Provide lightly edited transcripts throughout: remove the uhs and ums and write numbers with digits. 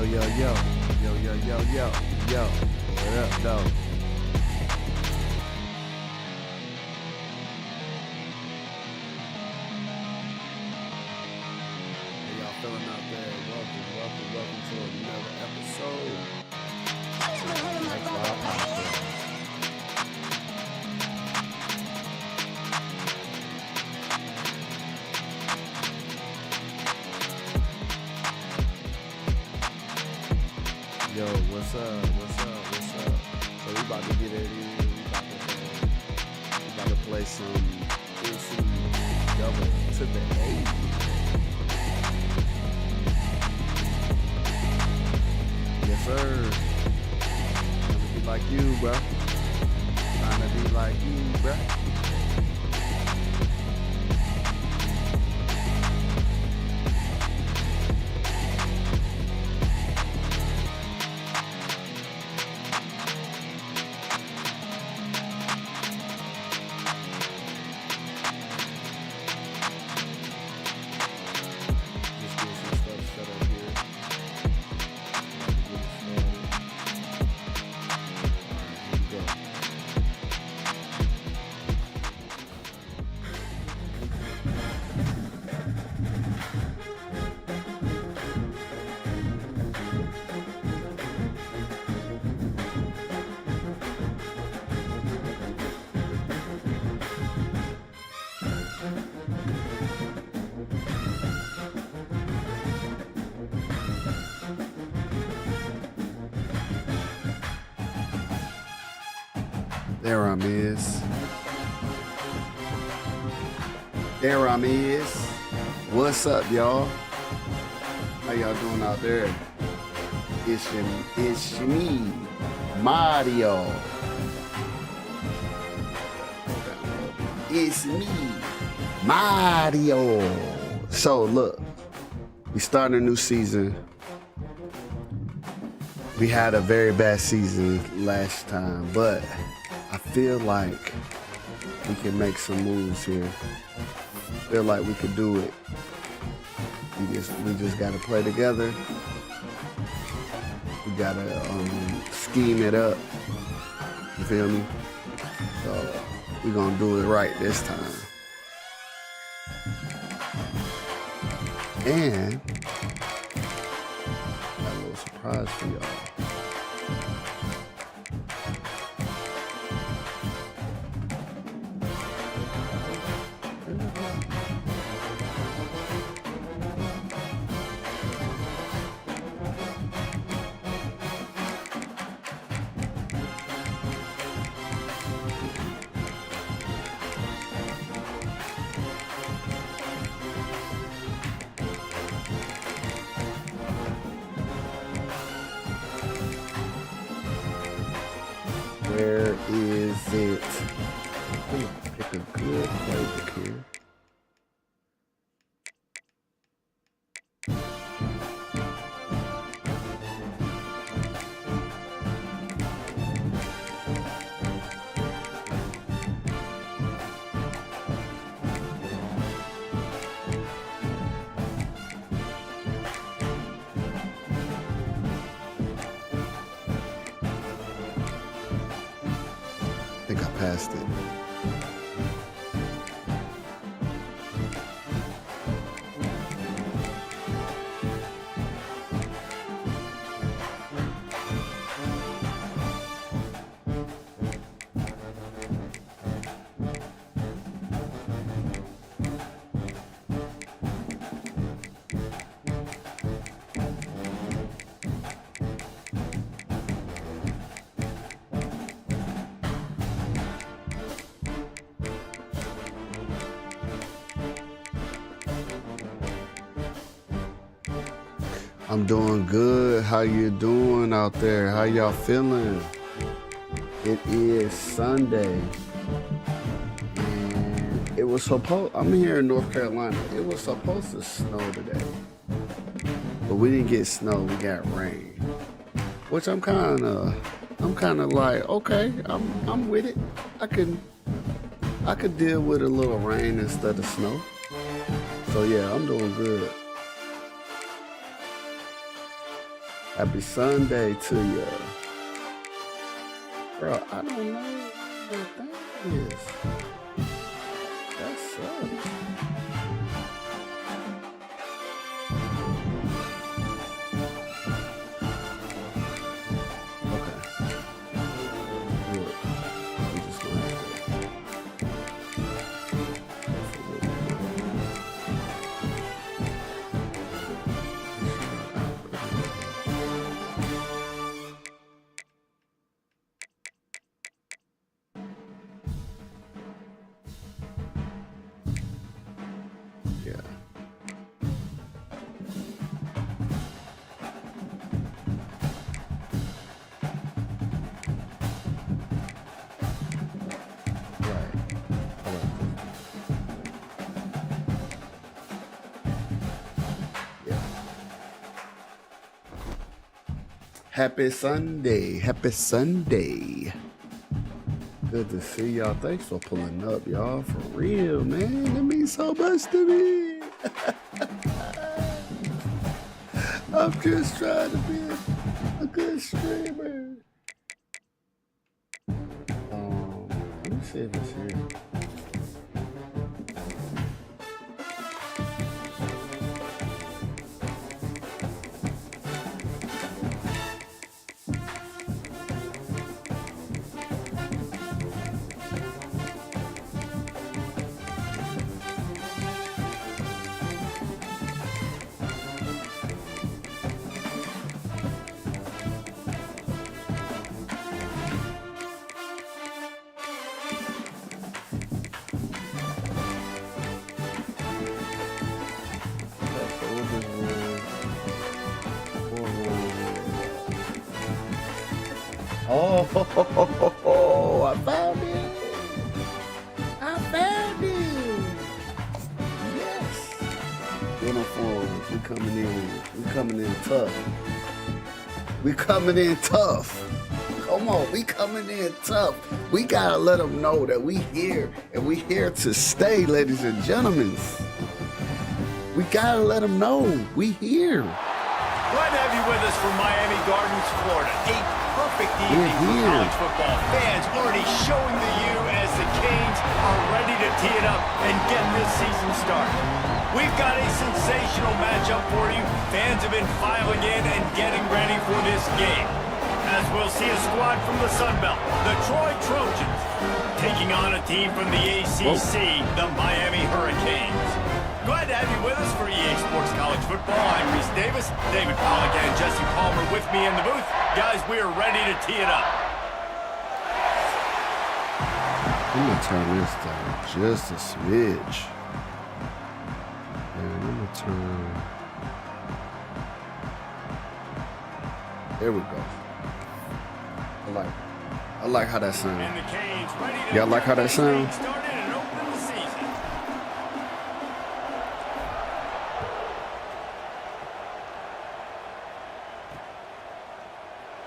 yo, yo, yo, yo, yo, yo, yo. What up, though? How y'all feeling out there? Welcome to another episode. That's Wild Podcast. Yo, what's up? So we about to get it in. We about to play some NCAA to the A. Yes, sir. Trying to be like you, bro. Trying to be like you, bro. Just get some stuff set up here. Get it started. Alright, here we go. There I'm is. There I'm is. What's up, y'all? How y'all doing out there? It's me, Mario. It's me, Mario. So look, we starting a new season. We had a very bad season last time, but I feel like we can make some moves here. Feel like we could do it. We just gotta play together. We gotta scheme it up. You feel me? So we're gonna do it right this time. And got a little surprise for y'all. Where is it? I'm gonna pick a good playbook here. I think I passed it. I'm doing good. How you doing out there? How y'all feeling? It is Sunday. And it was supposed, I'm here in North Carolina. It was supposed to snow today. But we didn't get snow, we got rain. Which I'm kinda like, okay, I'm with it. I could deal with a little rain instead of snow. So yeah, I'm doing good. Happy Sunday to you. Bro, I don't know what that is. That sucks. Okay. Good. We just gonna have yeah. Right. I like this. Yeah. Happy Sunday. Happy Sunday. Good to see y'all. Thanks for pulling up, y'all. For real, man. That means so much to me. I'm just trying to be a good streamer. Let me see if it's here. Oh, I found it. I found it. Yes. Uniforms. We coming in. We coming in tough. We coming in tough. Come on, we coming in tough. We gotta let them know that we here and we here to stay, ladies and gentlemen. We gotta let them know we here. Glad to have you with us from Miami Gardens, Florida. A perfect evening for college football fans, already showing the U as the Canes are ready to tee it up and get this season started. We've got a sensational matchup for you. Fans have been filing in and getting ready for this game. As we'll see a squad from the Sun Belt, the Troy Trojans, taking on a team from the ACC, the Miami Hurricanes. Glad to have you with us for EA Sports College Football. I'm Reese Davis, David Pollack, and Jesse Palmer with me in the booth. Guys, we are ready to tee it up. I'm gonna turn this down just a smidge. And I'm gonna turn. There we go. I like how that sounds. Y'all like how that sounds?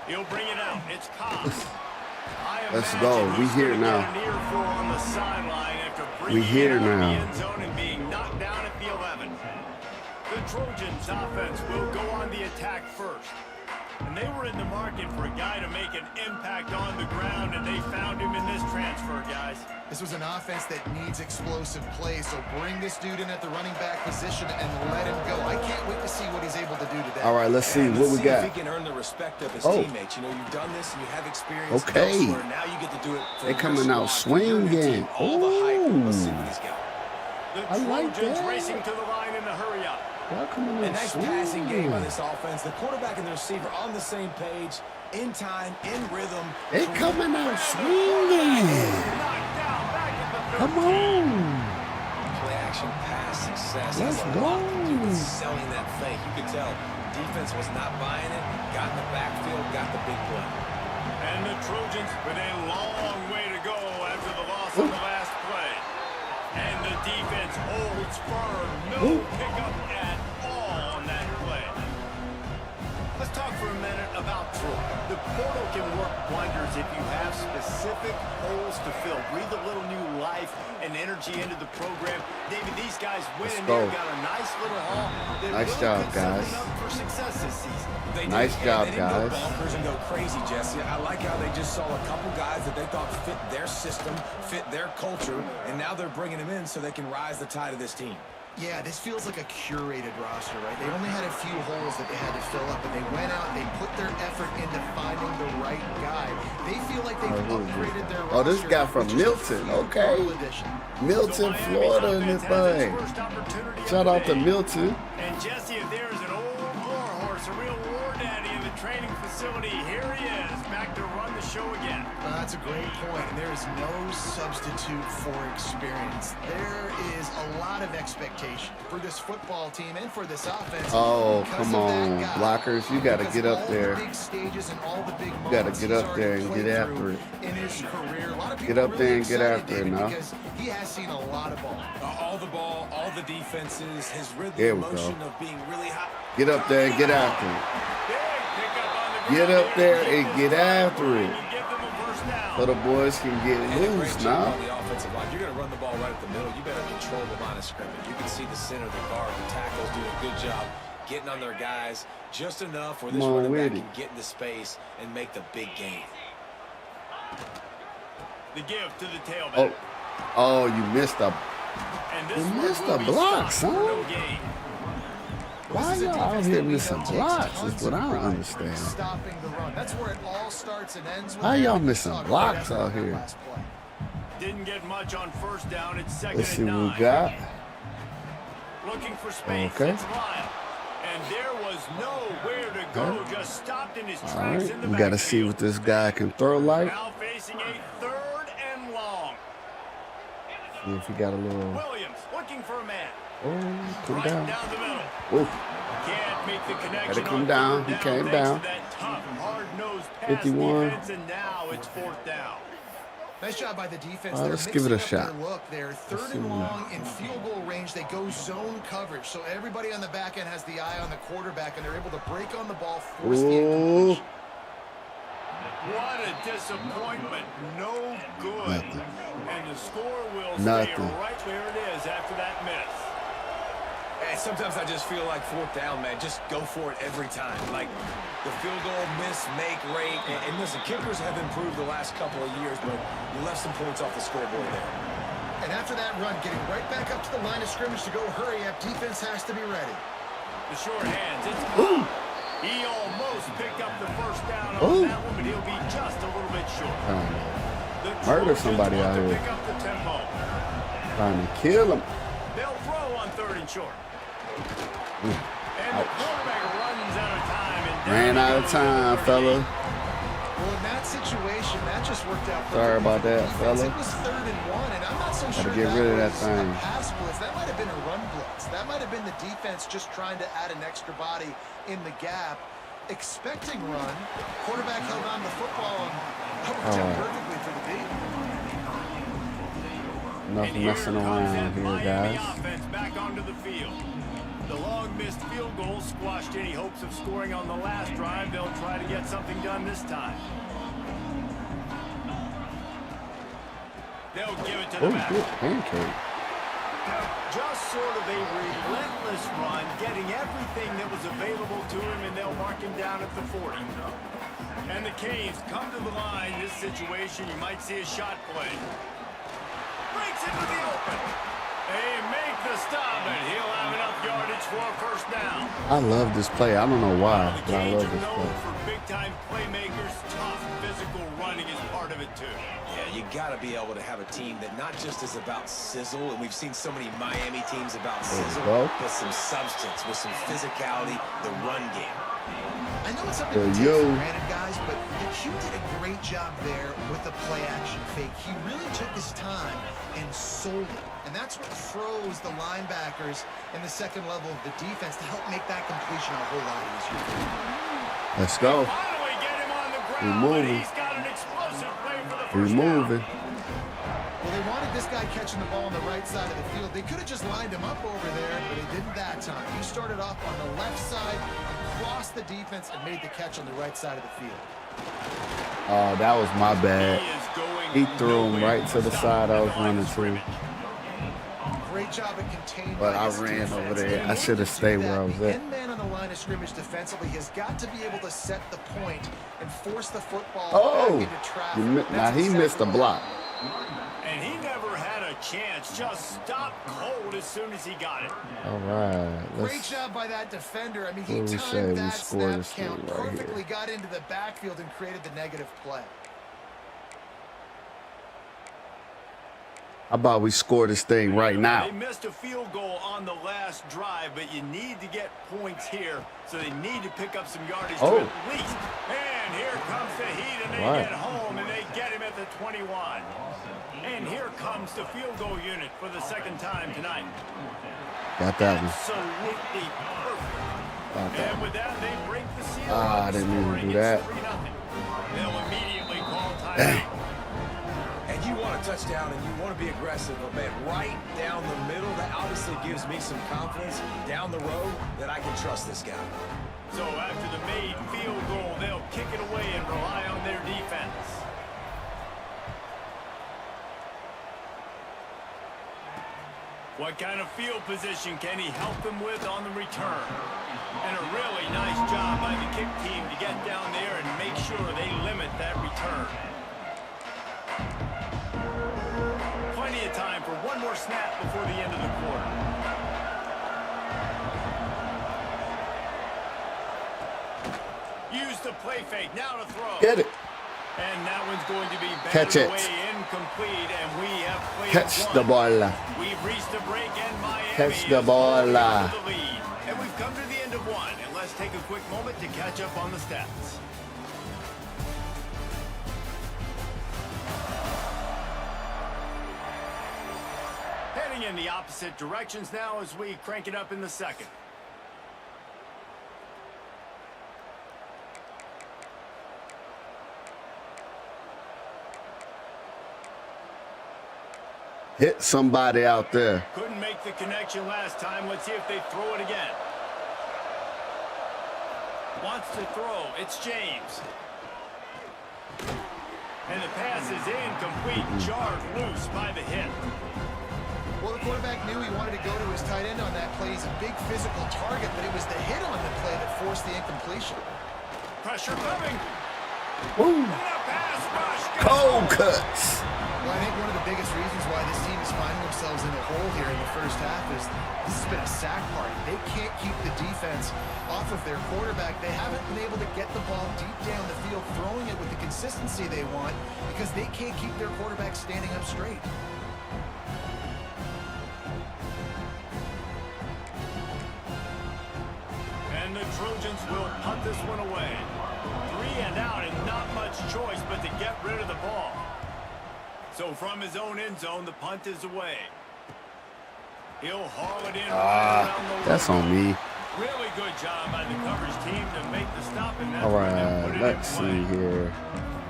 He'll bring it out. It's Cobb. Let's go. We here now. We here now. And being knocked down at the 11. The Trojans offense will go on the attack first. And they were in the market for a guy to make an impact on the ground, and they found him in this transfer, guys. This was an offense that needs explosive plays, so bring this dude in at the running back position and let him go. I can't wait to see what he's able to do today. All right, let's see what we got. If he can earn the respect of his teammates. You know, you've done this and you have experience. Okay. Now you get to do it. They coming out swinging. Oh, I like that. Racing to the line in the hurry up. A nice passing game on this offense. The quarterback and the receiver on the same page, in time, in rhythm. They coming out swinging. Come on. Play action pass success. Let's go. Selling that fake. You could tell defense was not buying it. Got in the backfield, got the big play. And the Trojans with a long way to go after the loss on the last play. And the defense holds firm. No pickup at all on that play. Let's talk for a minute about Troy. The portal can work wonders if you have specific holes to fill. Breathe a little new life and energy into the program. David, these guys win Let's in go. there, got a nice little haul. That Nice really job, could set them guys. up for success this season. They did, Nice and job, they didn't guys. go bonkers and go crazy, Jesse. I like how they just saw a couple guys that they thought fit their system, fit their culture, and now they're bringing them in so they can rise the tide of this team. Yeah, this feels like a curated roster, right? They only had a few holes that they had to fill up, and they went out and they put their effort into finding the right guy. They feel like they've upgraded their roster. Oh, this guy from with just a Milton, few okay. total additions. Milton, Florida in this thing. Shout out to Milton. And Jesse, if there's an old warhorse, a real war daddy in the training facility, here he is, back to run the show again. That's a great point, and there is no substitute for experience. There is a lot of expectation for this football team and for this offense. Oh, because come of that on, guy. blockers. You got to Because get of up all there. the big stages and all the big You got to moments get he's up there already and played get after through it. in his career. A lot of Get people up there and get really after it excited, now. because he has seen a lot of ball. All the ball, all the defenses, his rhythm, There we go. motion of being really hot. Get up there and get after it. Big pickup on the Get ground up there here. and get after it. You give them a first down. So the boys can get And a great loose job now. on the offensive line. You're going to run the ball right at the middle. You better control the line of scrimmage. You can see the center, the guard, the tackles do a good job getting on their guys just enough where this Come on running back with can get into space and make the big game. The give to the tailback. Oh, oh, you missed a. And this you one missed will a be block, stopped for son. no gain. Why This is a y'all out defense here that we missing know takes blocks? tons Is what of I don't pride in understand. Stopping the run. That's where it all starts and ends. with How y'all that. missing Saw blocks great effort out on that here? last play. Didn't get much on first down. It's second Let's see and what 9. we got. Looking for space. Okay. It's Lyle. And there was nowhere to go. Just stopped in his All tracks right, in the we got to see backfield. what this guy can throw like. Now facing a 3rd and long. See if he got a little. Williams looking for a man. Oh, come Right down. down the middle. Oh, Can't make the connection. Had to come on down. 3rd He came thanks down. to that tough, hard-nosed pass 51. defense, and now it's 4th down. Nice job by the defense. All right, They're let's give it a mixing up shot. their look. They're Let's 3rd see and what we long in field goal range. They go zone coverage, so everybody on the back end has the eye on the quarterback, and they're able to break on the ball, force the oh, incompletion. What a disappointment. No good. Nothing. And the score will Nothing. stay right where it is after that miss. And sometimes I just feel like 4th down, man. Just go for it every time. Like the field goal miss, make rate. And listen, kickers have improved the last couple of years, but you left some points off the scoreboard there. And after that run, getting right back up to the line of scrimmage to go hurry up, defense has to be ready. The short hands. It's Ooh. He almost picked up the first down on Ooh. that one, but he'll be just a little bit short. The Murder Trojans somebody want out to here. Pick up the tempo. Trying to kill him. They'll throw on 3rd and short. And the quarterback runs out of time. And down Ran he out of goes time, at 38. fella. Well, in that situation, that just worked out. Sorry about that, Defense, fella. It was 3rd and 1, and I'm not so sure get rid of that was thing. a pass blitz. That might have been a run blitz. That might have been the defense just trying to add an extra body in the gap, expecting run. Quarterback held on to the football and covered it perfectly for the beat. And Nothing here messing comes around that here, Miami guys. offense back onto the field. The long missed field goal squashed any hopes of scoring on the last drive. They'll try to get something done this time. They'll give it to the Oh, back. good pancake. Just sort of a relentless run, getting everything that was available to him, and they'll mark him down at the 40. And the Canes come to the line. This situation, you might see a shot play. Breaks into the open. They make the stop, and he'll have enough yardage for a first down. I love this play. I don't know why, The but I Canes love are this known play. for big-time playmakers. Tough physical running is part of it, too. Yeah, you got to be able to have a team that not just is about sizzle, and we've seen so many Miami teams about sizzle, go. but some substance, with some physicality, the run game. I know it's something to take Yo. for granted, guys, but Hugh did a great job there with the play-action fake. He really took his time and sold it. And that's what froze the linebackers in the second level of the defense to help make that completion a whole lot easier. Let's go. Finally get him on the ground, We're but moving. he's got an explosive play for the We're first down. moving. Well, they wanted this guy catching the ball on the right side of the field. They could have just lined him up over there, but they didn't that time. He started off on the left side, across the defense, and made the catch on the right side of the field. Oh, that was my bad. He is going He threw him nowhere. right to the side I was Line of running to. scrimmage. Great great job at containing. But I ran over there. I should have stayed where I was at. End man on the line of scrimmage defensively has got to be able to set the point and force the football back into traffic. Now he missed a block. And he never had a chance. Just stopped cold as soon as he got it. All right. Great job by that defender. I mean, he what we say timed we that score snap this thing count right perfectly, here. got into the backfield and created the negative play. How about we score this thing right now? They missed a field goal on the last drive, but you need to get points here, so they need to pick up some yardage to at least. And here comes the heat, and they get home, and they get him at the 21. And here comes the field goal unit for the second time tonight. Got that one. Absolutely perfect. And with that, they break the seal. I didn't mean to do that. They'll immediately call timeout. And you want a touchdown and you want to be aggressive, but man, right down the middle, that obviously gives me some confidence down the road that I can trust this guy. So after the made field goal, they'll kick it away and rely on their defense. What kind of field position can he help them with on the return? And a really nice job by the kick team to get down there and make sure they limit that return. Plenty of time for one more snap before the end of the quarter. Use the play fake, now to throw. Get it. And that one's going to be Catch batted it. away incomplete, and we have played Catch one. the ball. We've reached the break, and Miami Catch the is ball. holding on to the lead. And we've come to the end of one, and let's take a quick moment to catch up on the stats. Heading in the opposite directions now as we crank it up in the second. Hit somebody out there. Couldn't make the connection last time. Let's see if they throw it again. Wants to throw. It's James. And the pass is incomplete. Jarred loose by the hit. Well, the quarterback knew he wanted to go to his tight end on that play. He's a big physical target, but it was the hit on the play that forced the incompletion. Pressure coming. Woo. And the pass rush. Cold cuts. Well, I think one of the biggest reasons why this team is finding themselves in a hole here in the first half is this has been a sack party. They can't keep the defense off of their quarterback. They haven't been able to get the ball deep down the field, throwing it with the consistency they want because they can't keep their quarterback standing up straight. And the Trojans will punt this one away. 3 and out and not much choice but to get rid of the ball. So from his own end zone, the punt is away. He'll haul it in right around the That's on me. Really good job by the coverage team to make the stop in that. All one and right, put it let's in play. see here.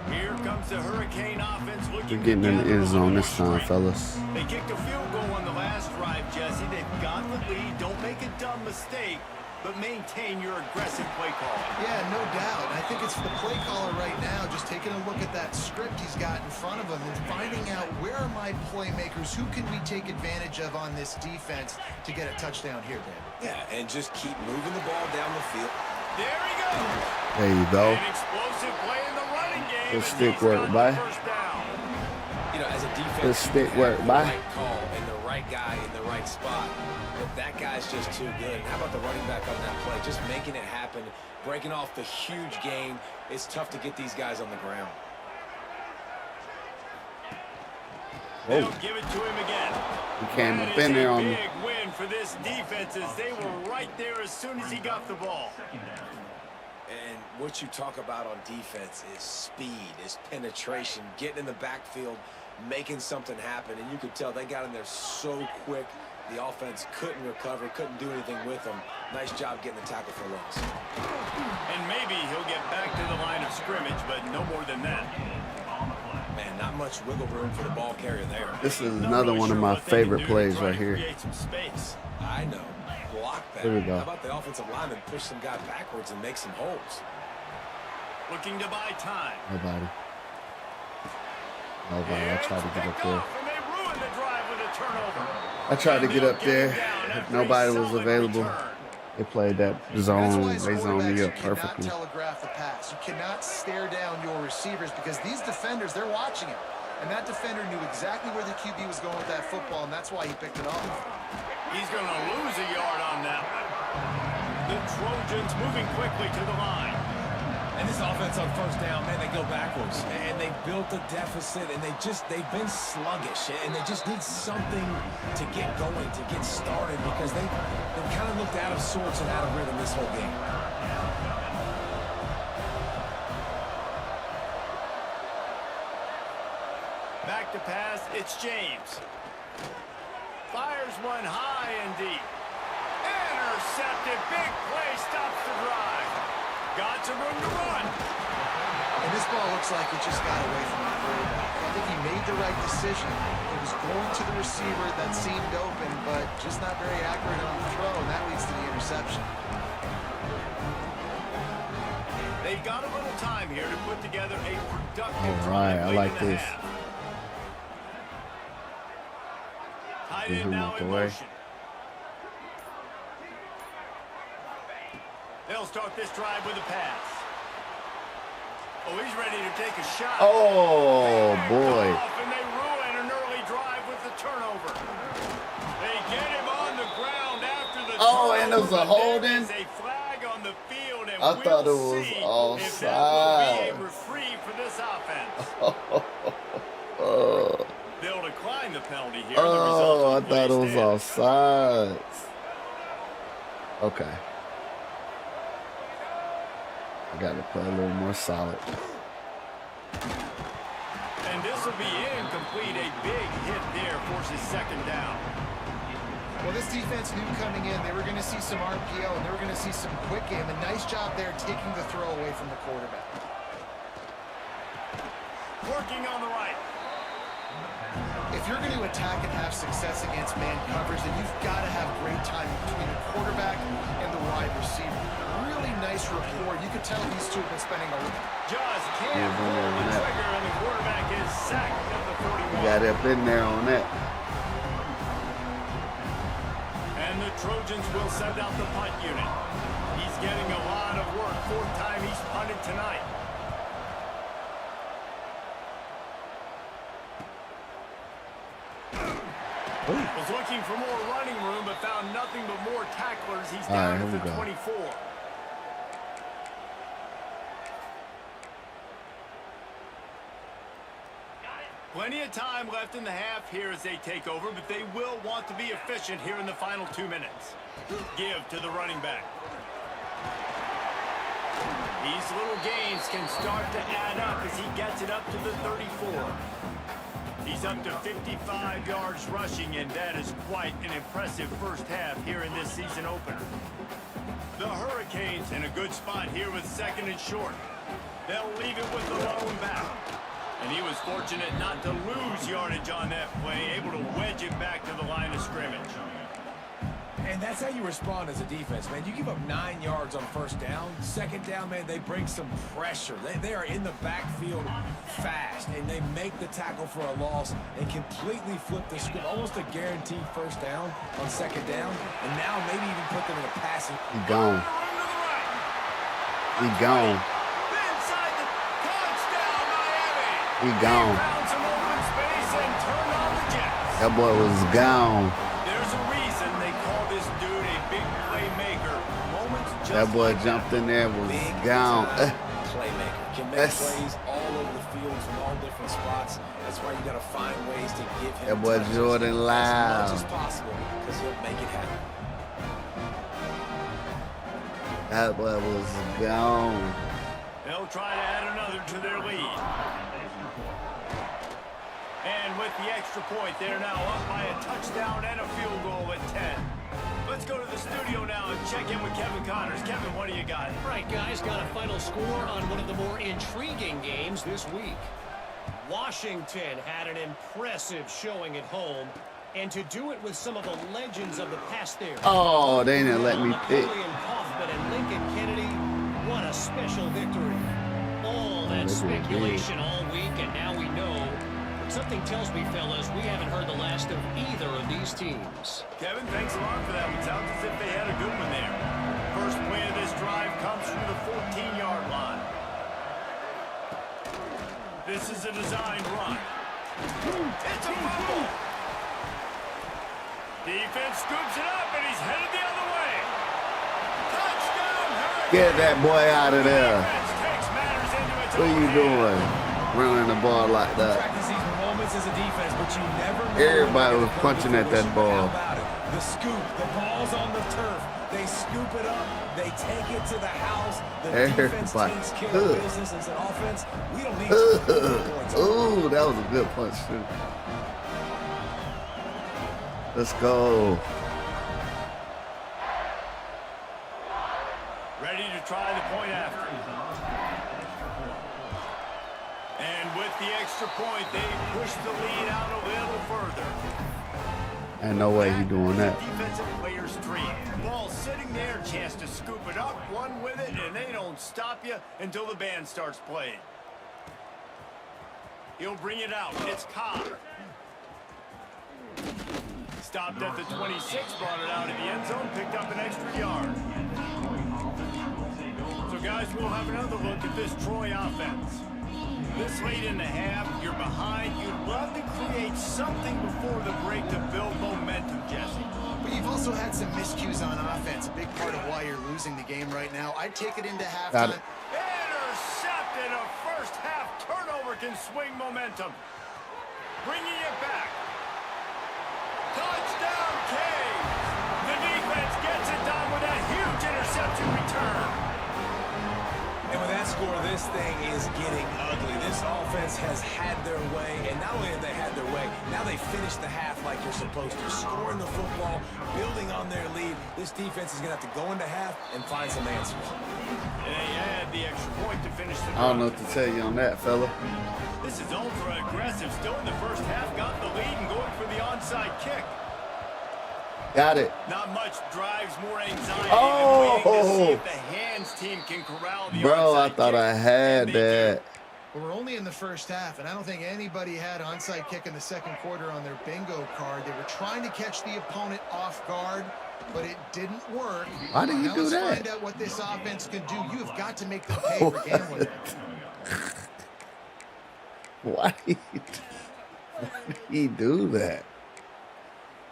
Here comes the Hurricane offense looking We're getting in the to gather end a zone little this time, more strength. fellas. They kicked a field goal on the last drive, Jesse. They've got the lead. Don't make a dumb mistake, but maintain your aggressive play call. Yeah, no doubt. I think it's the play caller right now just taking a look at that script he's got in front of him and finding out where are my playmakers, who can we take advantage of on this defense to get a touchdown here, Dan? Yeah, and just keep moving the ball down the field. There he goes. There you go. An explosive play in the running game. Good as stick he's work, got the bye. first down. You know, as a defense, Good stick you have work, the bye. right call and the right guy in the right spot. But that guy's just too good. How about the running back on that play? Just making it happen, breaking off the huge gain. It's tough to get these guys on the ground. They'll give it to him again. He came That up is in there a on me. big win for this defense as they were right there as soon as he got the ball. And what you talk about on defense is speed, is penetration, getting in the backfield, making something happen. And you could tell they got in there so quick. The offense couldn't recover, couldn't do anything with them. Nice job getting the tackle for loss. And maybe he'll get back to the line of scrimmage, but no more than that. Man, not much wiggle room for the ball carrier there. This is Not another really one of sure my what they can favorite do to plays try right to here. create some space. I know. Block that. Here we go. How about the offensive lineman push some guy backwards and make some holes? Looking to buy time. Nobody. I tried to get up Picked there. off, and they ruined the drive with a turnover. I tried to get up there. Nobody was available. They played that zone. They zoned me up perfectly. You cannot telegraph the pass. You cannot stare down your receivers because these defenders, they're watching it. And that defender knew exactly where the QB was going with that football, and that's why he picked it off. He's going to lose a yard on that one. The Trojans moving quickly to the line. And this offense on first down, man, they go backwards. And they built a deficit, and they've been sluggish. And they just need something to get going, to get started, because they've kind of looked out of sorts and out of rhythm this whole game. Back to pass, it's James. Fires one high and deep. Intercepted, big play, stops the drive. Got some room to run. And this ball looks like it just got away from the quarterback. I think he made the right decision. He was going to the receiver that seemed open, but just not very accurate on the throw, and that leads to the interception. They've got a little time here to put together a productive All right, I like this. Tight end now in motion. They'll start this drive with a pass. Oh, he's ready to take a shot. Oh, boy. And they ruin an early drive with the turnover. They get him on the ground after the turnover. And there's a holding. There's a flag on the field, and I thought it was if that will be a offside. reprieve for this offense. They'll decline the penalty here. Oh, I thought it was offsides. Okay. I got to play a little more solid. And this will be incomplete. A big hit there forces second down. Well, this defense knew coming in they were going to see some RPO and they were going to see some quick game. A nice job there taking the throw away from the quarterback. Working on the right. If you're going to attack and have success against man coverage, then you've got to have great timing between the quarterback and the wide receiver. Really nice rapport. You could tell these two have been spending a lot. Just can't pull the trigger, and the quarterback is sacked at the 41. Got up in there on that. And the Trojans will send out the punt unit. He's getting a lot of work. Fourth time he's punted tonight. Was looking for more running room, but found nothing but more tacklers. He's down at the 24. Plenty of time left in the half here as they take over, but they will want to be efficient here in the final 2 minutes. Give to the running back. These little gains can start to add up as he gets it up to the 34. He's up to 55 yards rushing, and that is quite an impressive first half here in this season opener. The Hurricanes in a good spot here with second and short. They'll leave it with the lone back. And he was fortunate not to lose yardage on that play, able to wedge it back to the line of scrimmage. And that's how you respond as a defense, man. You give up 9 yards on first down. Second down, man, they bring some pressure. They are in the backfield fast, and they make the tackle for a loss and completely flip the script. Almost a guaranteed first down on second down, and now maybe even put them in a passing. He gone. He gone. Inside the touchdown, Miami. He gone. Found some open space and turned on the Jets. That boy was gone. There's a reason they call this dude a big playmaker. Moments just That boy like jumped in there, was Big gone. time playmaker. Can make That's- plays all over the field from all different spots. That's why you got to find ways to give him That boy touches Jordan as Love. much as possible because he'll make it happen. That boy was gone. They'll try to add another to their lead. And with the extra point, they're now up by a touchdown and a field goal at 10. Let's go to the studio now and check in with Kevin Connors. Kevin, what do you got? All right, guys, got a final score on one of the more intriguing games this week. Washington had an impressive showing at home, and to do it with some of the legends of the past there. Oh, they didn't let me pick. Napoleon Kaufman and Lincoln Kennedy, what a special victory. All that they did big. speculation all week, and now we know Something tells me, fellas, we haven't heard the last of either of these teams. Kevin, thanks a lot for that. It sounds as if they had a good one there. First play of this drive comes from the 14-yard line. This is a designed run. It's a fumble. Defense scoops it up, and he's headed the other way. Touchdown, Hurricanes. Get that boy out of there. Defense takes matters into its What are own you hands. doing? Running the ball like that. Practice these moments as a defense, but you never know. Everybody was punching at that ball. How about it? The scoop, the ball's on the turf. They scoop it up. They take it to the house. The defense Everybody. takes care of business as an offense. We don't need to score points. Ooh, that was a good punch too. Let's go. Ready to try the point after. And with the extra point, they push the lead out a little further. Ain't no way he doing that. Defensive player's dream. Ball sitting there, chance to scoop it up, one with it, and they don't stop you until the band starts playing. He'll bring it out. It's Cobb. Stopped at the 26, brought it out of the end zone, picked up an extra yard. So, guys, we'll have another look at this Troy offense. This late in the half, you're behind. You'd love to create something before the break to build momentum, Jesse. But you've also had some miscues on offense, a big part of why you're losing the game right now. I'd take it into Got halftime. it. Intercepted. A first half turnover can swing momentum. Bringing it back. Touchdown, Canes. The defense gets it done with a huge interception return. And with that score, this thing is getting ugly. This offense has had their way, and not only have they had their way, now they finish the half like you're supposed to, scoring the football, building on their lead. This defense is going to have to go into half and find some answers. And they had the extra point to finish the I don't know drive. what to tell you on that, fella. This is ultra aggressive. Still in the first half, got the lead and going for the onside kick. Got it. Not much drives more anxiety Oh! than waiting to see if the hands team can corral the Bro, I onside thought kick. I had And they do. that. Well, we're only in the first half, and I don't think anybody had onside kick in the second quarter on their bingo card. They were trying to catch the opponent off guard, but it didn't work. Why did you Now do let's that? find out what this offense can do. You have got to make them pay for gambling. Why did he do that?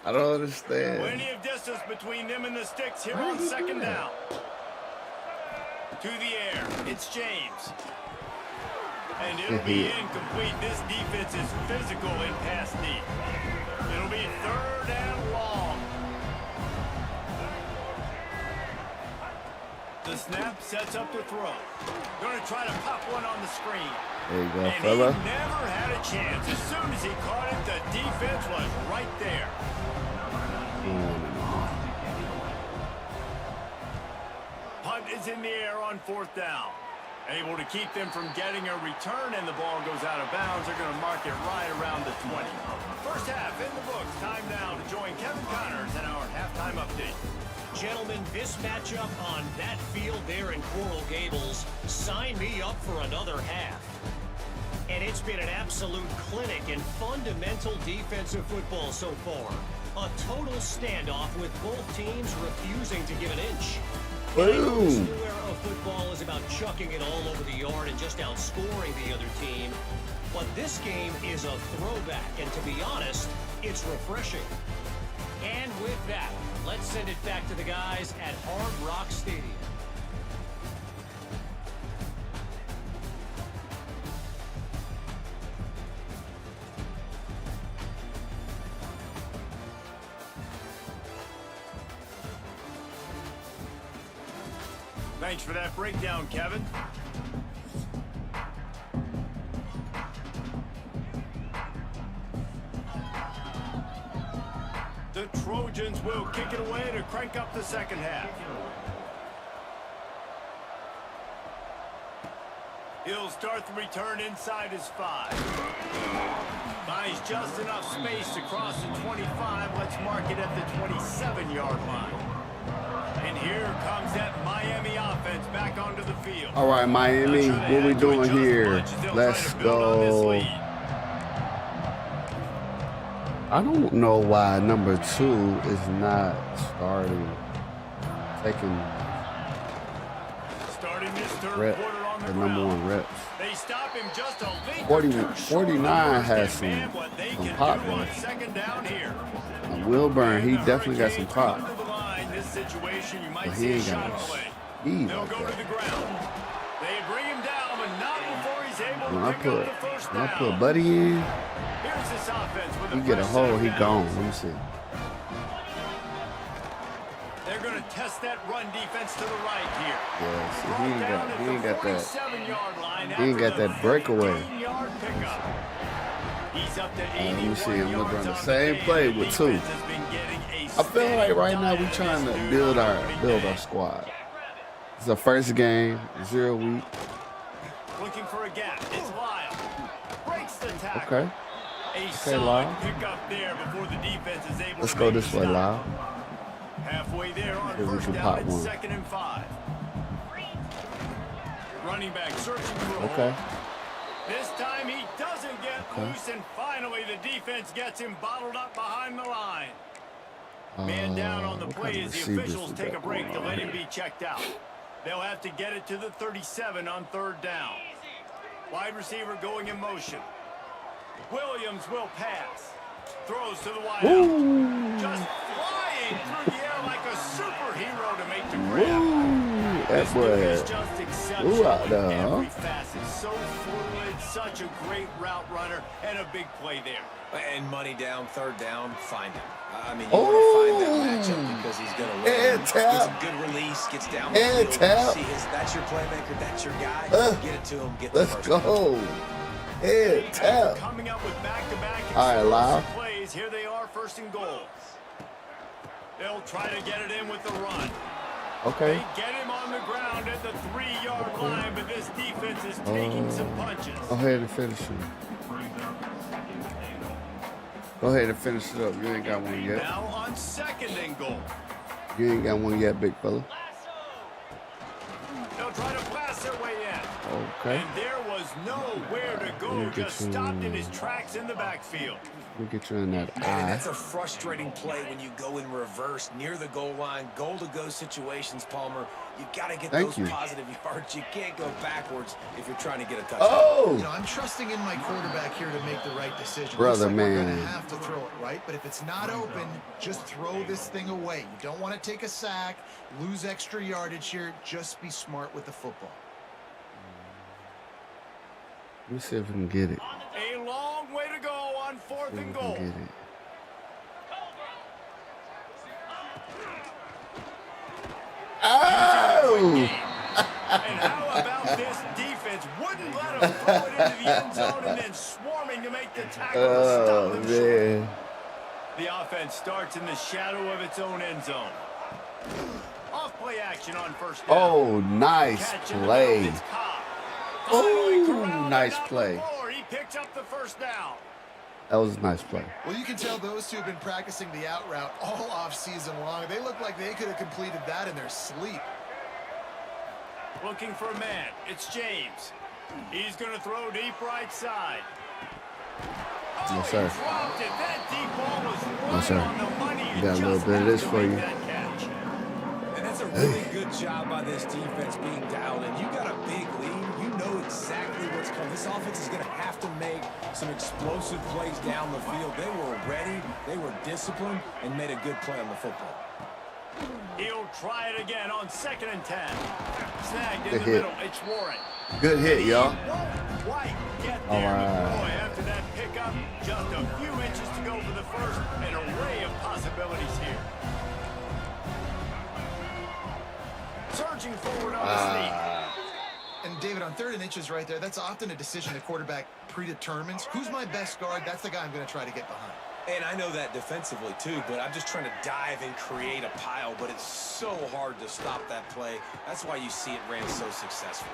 I don't understand. Plenty of distance between them and the sticks here Why on did he do second that? down. To the air, it's James. And it'll be incomplete. This defense is physical in pass deep. It'll be third and long. The snap sets up the throw. Going to try to pop one on the screen. There you go, And fella. he never had a chance. As soon as he caught it, the defense was right there. Punt is in the air on fourth down. Able to keep them from getting a return, and the ball goes out of bounds. They're going to mark it right around the 20. First half in the books. Time now to join Kevin Connors in our halftime update. Gentlemen, this matchup on that field there in Coral Gables, sign me up for another half. And it's been an absolute clinic in fundamental defensive football so far. A total standoff with both teams refusing to give an inch. And I know this Boom. new era of football is about chucking it all over the yard and just outscoring the other team. But this game is a throwback, and to be honest, it's refreshing. And with that, let's send it back to the guys at Hard Rock Stadium. Thanks for that breakdown, Kevin. The Trojans will kick it away to crank up the second half. He'll start the return inside his 5. Finds just enough space to cross the 25. Let's mark it at the 27-yard line. And here comes that Miami offense back onto the field. All right, Miami, Not sure they what we had to doing adjust here? much as they'll Let's try to build on this go. lead. I don't know why number 2 is not taking Starting this third rep, quarter on the the number ground. 1 reps. They stop him just a link 40 or two short 49 of has first, and man, what they some can pop do on there. second down here. Wilburn, he And the definitely got some Hurricanes pop. come to the line. This situation, you might But see he a ain't shot got play. no speed They'll like go to that. the ground. They bring him down, but not before he's able When to I pick put up the first when I down. put Buddy in, Here's this offense with he a get a fresh hole, set he of gone. downs. Let me see. They're going to test that run defense to the right here. Yeah, see, Brought he ain't down at the got that. 47-yard line He ain't after got the that breakaway. 15-yard pickup. He's up to Let me see 81 him. We're yards running the on same day, play and the with 2. defense has been getting a I feel like right now steady we're trying to diet build of this our dude. squad. It's the first game, 0 week. Looking for a gap. It's Lyle. Breaks the tackle. Okay. A Okay, solid Lyle. pickup there before the defense is able Let's to go make this the way, stop. Lyle. Halfway there on See if we first can down, pop it's one. 2nd and 5. Running back searching for a Okay. hole. This time he doesn't get loose, and finally the defense gets him bottled up behind the line. Man down on the what play kind of as the receivers officials we take a got break to going on let him here? be checked out. They'll have to get it to the 37 on 3rd down. Wide receiver going in motion. Williams will pass. Throws to the wide out. Just flying through the air like a superhero to make the grab. Woo! That This dude is boy. just exceptional Ooh, out there, in huh? every facet. So fluid, such a great route runner, and a big play there. And money down, 3rd down, find him. I mean, you Oh! want to find that matchup because he's going to win. Head tap. Gets a good release, gets down the Head field. tap. See that's your playmaker, that's your guy. Get it to him, get the Let's first go. Head tap. Coming up with back-to-back All right, Lyle. explosive plays. Here they are, 1st and goal. They'll try to get it in with the run. Okay. They get him on the ground at the 3-yard line, but this defense is taking some punches. Go ahead and finish it. Go ahead and finish it up. You ain't got one yet. Now on 2nd and goal. You ain't got one yet, big fella. They'll try to blast their way in. Okay. And there was nowhere to go, Let me get just you- stopped in his tracks in the backfield. We'll get you in that And eye. that's a frustrating play when you go in reverse near the goal line, goal-to-go situations, Palmer. You got to get Thank those you. positive yards. You can't go backwards if you're trying to get a touchdown. You know, Oh! I'm trusting in my quarterback here to make the right decision. Brother, Looks like we're man. gonna have to throw it, right? But if it's not open, just throw this thing away. You don't want to take a sack, lose extra yardage here. Just be smart with the football. Let me see if we can get it. A long way to go on 4th See if and we goal. can get it. Oh! And how about this defense? Wouldn't let him throw it into the end zone and then swarming to make the tackle to Oh, stop him short. man. The offense starts in the shadow of its own end zone. Off play action on 1st down. Oh, nice Catch in the play. middle, it's Cobb. Oh, Finally corralled nice down the play. floor. He picks up the 1st down. That was a nice play. Well, you can tell those two have been practicing the out route all off season long. They look like they could have completed that in their sleep. Looking for a man. It's James. He's going to throw deep right side. Oh, Yes, sir. he dropped it. That deep ball was right Yes, sir. on the money. We You got a little just bit of have this to for make you. that catch. And that's a really good job by this defense being dialed in. You got a big lead. You know exactly what's coming. This offense is going to have to make some explosive plays down the field. They were ready, they were disciplined, and made a good play on the football. He'll try it again on 2nd and 10. Snagged in Good the hit. middle. It's Warren. Good hit, y'all. Won't quite get All there. right. Boy, after that pickup, just a few inches to go for the first. An array of possibilities here. Surging forward on the sneak. And David, on 3rd and inches right there, that's often a decision the quarterback predetermines. Who's my best guard? That's the guy I'm going to try to get behind. And I know that defensively too, but I'm just trying to dive and create a pile, but it's so hard to stop that play. That's why you see it ran so successfully.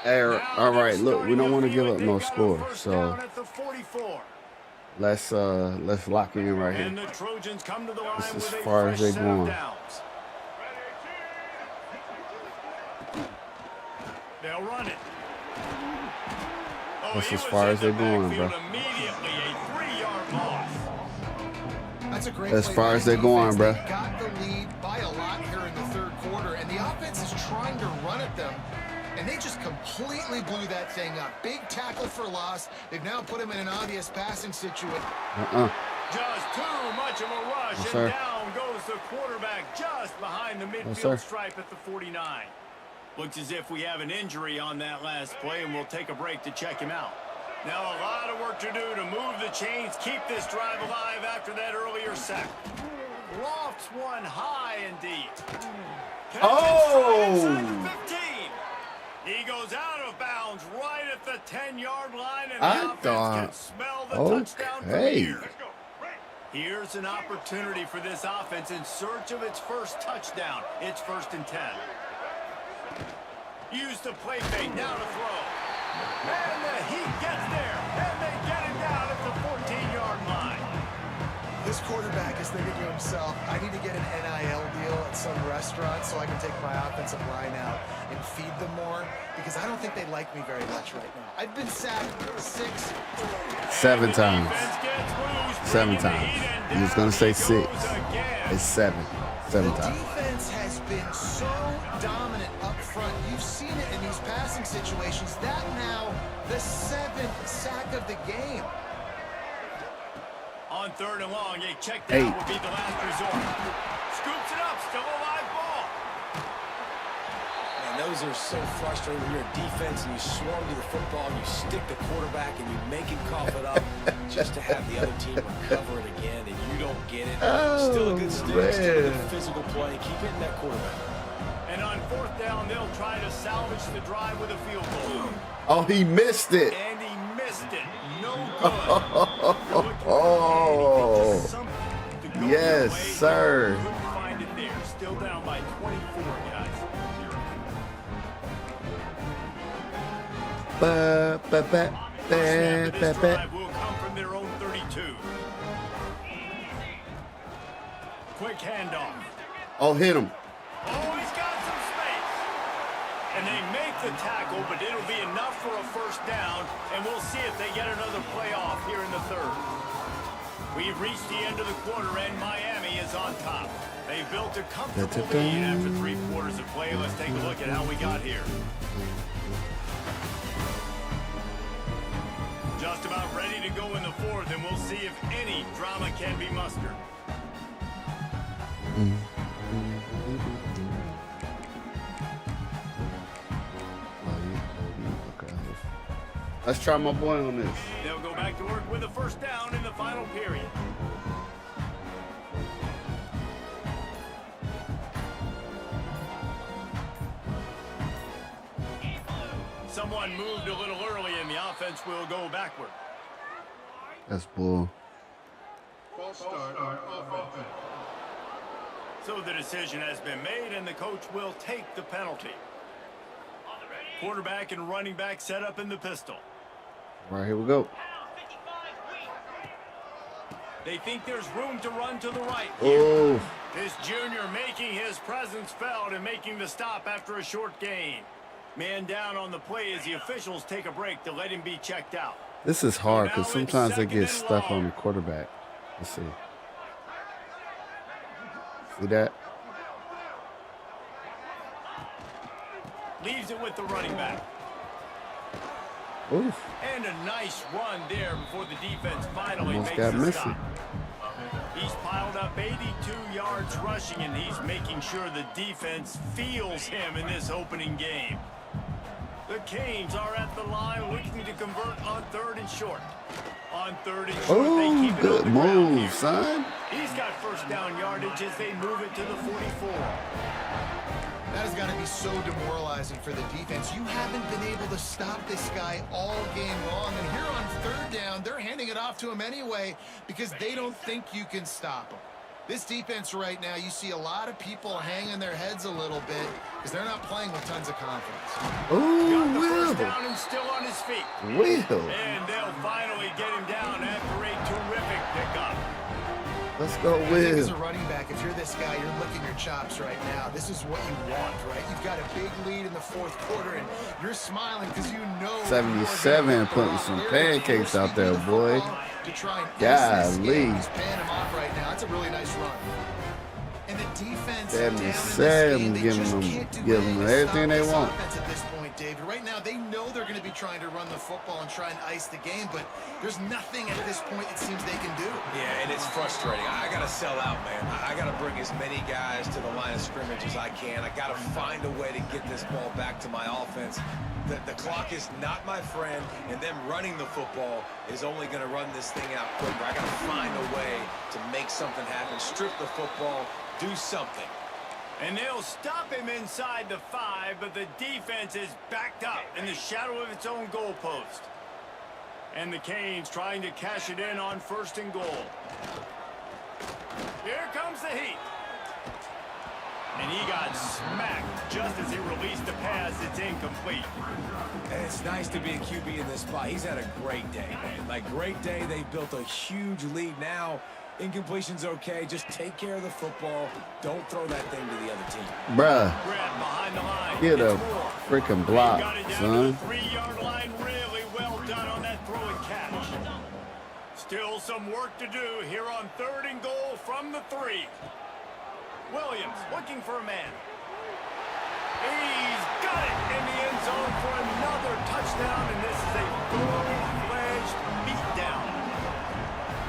Hey, all right, look, we don't want to give up no score, Down so at the 44. let's lock in right And here. the Trojans come to the line This is with a as far as fresh they set of going. downs. They'll run it. Oh, That's he as was far in as the they going, backfield bro. Immediately, a 3-yard loss. was a great As play far by as the they're going, defense. bruh. They got the lead by a lot here in the third quarter, and the offense is trying to run at them, and they just completely blew that thing up. Big tackle for loss. They've now put him in an obvious passing situation. Just too much of a rush, Yes, and sir. down goes the quarterback just behind the Yes, midfield sir. stripe at the 49. Looks as if we have an injury on that last play, and we'll take a break to check him out. Now a lot of work to do to move the chains, keep this drive alive after that earlier sack. Lofts one high and deep. Oh! Inside the 15. He goes out of bounds right at the 10-yard line, and the I offense thought- can smell the touchdown from okay. here. Here's an opportunity for this offense in search of its first touchdown. It's 1st and 10. Use the play fake, now to throw. And the Heat gets there, and they get it down at the 14-yard line. This quarterback is thinking to himself, I need to get an NIL deal at some restaurant so I can take my offensive line out and feed them more, because I don't think they like me very much right now. I've been sacked 6. 7 times. Defense gets loose, 7 bringing the times. Heat, and You was down gonna say he 6. goes again. It's 7. 7 The times. defense has been so dominant up front. You've seen it in these passing situations. That now the 7th sack of the game. On 3rd and long, a check 8. down would be the last resort. Scoops it up, still a live ball. Man, those are so frustrating when you're a defense and you swarm to the football, you stick the quarterback and you make him cough it up just to have the other team recover it again, and you don't get it. Still a good stick, still a good man. physical play. Keep hitting that quarterback. And on 4th down, they'll try to salvage the drive with a field goal. Oh, he missed it. And he missed it. No good. Oh, To go yes, their way, sir. couldn't find it there. Still down by 24, guys. Ba, ba, ba, Snap ba, of ba, this ba. drive will come from their own 32. Quick handoff. Oh, hit him. Oh, he's got some space. And they make the tackle, but it'll be enough for a 1st down, and we'll see if they get another play off here in the 3rd. We've reached the end of the quarter, and Miami is on top. They built a comfortable lead after 3 quarters of play. Let's take a look at how we got here. Just about ready to go in the 4th, and we'll see if any drama can be mustered. Okay. Let's try my boy on this. They'll go back to work with a 1st down in the final period. Someone moved a little early, and the offense will go backward. That's bull. So the decision has been made, and the coach will take the penalty. Quarterback and running back set up in the pistol. Right, here we go. They think there's room to run to the right. Oh, This junior making his presence felt and making the stop after a short gain. Man down on the play as the officials take a break to let him be checked out. this is hard because Now it's sometimes they 2nd get and stuck long. on the quarterback. Let's see. See that? Leaves it with the running back. Oof. And a nice run there before the defense finally Almost makes got the missing. stop. He's piled up 82 yards rushing, and he's making sure the defense feels him in this opening game. The Canes are at the line looking to convert on 3rd and short. On 3rd and short, they Oh, keep it on good the ground move, here. son. He's got 1st down yardage as they move it to the 44. That has got to be so demoralizing for the defense. You haven't been able to stop this guy all game long. And here on 3rd down, they're handing it off to him anyway because they don't think you can stop him. This defense right now, you see a lot of people hanging their heads a little bit because they're not playing with tons of confidence. Got Oh, the 1st Will. down and still on his feet. Will. And they'll finally get him down after a terrific pickup. Let's go, I think as Will. a running back, if you're this guy, you're licking your chops right now. This is what you want, right? You've got a big lead in the fourth quarter, and you're smiling because you know 77 putting some pancakes out there, boy. To try and Golly. He's paying him off right now. That's a really nice run. And the defense 77 giving them everything they want. At this point, David, right now they know they're going to be trying to run the football and try and ice the game, but there's nothing at this point it seems they can do. Yeah, and it's frustrating. I got to sell out, man. I got to bring as many guys to the line of scrimmage as I can. I got to find a way to get this ball back to my offense. The clock is not my friend, and them running the football is only going to run this thing out quicker. I got to find a way to make something happen, strip the football, do something. And they'll stop him inside the 5, but the defense is backed up in the shadow of its own goalpost. And the Canes trying to cash it in on 1st and goal. Here comes the heat. And he got smacked just as he released the pass. It's incomplete. And it's nice to be a QB in this spot. He's had a great day, man. Like, great day. They built a huge lead. Now, incompletion's okay. Just take care of the football. Don't throw that thing to the other team. Bruh, Brett behind the line. get a It's more. freaking block, Got it down son. to the 3-yard line. Really well done on that throw and catch. Still some work to do here on 3rd and goal from the 3. Williams looking for a man. He's got it in the end zone for another touchdown, and this is a full-fledged beatdown.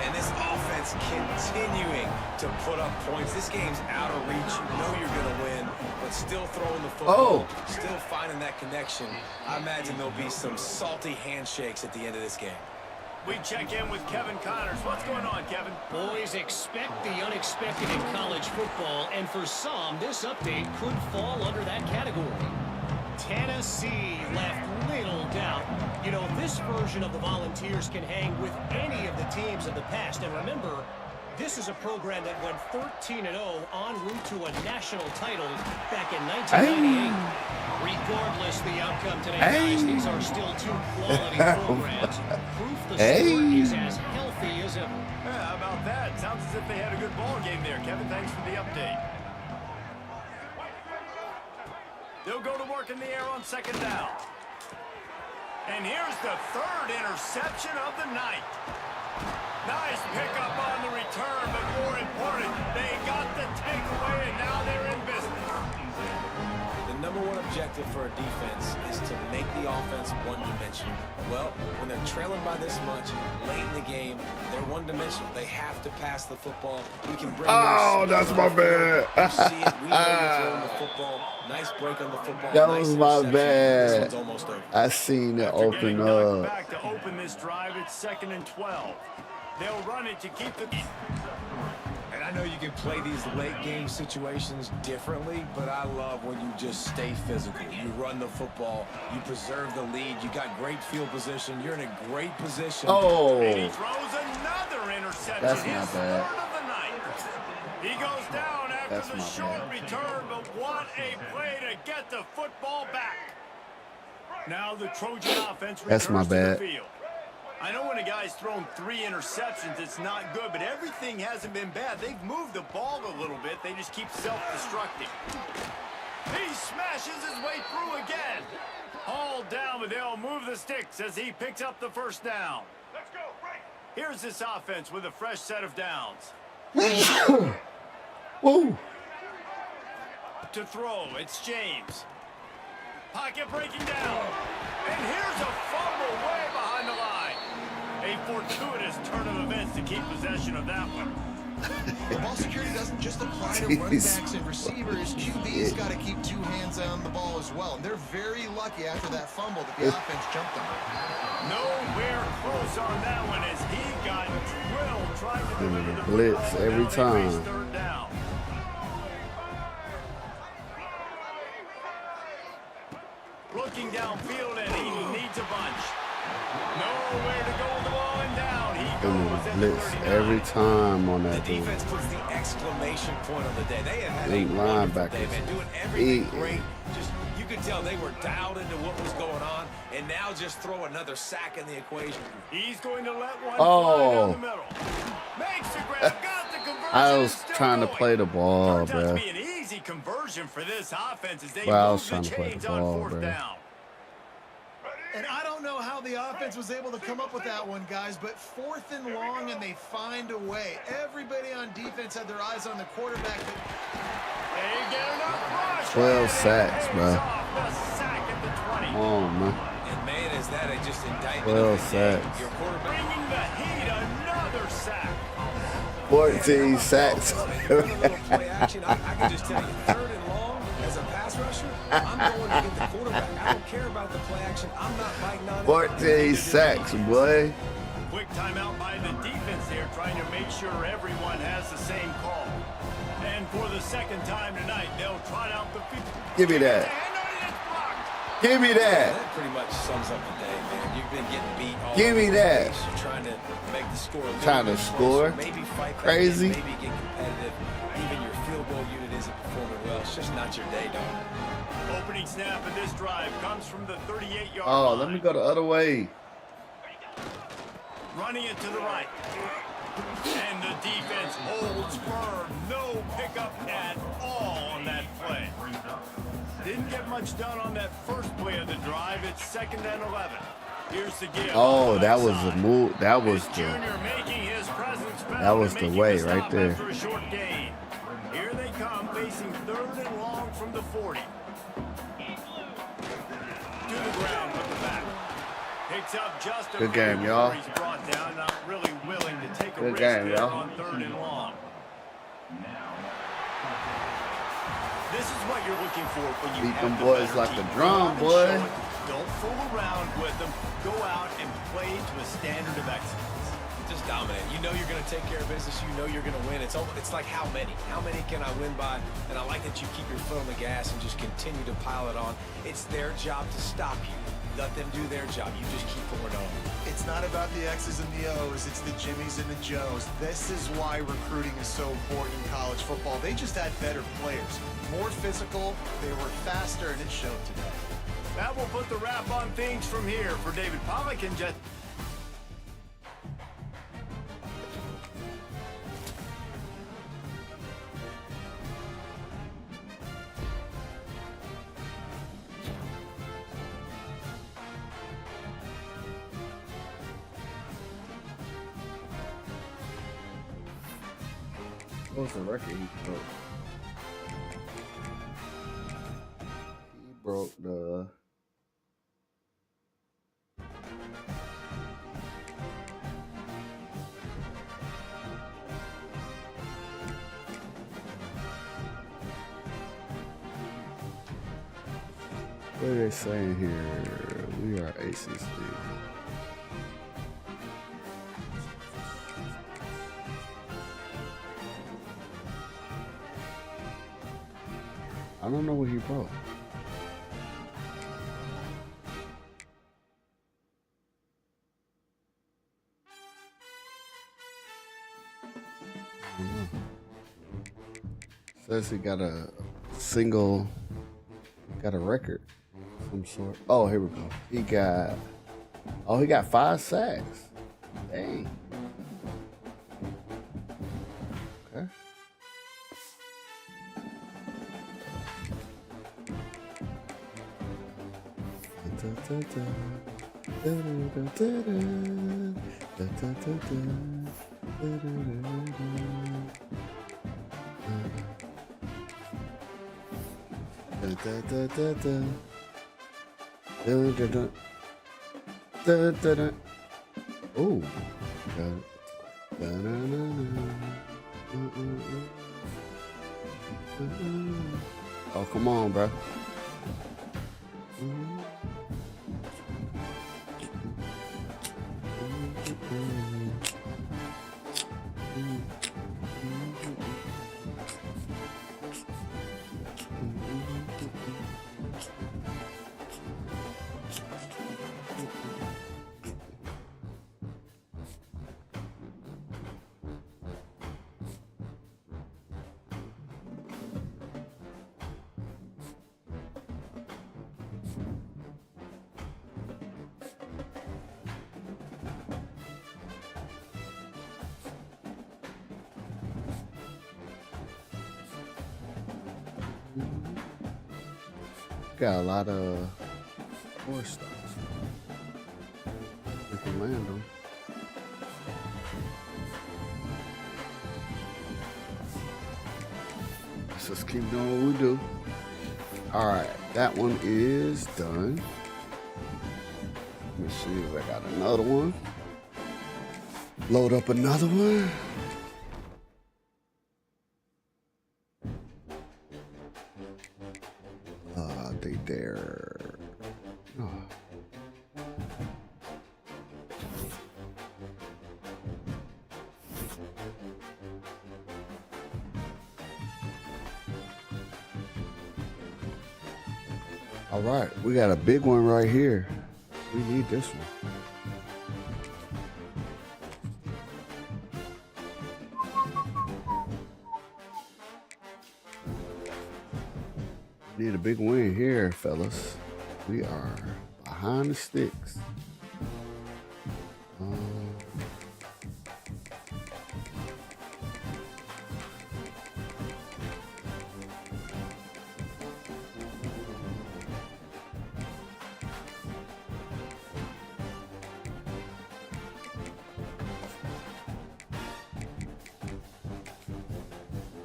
And this offense continuing to put up points. This game's out of reach. You know you're going to win, but still throwing the football, still finding that connection. I imagine there'll be some salty handshakes at the end of this game. We check in with Kevin Connors. What's going on, Kevin? Boys, expect the unexpected in college football, and for some, this update could fall under that category. Tennessee left little doubt. You know, this version of the Volunteers can hang with any of the teams of the past. And remember, this is a program that went 13-0 en route to a national title back in 1998. Regardless the outcome today, guys, these are still 2 quality programs. Proof the sport is as healthy as ever. Yeah, how about that? Sounds as if they had a good ball game there. Kevin, thanks for the update. They'll go to work in the air on 2nd down. And here's the 3rd interception of the night. Nice pickup on the return, but more important, they got the takeaway, and now they're in business. The number one objective for a defense is to make the offense one-dimensional. Well, when they're trailing by this much, late in the game, they're one-dimensional. They have to pass the football. We can bring that's my bad. You see it. We know you're throwing the football. Nice break on the football. That nice was my interception. bad. This one's almost over. I seen it After getting open knocked up. back to open this drive, it's 2nd and 12. They'll run it to keep the... And I know you can play these late game situations differently, but I love when you just stay physical. You run the football, you preserve the lead, you got great field position, you're in a great position. And he throws another interception. That's His not bad. 3rd of the night. He goes down after That's the not short bad. return, but what a play to get the football back. Now the Trojan offense That's my returns to bad. the field. I know when a guy's thrown 3 interceptions, it's not good, but everything hasn't been bad. They've moved the ball a little bit. They just keep self-destructing. He smashes his way through again. Hauled down, but they'll move the sticks as he picks up the 1st down. Let's go, right. Here's this offense with a fresh set of downs. Woo. To throw, it's James. Pocket breaking down. And here's a fumble way behind the line. A fortuitous turn of events to keep possession of that one. The ball security doesn't just apply to running backs and receivers. QB's got to keep 2 hands on the ball as well. And they're very lucky after that fumble that the offense jumped them. Nowhere close on that one as he got drilled trying to deliver the Blitz football. every Now they time. face 3rd down. Looking downfield, and he needs a bunch. Nowhere to go with the ball and down. He goes at the Blitz 39. every time on The that dude. defense puts the exclamation point on the day. They have had Eight a wonderful linebackers. day, man, doing everything Eight. great. Just you could tell they were dialed into what was going on, and now just throw another sack in the equation. He's going to let one fly down Oh. the middle. Makes the grab, got the conversion. I was still trying to going. play the ball, Turns out to bro. be an easy conversion for this offense as they Bro, I was move trying the to play chains the on ball, fourth bro. down. And I don't know how the offense was able to come up with that one, guys, but 4th and long, and they find a way. Everybody on defense had their eyes on the quarterback. They get enough rush. 12 sacks, bro. The sack at the 20. Come on, man. And man, is that a just indictment 12 of the day. sacks. Your quarterback. Bringing the heat, another sack. 14 sacks. Run a little play action. I can just tell you, 3rd and long as a pass rusher, I'm going to get the quarterback. I don't care about the play action. I'm not biting on it. 14 sacks, boy. Quick timeout by the defense here, trying to make sure everyone has the same call. And for the second time tonight, they'll trot out the field. Give me that. Give me that. That pretty much sums up the day, man. You've been getting beat all Give me over the that. place. You're trying to make the score a little Trying to bit score. closer. Maybe fight back Crazy. in, maybe get competitive. Even your field goal unit isn't performing well. It's just not your day, dog. Opening snap of this drive comes from the 38-yard Oh, line. let me go the other way. Running it to the right. And the defense holds firm. No pickup at all on that play. Didn't get much done on that first play of the drive. It's 2nd and 11. Here's the give. Oh, that was the move. That was This the. junior making his presence felt That was and the making way the right stop there. after a short gain. Here they come, facing 3rd and long from the 40. To the ground with the back. Picks up just a Good few game, y'all. before he's brought down, not really willing to take a Good risk game, there y'all. on 3rd and long. This is what you're looking for when you Beat have them the boys better like team. a drum, Go out and boy. show it. Don't fool around with them. Go out and play to a standard of excellence. Just dominate. You know you're going to take care of business. You know you're going to win. It's like how many? How many can I win by? And I like that you keep your foot on the gas and just continue to pile it on. It's their job to stop you. Let them do their job. You just keep pouring on. It's not about the X's and the O's. It's the Jimmies and the Joes. This is why recruiting is so important in college football. They just had better players, more physical, they were faster, and it showed today. That will put the wrap on things from here for David Pollack and Jet. What was the record he broke? He broke the. What are they saying here? We are ACC. I don't know what he broke. I don't know. Says he got a single, got a record of some sort. Oh, here we go. He got 5 sacks. Dang. Okay. Oh, oh, come on, bro. Got a lot of 4 stars. We can land them. Let's just keep doing what we do. All right, that one is done. Let me see if I got another one. Load up another one. They there. Oh. All right, we got a big one right here. We need this one. Need a big win here, fellas. We are behind the sticks.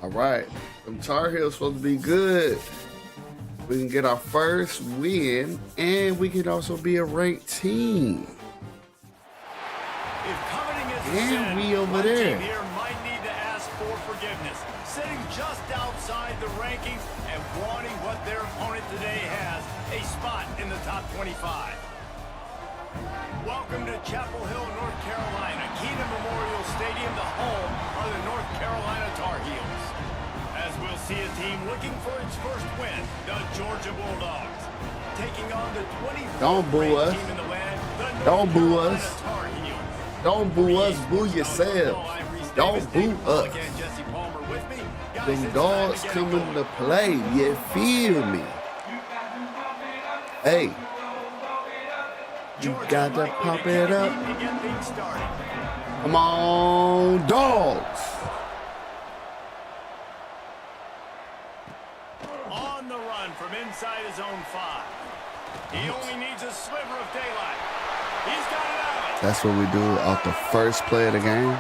All right, them Tar Heels supposed to be good. We can get our first win, and we can also be a ranked team. If coveting is a And sin, we over my there. team here might need to ask for forgiveness. Sitting just outside the rankings and wanting what their opponent today has, a spot in the top 25. Welcome to Chapel Hill, North Carolina, Keenan Memorial Stadium, the home of the North Carolina Tar Heels. As we'll see a team looking for its first win, the Georgia Bulldogs. Taking on the 24th Don't boo us. team in the land, the North Don't boo Carolina us. Tar Heels. Don't boo us, boo yourselves. Don't boo us. Them dogs coming to play, you feel me? Hey, you got to pop it up. Come on, dogs. On the run from inside his own 5. He only needs a sliver of daylight. He's got it out. That's what we do off the first play of the game.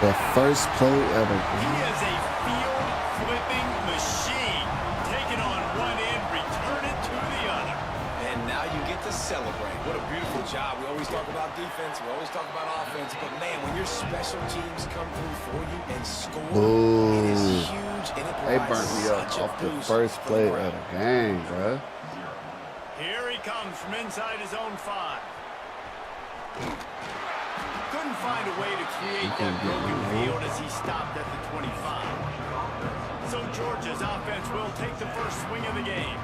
The first play of the He game. is a field-flipping machine. Take it on one end, return it to the other. And now you get to celebrate. What a beautiful job. We always talk about defense. We always talk about offense. But, man, when your special teams come through for you and score, it is Ooh. huge. And it They provides burnt me up such a off the boost first for play the of crowd. the game, bro. Here he comes from inside his own 5. Couldn't find a way to create that broken field as he stopped at the 25. So Georgia's offense will take the first swing of the game.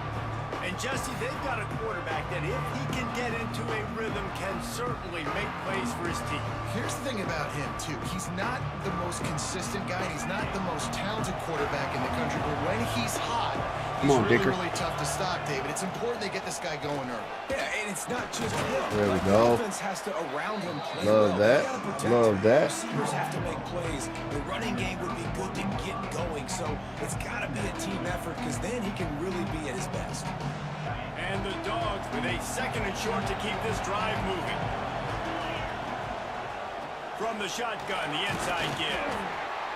And Jesse, they've got a quarterback that if he can get into a rhythm can certainly make plays for his team. Here's the thing about him, too. He's not the most consistent guy. He's not the most talented quarterback in the country. But when he's hot, Come he's on, really, Dicker. really tough to stop, David. It's important they get this guy going early. Yeah, and it's not just him. There we Like, go. The offense has to around him play Love well. that. They gotta protect Love him. that. Receivers have to make plays. The running game would be good to get going. So it's got to be a team effort because then he can really be at his best. And the Dogs with a second and short to keep this drive moving. From the shotgun, the inside give.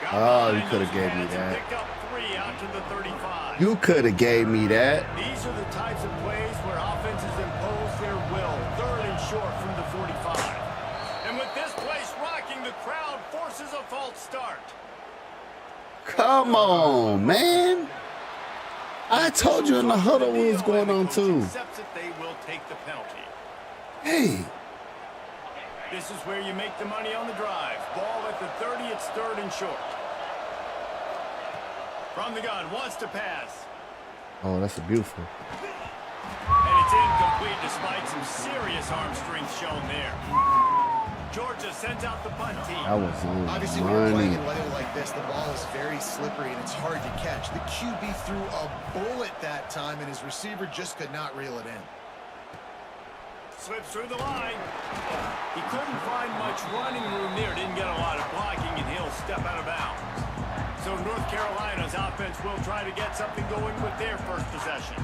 Got Oh, behind you coulda those gave me pads and that. Picked up 3 out to the 35. You could have gave me that. These are the types of plays where offenses impose their will. Third and short from the 45. And with this place rocking, the crowd forces a false start. Come on, man. I told you in the huddle what was going on, too. Accepts it, they will take the penalty. Hey, This is where you make the money on the drive. Ball at the 30, it's third and short. From the gun, wants to pass. oh, that's a beautiful. And it's incomplete despite some serious arm strength shown there. Georgia sends out the punt team. I was on Obviously, when you're playing money. in weather like this, the ball is very slippery and it's hard to catch. The QB threw a bullet that time, and his receiver just could not reel it in. Slips through the line. He couldn't find much running room there. Didn't get a lot of blocking, and he'll step out of bounds. So North Carolina's offense will try to get something going with their first possession.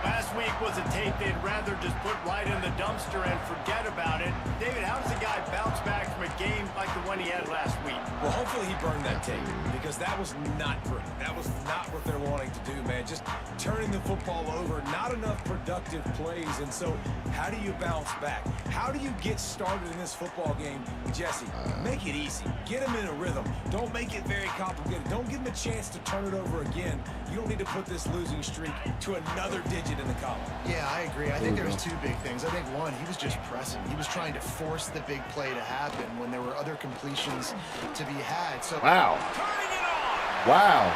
Last week was a tape they'd rather just put right in the dumpster and forget about it. David, how does a guy bounce back from a game like the one he had last week? Well, hopefully he burned that tape because that was not pretty. That was not what they're wanting to do, man. Just turning the football over, not enough productive plays. And so how do you bounce back? How do you get started in this football game, Jesse? Make it easy. Get him in a rhythm. Don't make it very complicated. Don't give him a chance to turn it over again. You don't need to put this losing streak to another digit in the column. Yeah, I agree. I think there was two big things. I think one, he was just pressing. He was trying to force the big play to happen when there were other completions to be had. So Wow. Turning it on! Wow.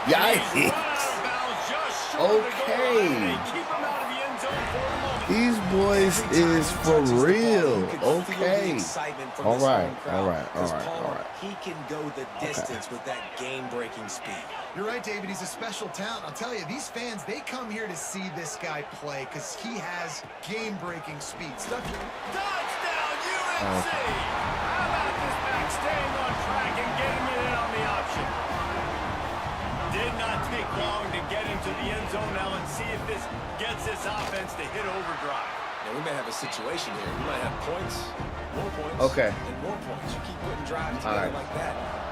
He's run Yikes. out of bounds just short of the goal Okay. line. They keep him out of the end zone for a moment. These boys Every time is he for touches the ball, real. you can feel the Okay. excitement from All this right, home crowd. all right, all 'Cause right, Paul, all right. he can go the distance with that game-breaking speed. you're right, David. He's a special talent. I'll tell you, these fans, they come here to see this guy play because he has game-breaking speed. Stuff Touchdown, UNC! How about this back staying on track and getting it in on the option? Did not take long to get into the end zone. Now let's see if this gets this offense to hit overdrive. Now, we may have a situation here. We might have points, more points, Okay. and more points. You keep putting drives All together right. like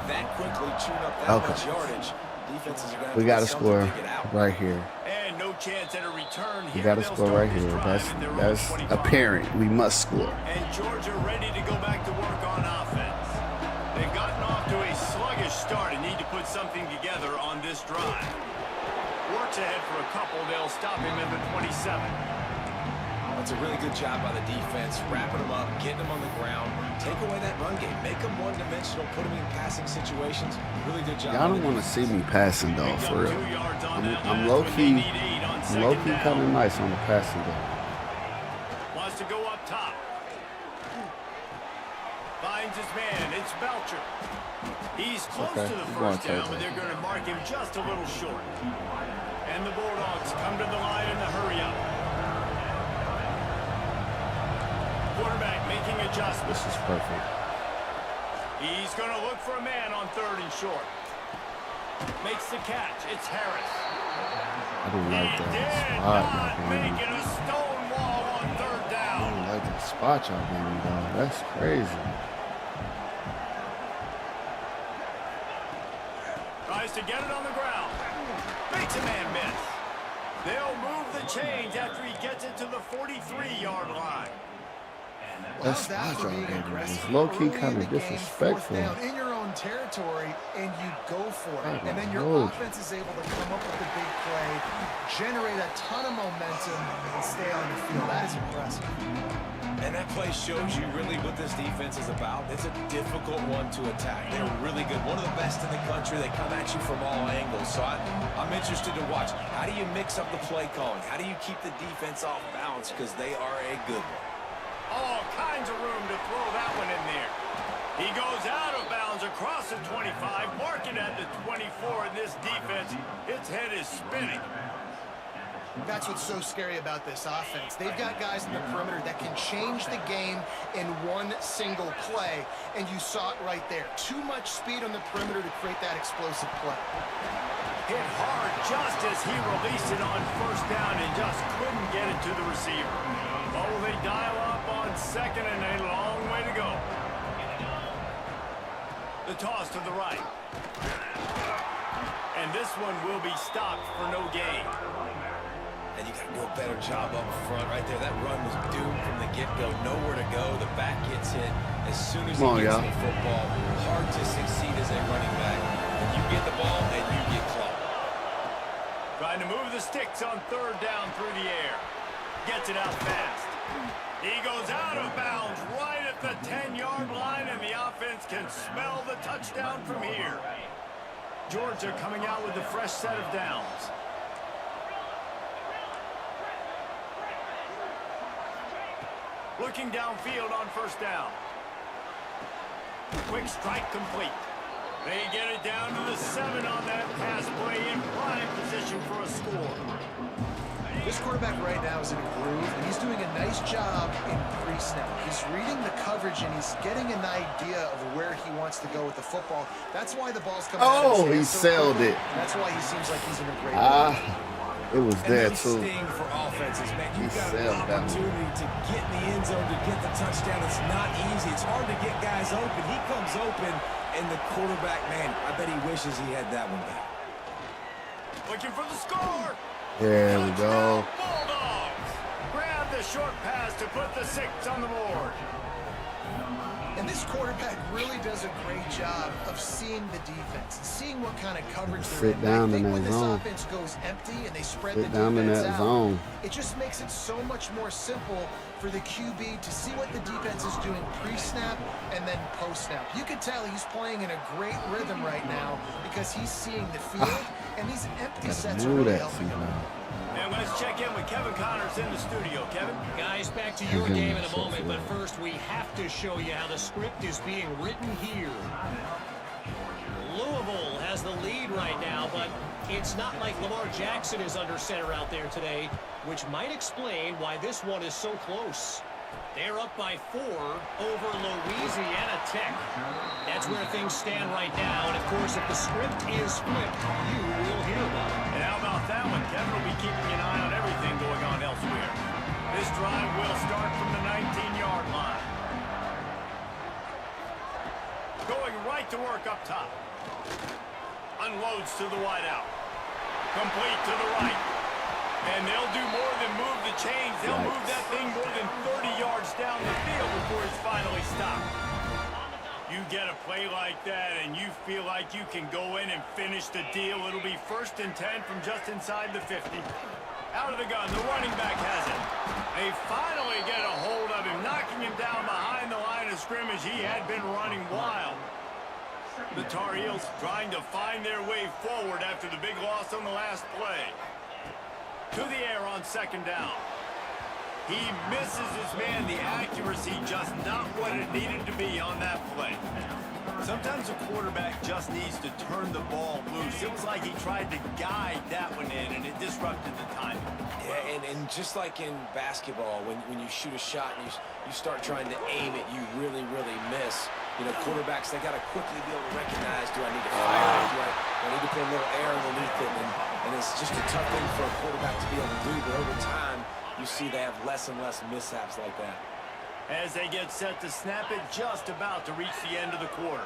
that quickly tune up that Okay. much yardage. Defenses are going to We got to something to score get out. right here. And no chance at a return We here. got to They'll score start right this here. drive at their own That's 25. apparent. We must score. And Georgia ready to go back to work on offense. They've gotten off to a sluggish start and need to put something together on this drive. Works ahead for a couple. They'll stop him at the 27. That's a really good job by the defense, wrapping them up, getting them on the ground, take away that run game, make them one-dimensional, put them in passing situations. Really good job. Y'all by don't the want to see me passing though, Picked for up real. 2 yards on I'm that last low one. key, They need 8 on low second key down. kind of nice on the passing game. Wants to go up top. Finds his man. It's Belcher. He's close Okay, to the we're gonna first take down, but that. they're going to mark him just a little short. And the Bulldogs come to the line in the hurry up. Quarterback making adjustments. This is perfect. He's going to look for a man on 3rd and short. Makes the catch. It's Harris. I don't like He that did spot not y'all gave make me. it a stone wall on 3rd I down. don't like that spot y'all gave me, dog. That's crazy. Tries to get it on the ground. Makes a man miss. They'll move the chains after he gets it to the 43-yard line. That how's that spot for y'all being gave me aggressive? was low-key Early kind in of the game, disrespectful. 4th down in your own territory, and you go for it. Oh, And then your Lord. offense is able to come up with the big play, generate a ton of momentum, and stay on the field. That is impressive. And that play shows you really what this defense is about. It's a difficult one to attack. They're really good. One of the best in the country. They come at you from all angles. So I'm interested to watch. How do you mix up the play calling? How do you keep the defense off balance? Because they are a good one. All kinds of room to throw that one in there. He goes out of bounds across the 25, marking at the 24, and this defense, its head is spinning. That's what's so scary about this offense. They've got guys in the perimeter that can change the game in one single play, and you saw it right there. Too much speed on the perimeter to create that explosive play. Hit hard just as he released it on 1st down and just couldn't get it to the receiver. Oh, they dial up on 2nd and a long way to go. The toss to the right. And this one will be stopped for no gain. And you got to do a better job up front right there. That run was doomed from the get-go. Nowhere to go. The back gets hit as soon as he Come on, gets y'all. the football. Hard to succeed as a running back. And you get the ball and you get clocked. Trying to move the sticks on 3rd down through the air. Gets it out fast. He goes out of bounds right at the 10-yard line, and the offense can smell the touchdown from here. Georgia coming out with a fresh set of downs. Looking downfield on 1st down. Quick strike complete. They get it down to the 7 on that pass play in prime position for a score. This quarterback right now is in a groove, and he's doing a nice job in pre-snap. He's reading the coverage, and he's getting an idea of where he wants to go with the football. That's why the ball's coming out of his hands so sailed quickly. it. That's why he seems like he's in a great It was there, And too. sting for offenses, man. You've He got an sailed that one. opportunity to get in the end zone, to get the touchdown. It's not easy. It's hard to get guys open. He comes open, and the quarterback, man, I bet he wishes he had that one back. Looking for the score. There we go. Bulldogs grab the short pass to put the 6 on the board. And this quarterback really does a great job of seeing the defense, seeing what kind of coverage they're Sit in. down I think in when that this zone. offense goes empty and they spread Sit the down in defense that out, zone. it just makes it so much more simple for the QB to see what the defense is doing pre-snap and then post-snap. You can tell he's playing in a great rhythm right now because he's seeing the field, and these empty sets are Move really that helping him. And let's check in with Kevin Connors in the studio. Kevin? Guys, back to your game in a moment, but first we have to show you how the script is being written here. Louisville has the lead right now, but it's not like Lamar Jackson is under center out there today, which might explain why this one is so close. They're up by 4 over Louisiana Tech. That's where things stand right now, and of course, if the script is flipped, you will hear about it. And how about that one? Kevin will be keeping an eye on everything going on elsewhere. This drive will start from the 19-yard line. Going right to work up top. Unloads to the wideout. Complete to the right. And they'll do more than move the chains. They'll move that thing more than 30 yards down the field before it's finally stopped. You get a play like that and you feel like you can go in and finish the deal. It'll be 1st and 10 from just inside the 50. Out of the gun, the running back has it. They finally get a hold of him, knocking him down behind the line of scrimmage. He had been running wild. The Tar Heels trying to find their way forward after the big loss on the last play. To the air on 2nd down. He misses his man. The accuracy just not what it needed to be on that play. Sometimes a quarterback just needs to turn the ball loose. It was like he tried to guide that one in, and it disrupted the timing. Yeah, and just like in basketball, when you shoot a shot and you start trying to aim it, you really, really miss. You know, quarterbacks, they got to quickly be able to recognize, do I need to fire it? Do I need to put a little air underneath it? And it's just a tough thing for a quarterback to be able to do, but over time, you see they have less and less mishaps like that. As they get set to snap it, just about to reach the end of the quarter.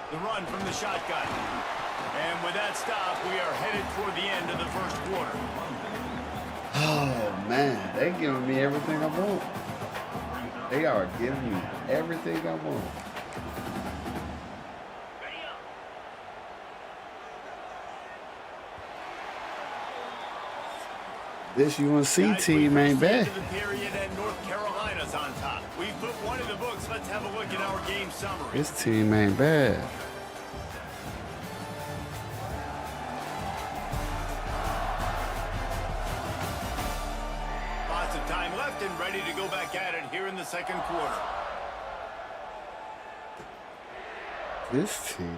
The run from the shotgun. And with that stop, we are headed toward the end of the 1st quarter. Oh, man. They're giving me everything I want. They are giving me everything I want. This UNC team ain't bad. The period and North Carolina's on top. We put one in the books. Let's have a look at our game summary. This team ain't bad. Lots of time left and ready to go back at it here in the 2nd quarter. This team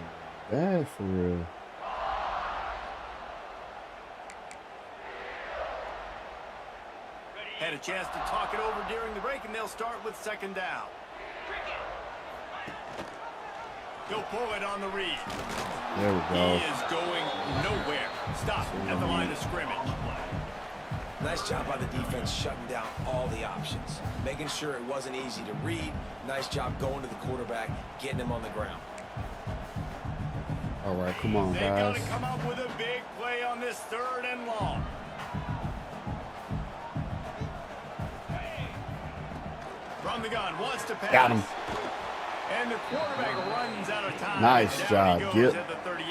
bad for real. Had a chance to talk it over during the break, and they'll start with 2nd down. He'll pull it on the read. There we go. He is going nowhere. Stop at the line of scrimmage. Nice job by the defense shutting down all the options, making sure it wasn't easy to read. Nice job going to the quarterback, getting him on the ground. All right, come on, They've got guys. to come up with a big play on this 3rd and long. From the gun, wants to pass. Got him. And the quarterback runs out of time. Nice Down job, he goes Gip. at the 38.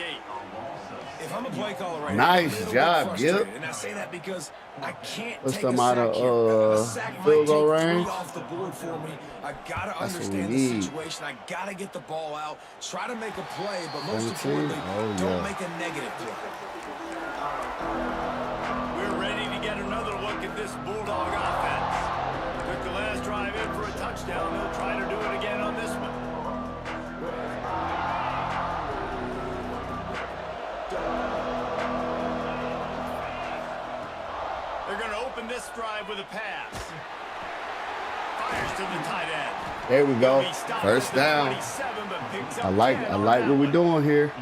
If I'm a play caller right Nice now, I'm a little job, bit frustrated, Gip. And I say that because I can't What's take a them out sack of, here. A sack might field goal take 3 range? off the board for me. I gotta That's what we understand the need. situation. I gotta get the ball out, try to make a play, but most 17? importantly, Oh, don't yeah. make a negative play. We're ready to get another look at this Bulldog offense. Took the last drive in for a touchdown. They'll try to do it again on this one. this drive with a pass. Fires to the tight end. There we go. First down. I like what we're doing here.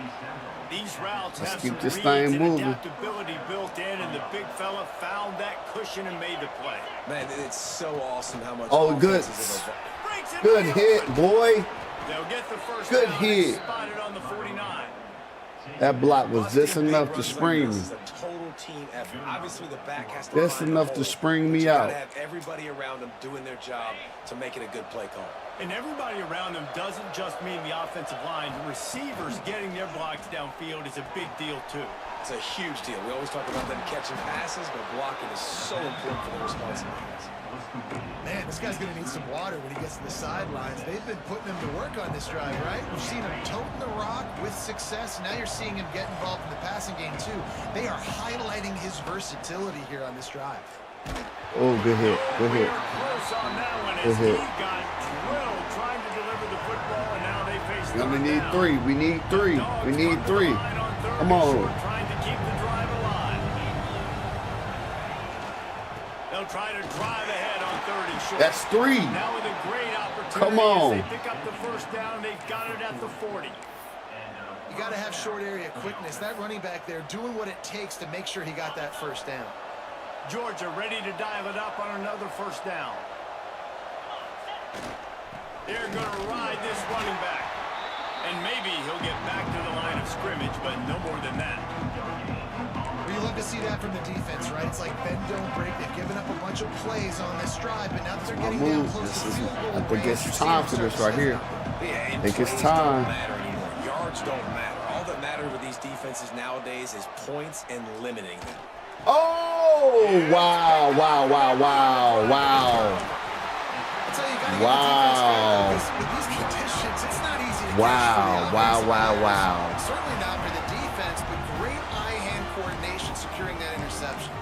These routes Let's have keep some this reads thing and moving. adaptability built in, and the big fella found that cushion and made the play. Man, it's so awesome how much. Oh, good. offenses have evolved. Breaks it Good wide hit, open. boy. They'll get the first Good down. hit. They spotted on the 49. That block was just Busting big enough to runs like spring this me. is a total team effort. Obviously, the back has to Just find the enough to hole, spring but me you gotta out. have everybody around them doing their job to make it a good play call. And everybody around them doesn't just mean the offensive line. The receivers getting their blocks downfield is a big deal, too. It's a huge deal. We always talk about them catching passes, but blocking is so important for their responsibilities. Man, this guy's going to need some water when he gets to the sidelines. They've been putting him to work on this drive, right? We've seen him toting the rock with success. Now you're seeing him get involved in the passing game, too. They are highlighting his versatility here on this drive. Oh, good hit. Good hit. We are close on that one Good as hit. he got drilled trying to deliver the football, and now they face We only third need down. 3. We need 3. Dogs We need run the 3. line on third Come and on. short, trying to keep the drive alive. They'll try to drive ahead on third and short. That's 3. Now with a great opportunity Come on. as they pick up the first down. They've got it at the 40. You got to have short area quickness. That running back there doing what it takes to make sure he got that first down. Georgia ready to dial it up on another first down. They're going to ride this running back. And maybe he'll get back to the line of scrimmage, but no more than that. Well, you love to see that from the defense, right? It's like bend, don't break. They've given up a bunch of plays on this drive, but now that they're My getting down move. close This to is, field goal I think range, it's time for this right here. Yeah, and Think it's plays time. don't matter anymore. Yards don't matter. All that matters with these defenses nowadays is points and limiting them. Oh, wow, wow, wow, wow, wow. I'll tell you, you gotta give the Wow. defense credit, because with these conditions, it's not easy to catch Wow, for the wow, offensive wow, players. wow. Certainly not for the defense, but great eye-hand coordination securing that interception.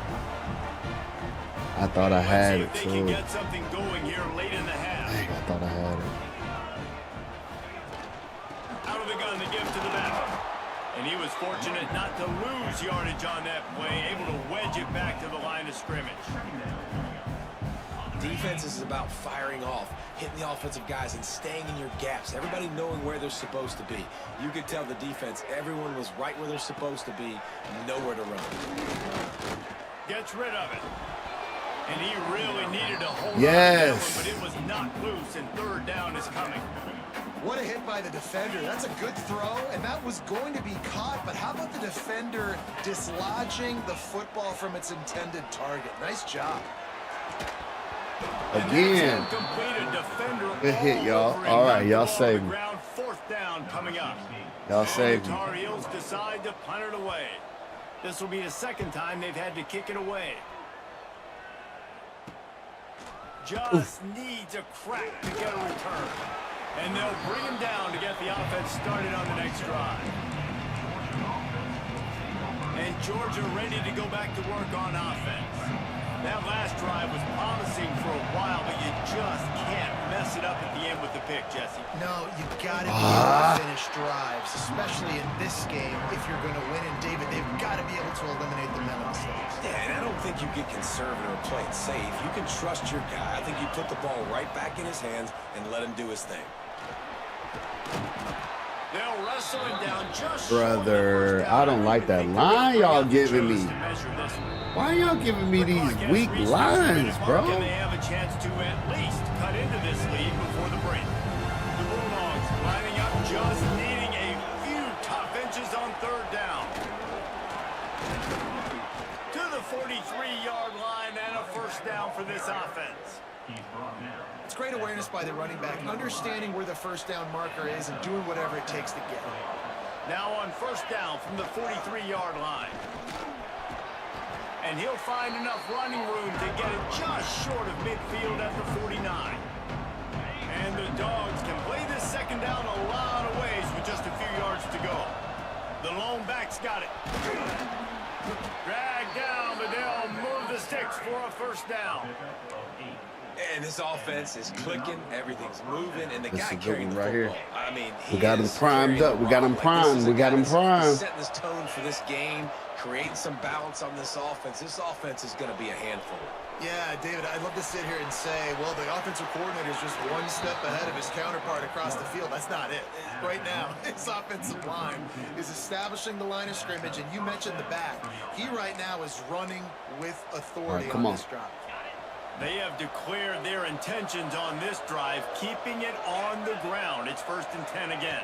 I thought I had Let's it, see if they can too. get something going here late in the half. Dang, I thought I had it. Out of the gun, they give to the back. And he was fortunate not to lose yardage on that play, able to wedge it back to the line of scrimmage. Defense is about firing off, hitting the offensive guys, and staying in your gaps. Everybody knowing where they're supposed to be. You could tell the defense, everyone was right where they're supposed to be, nowhere to run. Gets rid of it. And he really needed to hold Yes. on to that one, but it was knocked loose, and third down is coming. What a hit by the defender. That's a good throw, and that was going to be caught, but how about the defender dislodging the football from its intended target? Nice job. Again. Good hit, y'all. All right, y'all saved me. Fourth down coming up. Y'all And saved the me. Tar Heels decide to punt it away. This will be the second time they've had to kick it away. Just needs a crack to get a return. And they'll bring him down to get the offense started on the next drive. And Georgia ready to go back to work on offense. That last drive was promising for a while, but you just can't mess it up at the end with the pick, Jesse. No, you got to be able to finish drives, especially in this game. If you're going to win, and David, they've got to be able to eliminate the mental mistakes. Yeah, and I don't think you get conservative or play it safe. You can trust your guy. I think you put the ball right back in his hands and let him do his thing. They'll wrestle him down just Brother, I don't like that line y'all giving me. Why y'all giving me these weak lines, bro? Can they have a chance to at least cut into this lead before the break? The Bulldogs lining up, just needing a few tough inches on third down. To the 43-yard line and a first down for this offense. It's great awareness by the running back, understanding where the first down marker is and doing whatever it takes to get it. Now on first down from the 43-yard line. And he'll find enough running room to get it just short of midfield at the 49. And the Dogs can play this second down a lot of ways with just a few yards to go. The lone back's got it. Dragged down, but they'll move the sticks for a first down. And this offense is clicking, everything's moving, and the This guy is a good carrying one the right football. here. I mean, We got him is primed carrying up. the We got him rock. Like, this primed. is a We got guy him that's primed. setting this tone for this game, creating some balance on this offense. This offense is going to be a handful. Yeah, David, I'd love to sit here and say, well, the offensive coordinator is just one step ahead of his counterpart across the field. That's not it. Right now, his offensive line is establishing the line of scrimmage, and you mentioned the back. He right now is running with authority on this drive. They have declared their intentions on this drive, keeping it on the ground. It's 1st and 10 again.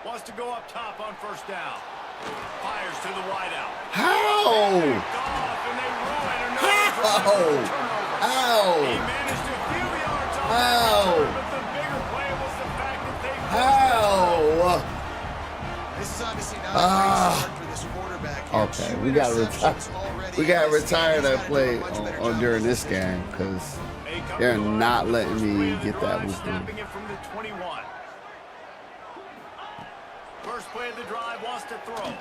Wants to go up top on 1st down. Fires to the wideout. How? How? He managed a few yards on How? that return, but the bigger play was the fact that they How? This is obviously not a great start for this quarterback here. Okay, 2 we gotta retire. interceptions already We gotta in this game. retire He's that gotta do play a much better on job during of this game because They they're come to the not line. letting First me play of the get that drive, one through. snapping it from the 21. First play of the drive, wants to throw.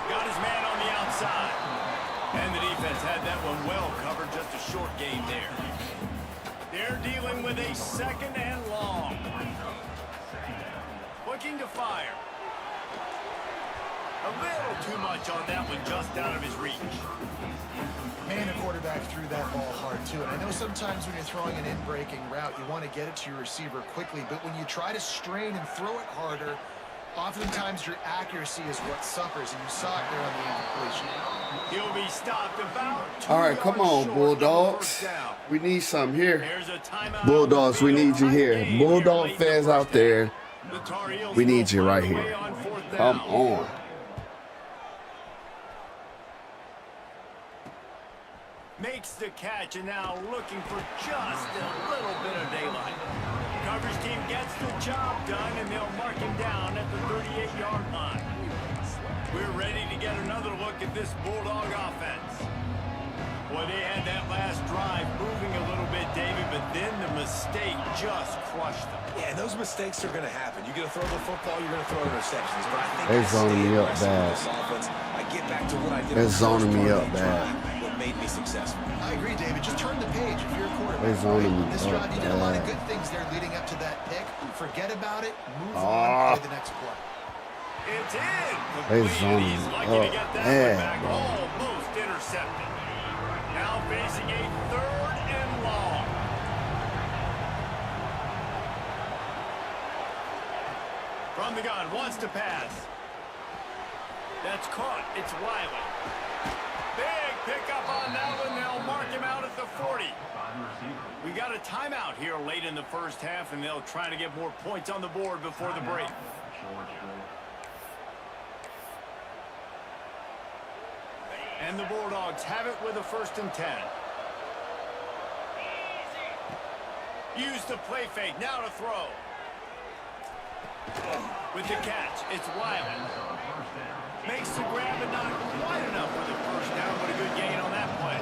Got his man on the outside. And the defense had that one well covered, just a short gain there. They're dealing with a 2nd and long. Looking to fire. A little too much on that one, just out of his reach. Man, the quarterback threw that ball hard, too. And I know sometimes when you're throwing an in-breaking route, you want to get it to your receiver quickly. But when you try to strain and throw it harder, oftentimes your accuracy is what suffers. And you saw it there on the incompletion. He'll be stopped about 2 All right, come yards on, short of Bulldogs. 1st down. We need some here. There's a timeout. Bulldogs, we need you here. Game Bulldog late in the fans first out there, half. The Tar Heels we need will you right find a here. way on 4th Come down. on. Makes the catch and now looking for just a little bit of daylight. Coverage team gets the job done and they'll mark him down at the 38-yard line. We're ready to get another look at this Bulldog offense. Boy, they had that last drive moving a little bit, David, but then the mistake just crushed them. Yeah, those mistakes are going to happen. You're going to throw the football, you're going to throw interceptions. But I think They're I zoning stay me up aggressive with bad. this offense. I get back to what I did. They're on the zoning first me part up of the bad. drive, what made me successful. I agree, David. Just turn the page if you're a quarterback. They're zoning me This up drive, you did a lot of bad. good things there leading up to that pick. Forget about it. Move on to the next play. It's in. They Completed. zoning He's me lucky to up get that bad, one back. bro. Almost intercepted. Now facing a 3rd and long. From the gun, wants to pass. That's caught. It's Wiley. Big pickup on that one. They'll mark him out at the 40. We got a timeout here late in the first half, and they'll try to get more points on the board before the break. And the Bulldogs have it with a 1st and 10. Use the play fake. Now to throw. With the catch, it's Wiley. Makes the grab and not quite enough for the 1st down, but a good gain on that play.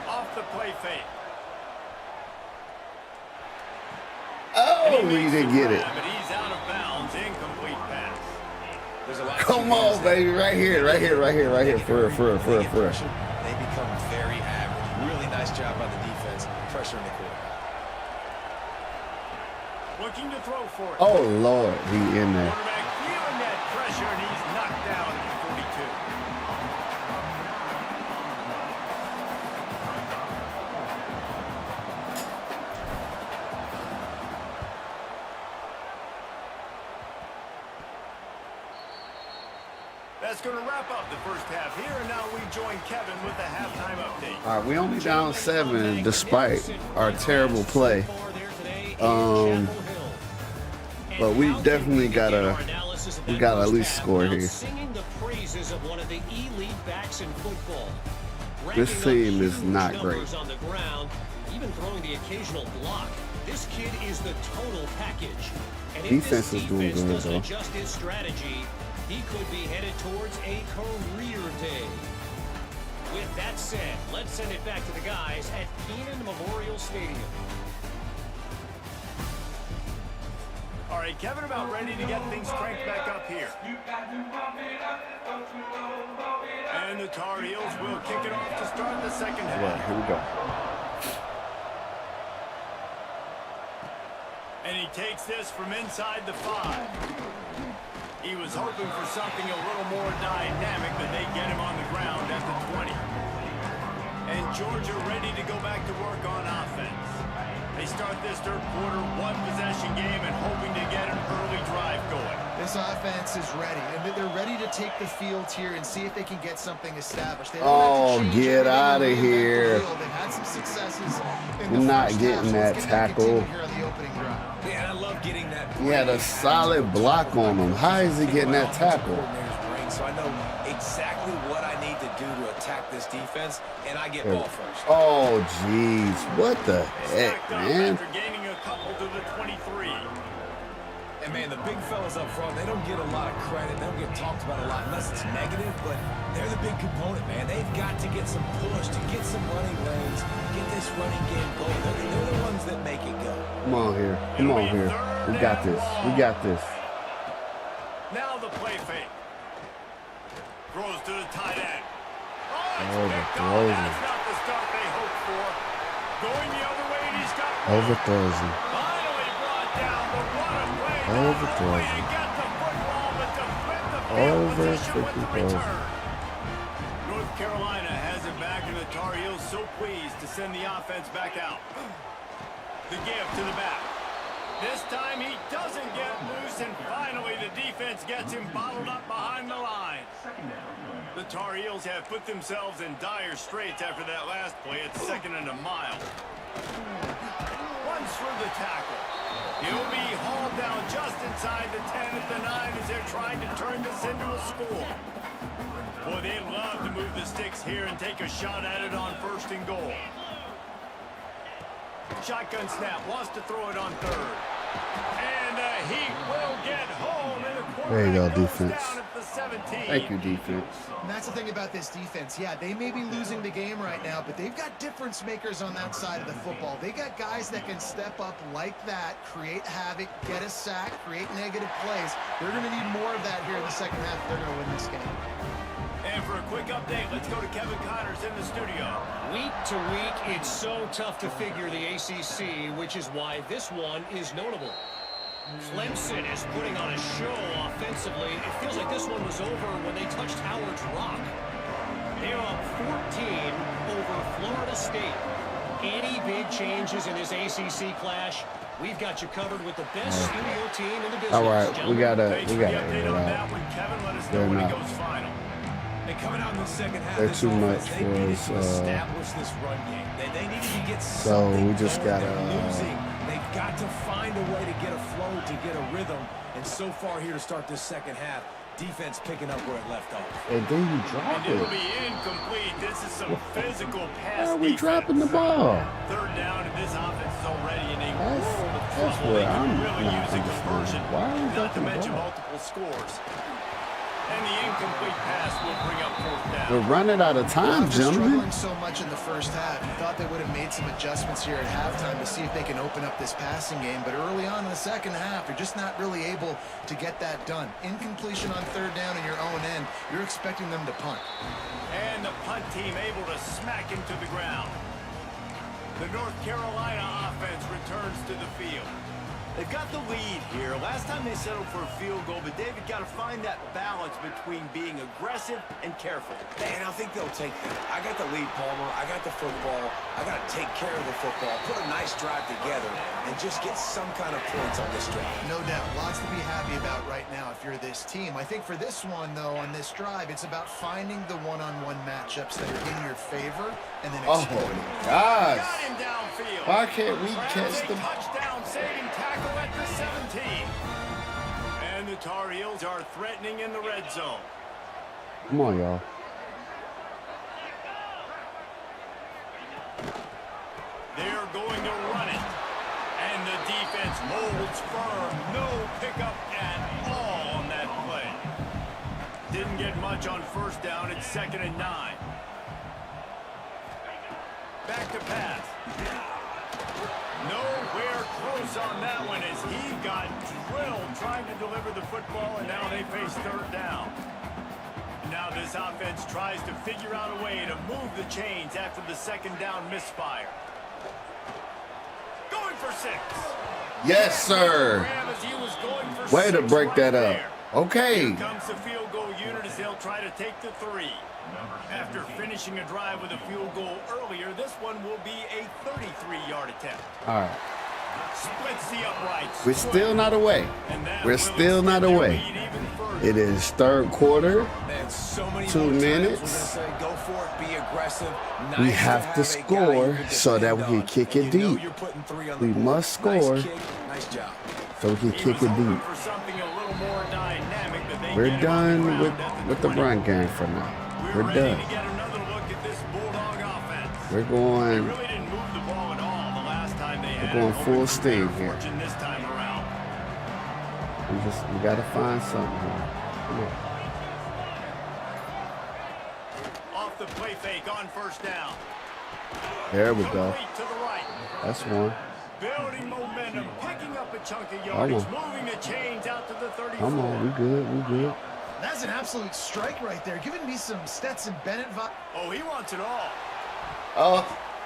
Off the play fake. Oh, And we makes didn't the get it. grab, but he's out of bounds. Incomplete pass. There's a lot Come to on, baby. Right here, right here, right here, right here. For real, for real, for real, for real. They become very average. Really nice job by the defense, pressuring the quarterback. Looking to throw for it. Oh, Lord. He in there. Quarterback feeling that pressure, and he's knocked down at the 42. That's going to wrap up the first half here, and now we join Kevin with the halftime update. All right, we only down 7 despite our terrible play. But we definitely gotta at least score here. Singing the praises of one of the elite backs in football. This team is not great. On the ground, even throwing the occasional block. This kid is the total package. And if Defense this is doing defense good, doesn't though. adjust his strategy, he could be headed towards a career day. With that said, let's send it back to the guys at Kenan Memorial Stadium. All right, Kevin, about ready to get things cranked back up here. And the Tar Heels will kick it off to start the second half. Yeah, here we go. And he takes this from inside the 5. He was hoping for something a little more dynamic, but they get him on the ground at the 20. And Georgia ready to go back to work on offense. They start this third quarter one-possession game and hoping to get an early drive going. This offense is ready, and they're ready to take the field here and see if they can get something established. They don't Oh, have to change get everything outta and reinvent the here. field. They've had some successes in We're the not first getting half, that so it's gonna tackle. continue here on the opening drive. Man, I love getting that. He had a solid block on him. How is he getting that tackle? So I know exactly what I need to do to attack this defense, and I get ball first. Oh, jeez. What the heck, Stacked up man? after gaining a couple to the 23. And man, the big fellas up front, they don't get a lot of credit. They don't get talked about a lot unless it's negative, but they're the big component, man. They've got to get some push, to get some running lanes, get this running game going. They're the ones that make it go. Come on here. Come on here. We got this. We got this. Now the play fake. Throws to the tight end. Oh, It's the picked throws off. him. That's not the start they hoped for. Going the other way, and he's got Overthrows him. finally brought down. But what a play. Overthrows Way to him. get the football, but defend the field position with the Overthrows him. return. North Carolina has it back, and the Tar Heels so pleased to send the offense back out. The give to the back. This time he doesn't get loose, and finally the defense gets him bottled up behind the line. The Tar Heels have put themselves in dire straits after that last play. It's 2nd and a mile. Runs through the tackle. He'll be hauled down just inside the 10 at the 9 as they're trying to turn this into a score. Boy, they'd love to move the sticks here and take a shot at it on 1st and goal. Shotgun snap, wants to throw it on 3rd. And he will get home. And the There you go, quarterback goes defense. down at the 17. Thank you, defense. And that's the thing about this defense. Yeah, they may be losing the game right now, but they've got difference makers on that side of the football. They got guys that can step up like that, create havoc, get a sack, create negative plays. They're going to need more of that here in the second half if they're going to win this game. And for a quick update, let's go to Kevin Connors in the studio. Week to week, it's so tough to figure the ACC, which is why this one is notable. Clemson is putting on a show offensively. It feels like this one was over when they touched Howard's Rock. They're up 14 over Florida State. Any big changes in this ACC clash, we've got you covered with the best studio team in the business. All right, we gotta Thanks for the air update it on out. that one, Kevin. Let us know They're when it not. goes final. And coming out in the second half, They're this too offense, much they for needed us, to establish this run game. They needed to get So something we just going. gotta, They're losing. They've got to find a way to get a flow, to get a rhythm. And so far here to start this second half, defense picking up where it left off. And then you drop And it'll it. be incomplete. This is some physical pass Why are we defense. dropping the ball? 3rd down, and this offense is already in a world of That's trouble. what They I'm could really not use a conversion, understanding. Why are we not to dropping the mention ball? multiple scores. And the incomplete pass will bring up 4th down. We're running out of time, After gentlemen. struggling so much in the first half, you thought they would have made some adjustments here at halftime to see if they can open up this passing game. But early on in the second half, they're just not really able to get that done. Incompletion on 3rd down in your own end, you're expecting them to punt. And the punt team able to smack him to the ground. The North Carolina offense returns to the field. They've got the lead here. Last time they settled for a field goal, but David got to find that balance between being aggressive and careful. And I think they'll take that. I got the lead, Palmer. I got the football. I got to take care of the football, put a nice drive together, and just get some kind of points on this drive. No doubt. Lots to be happy about right now if you're this team. I think for this one, though, on this drive, it's about finding the one-on-one matchups that are in your favor and then Oh, exploiting. gosh. Got him downfield. Why can't we catch the... Touchdown saving tackle at the 17. And the Tar Heels are threatening in the red zone. Come on, y'all. They're going to run it. And the defense holds firm. No pickup at all on that play. Didn't get much on 1st down. It's 2nd and 9. Back to pass. Nowhere close on that one as He got drilled trying to deliver the football, and now they face third down. Now this offense tries to figure out a way to move the chains after the second down misfire. Going for 6. Yes, sir. Way to break that up. Okay. Here comes the field goal unit as they'll try to take the 3. After finishing a drive with a field goal earlier, this one will be a 33-yard attempt. All right. Splits the uprights. We're still not away. We're still not away. It is third quarter. Man, so many 2 minutes. Say, go for it, be aggressive. Nice We have to score so that we can kick it deep. We must score Nice job. so we can kick it deep. We're done with the run game for now. We're done. We're going. We're going full steam here. We gotta find something here. Come on. Off the play fake on first down. There we go. Complete to the right. That's one. Building momentum, picking up a chunk of yardage, moving the chains out to the 34. Come on, we good, we good. That's an absolute strike right there, giving me some Stetson Bennett vibe. Oh, he wants it all.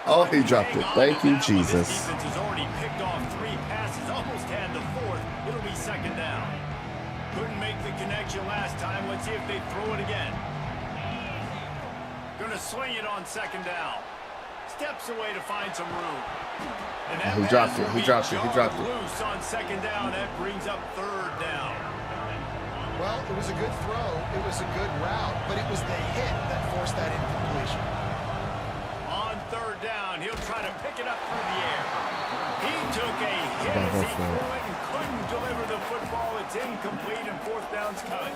Oh, he dropped it. Thank you, Jesus. This defense has already picked off 3 passes, almost had the 4th. It'll be second down. Couldn't make the connection last time. Let's see if they throw it again. Gonna swing it on second down. Steps away to find some room. And that He dropped it. He dropped it. He dropped it. Loose on second down. That brings up third down. Well, it was a good throw. It was a good route, but it was the hit that forced that incompletion. On third down, he'll try to pick it up through the air. He took a hit as he threw it and couldn't deliver the football. It's incomplete and fourth down's coming.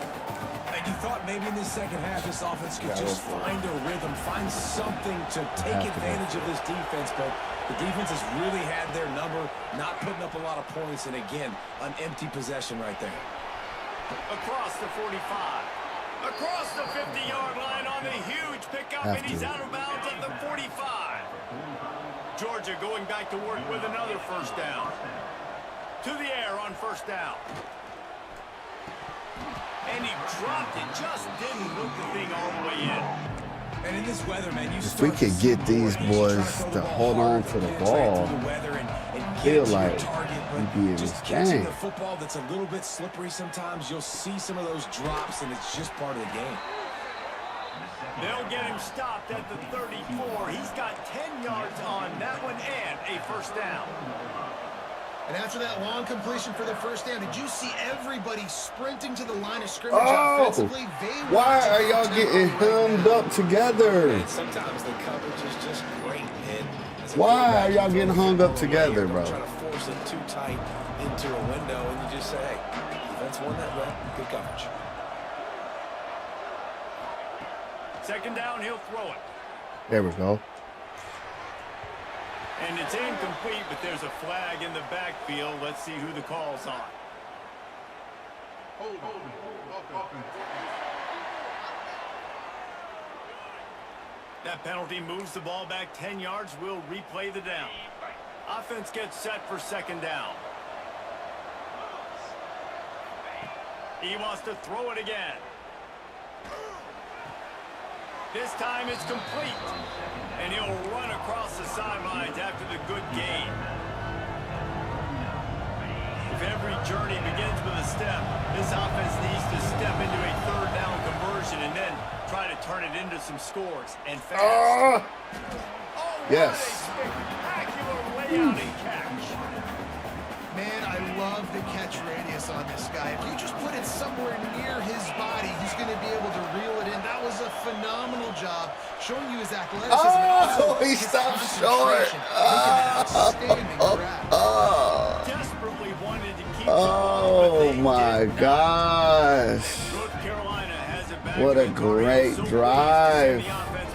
And you thought maybe in the second half this offense could just find a rhythm, find something to take advantage of this defense, but the defense has really had their number, not putting up a lot of points, and again, an empty possession right there. Across the 45. Across the 50-yard line on the huge pickup, and he's out of bounds at the 45. Georgia going back to work with another first down. To the air on first down. And he dropped it, just didn't hook the thing all the way in. And in this weather, man, If we could get these boys to hold on to the ball, feel like we'd be in this game. The football that's a little bit slippery sometimes, you'll see some of those drops, and it's just part of the game. They'll get him stopped at the 34. He's got 10 yards on that one and a first down. And after that long completion for the first down, did you see everybody sprinting to the line of scrimmage offensively? Why are y'all getting hemmed up together? And sometimes the coverage is just great. Why are y'all getting hung up together, bro? Trying to force it too tight into a window, and you just say, hey, defense won that rep, good coverage. Second down, he'll throw it. There we go. And it's incomplete, but there's a flag in the backfield. Let's see who the call's on. That penalty moves the ball back 10 yards. We'll replay the down. Offense gets set for second down. He wants to throw it again. This time it's complete. And he'll run across the sidelines after the good gain. If every journey begins with a step, this offense needs to step into a third down conversion and then try to turn it into some scores and fast. Yes. What a spectacular layout and catch. Man, I love the catch radius on this guy. If you just put it somewhere near his body, he's going to be able to reel it in. That was a phenomenal job showing you his athleticism. He stopped short. Desperately wanted to keep Oh my gosh. North Carolina has it back. What a great drive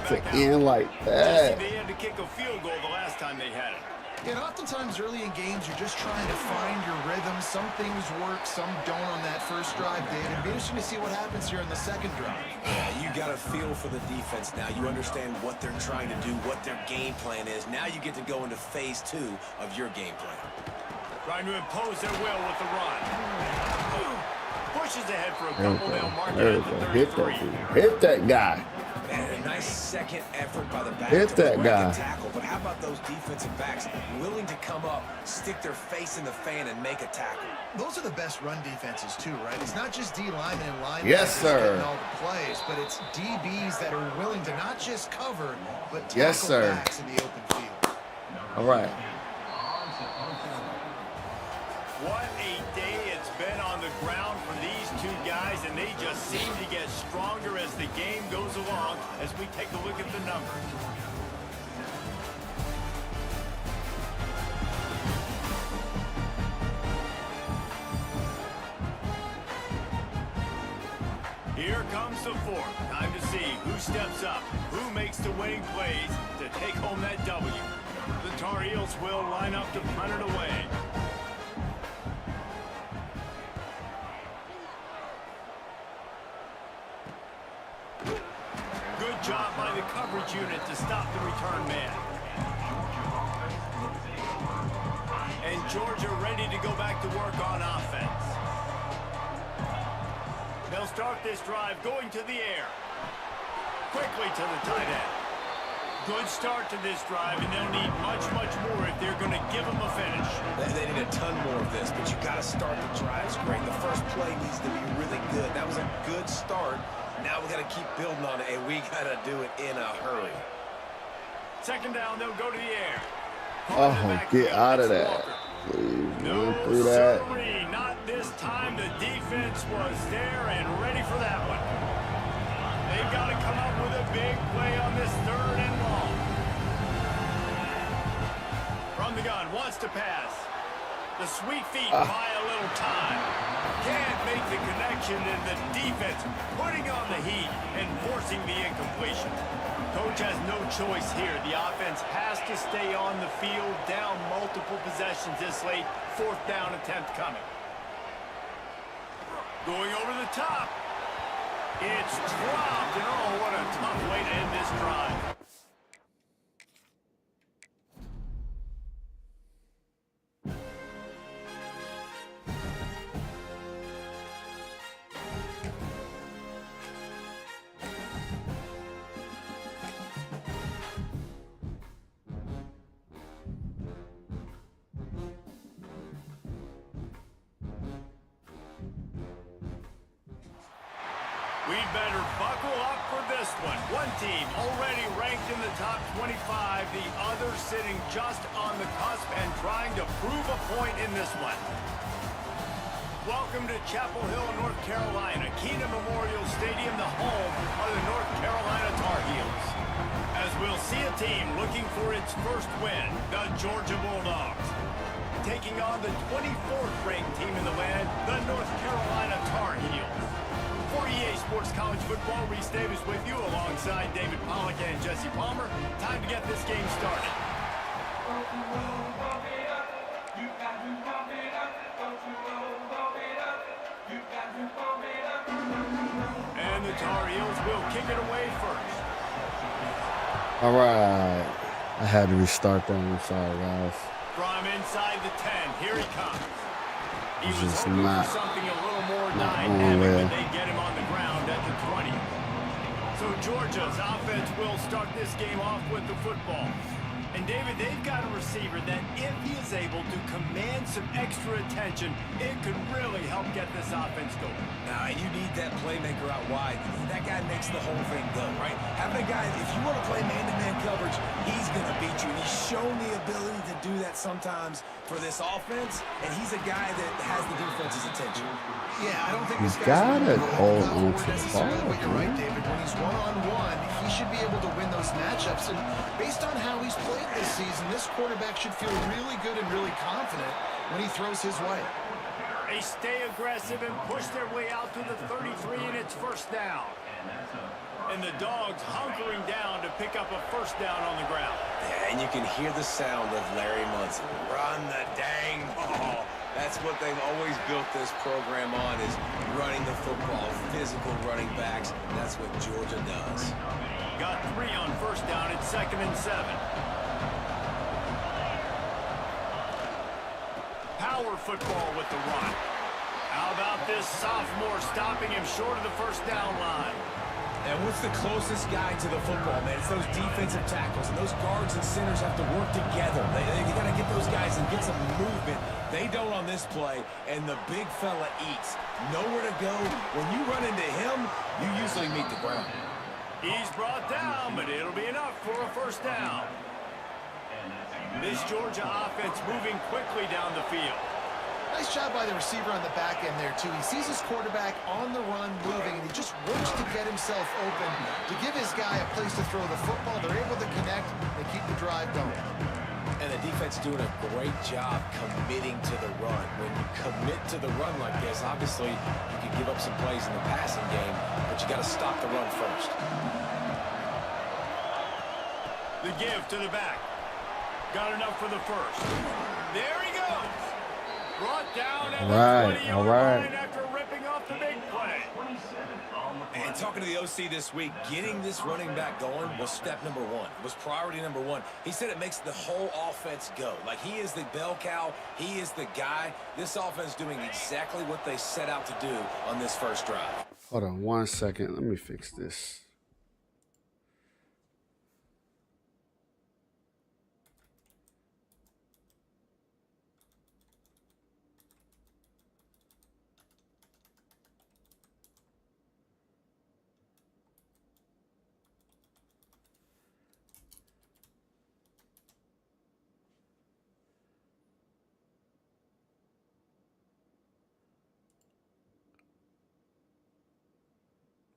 to end like that. They had to kick a field goal the last time they had it. And oftentimes early in games, you're just trying to find your rhythm. Some things work, some don't on that first drive, Dave. It'd be interesting to see what happens here in the second drive. Yeah, you got a feel for the defense now. You understand what they're trying to do, what their game plan is. Now you get to go into phase 2 of your game plan. Trying to impose their will with the run. Pushes ahead for a There we couple. go. They'll mark There it we at go. the Hit 33. that dude. Hit that guy. Man, a nice second effort by the back Hit to that break guy. a tackle. But how about those defensive backs willing to come up, stick their face in the fan, and make a tackle? Those are the best run defenses too, right? It's not just D linemen and linebackers Yes, sir. getting all the plays, but it's DBs that are willing to not just cover, but tackle Yes, sir. backs in the open field. All right. What a day it's been on the ground for these two guys, and they just seem to get stronger as the game goes along as we take a look at the numbers. Here comes the fourth. Time to see who steps up, who makes the winning plays to take home that W. The Tar Heels will line up to punt it away. Good job by the coverage unit to stop the return man. And Georgia ready to go back to work on offense. They'll start this drive going to the air. Quickly to the tight end. Good start to this drive, and they'll need much, much more if they're going to give them a finish. They need a ton more of this, but you got to start the drives great. The first play needs to be really good. That was a good start. Now we got to keep building on it, and we got to do it in a hurry. Second down, they'll go to the air. Oh, get out of that. Please, run through that. Sirree, not this time. The defense was there and ready for that one. They've got to come up with a big play on this third and long. From the gun, wants to pass. The sweet feet buy a little time. Can't make the connection, and the defense putting on the heat and forcing the incompletion. Coach has no choice here. The offense has to stay on the field, down multiple possessions this late. Fourth down attempt coming. Going over the top. It's dropped, and oh, what a tough way to end this drive. We better buckle up for this one. One team already ranked in the top 25, the other sitting just on the cusp and trying to prove a point in this one. Welcome to Chapel Hill, North Carolina, Keenan Memorial Stadium, the home of the North Carolina Tar Heels. As we'll see a team looking for its first win, the Georgia Bulldogs. Taking on the 24th ranked team in the land, the North Carolina Tar Heels. For EA Sports College Football, Reese Davis with you alongside David Pollack and Jesse Palmer. Time to get this game started. And the Tar Heels will kick it away first. All right. I had to restart that. I'm sorry, guys. From inside the 10, here he comes. He It's was just hoping not- for something a little more not going dynamic, well. but they get him on the ground at the 20. So Georgia's offense will start this game off with the football. And David, they've got a receiver that if he is able to command some extra attention, it could really help get this offense going. Now, you need that playmaker out wide. That guy makes the whole thing go, right? Having a guy, if you want to play man-to-man coverage, he's going to beat you. And he's shown the ability to do that sometimes for this offense, and he's a guy that has the defense's attention. Yeah, I don't think You this guy's gotta really hold going on forward to the necessarily, ball, but you're right, man. David. When he's one-on-one, he should be able to win those matchups. And based on how he's played this season, this quarterback should feel really good and really confident when he throws his way. They stay aggressive and push their way out to the 33, and it's first down. And the Dogs hunkering down to pick up a first down on the ground. Yeah, and you can hear the sound of Larry Munson. Run the dang ball. That's what they've always built this program on, is running the football, physical running backs. That's what Georgia does. Got 3 on first down. It's 2nd and 7. power football with the run. How about this sophomore stopping him short of the first down line? And what's the closest guy to the football, man? It's those defensive tackles, and those guards and centers have to work together. You got to get those guys and get some movement. They don't on this play, and the big fella eats. Nowhere to go. When you run into him, you usually meet the ground. He's brought down, but it'll be enough for a first down. This Georgia offense moving quickly down the field. Nice job by the receiver on the back end there, too. He sees his quarterback on the run moving, and he just works to get himself open to give his guy a place to throw the football. They're able to connect and keep the drive going. And the defense doing a great job committing to the run. When you commit to the run like this, obviously you can give up some plays in the passing game, but you got to stop the run first. The give to the back. Got enough for the first. There he goes. Brought down at the 20-yard line after ripping off the big play. And talking to the OC this week, getting this running back going was step number one. It was priority number one. He said it makes the whole offense go. Like, he is the bell cow. He is the guy. This offense doing exactly what they set out to do on this first drive. Hold on 1 second. Let me fix this.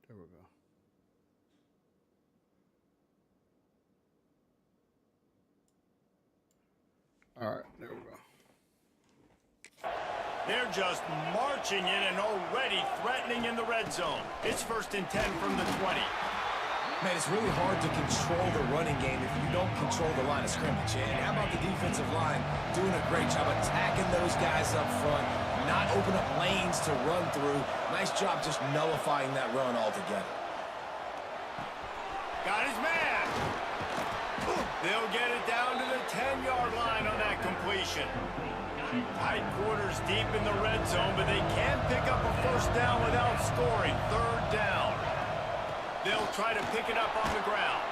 There we go. All right, there we go. They're just marching in and already threatening in the red zone. It's 1st and 10 from the 20. Man, it's really hard to control the running game if you don't control the line of scrimmage. And how about the defensive line doing a great job attacking those guys up front, not open up lanes to run through. Nice job just nullifying that run altogether. Got his man. They'll get it down to the 10-yard line on that completion. Tight quarters deep in the red zone, but they can't pick up a first down without scoring. 3rd down. They'll try to pick it up on the ground.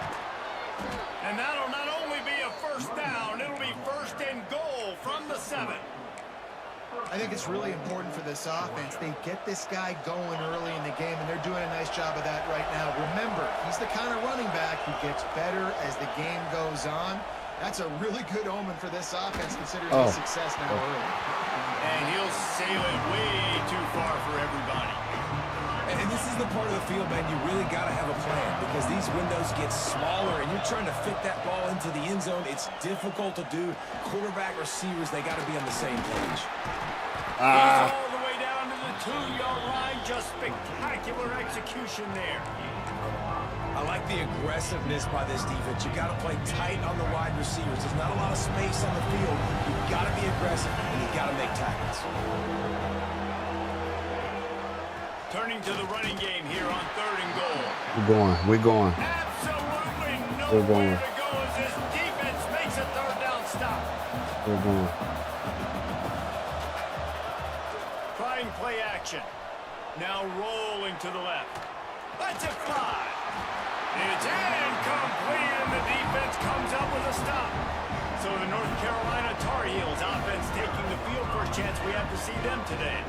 And that'll not only be a first down, it'll be 1st and goal from the 7. I think it's really important for this offense. They get this guy going early in the game, and they're doing a nice job of that right now. Remember, he's the kind of running back who gets better as the game goes on. That's a really good omen for this offense, considering his success now early. And he'll sail it way too far for everybody. And this is the part of the field, man, you really got to have a plan because these windows get smaller and you're trying to fit that ball into the end zone. It's difficult to do. Quarterback, receivers, they got to be on the same page. All the way down to the 2-yard line. Just spectacular execution there. I like the aggressiveness by this defense. You got to play tight on the wide receivers. There's not a lot of space on the field. You got to be aggressive and you got to make tackles. Turning to the running game here on 3rd and goal. We're going. Absolutely We're nowhere going. to go as this defense makes a 3rd down stop. We're going. Trying play action. Now rolling to the left. Let's it fly. It's incomplete, and the defense comes up with a stop. So the North Carolina Tar Heels offense taking the field for a chance. We have to see them today.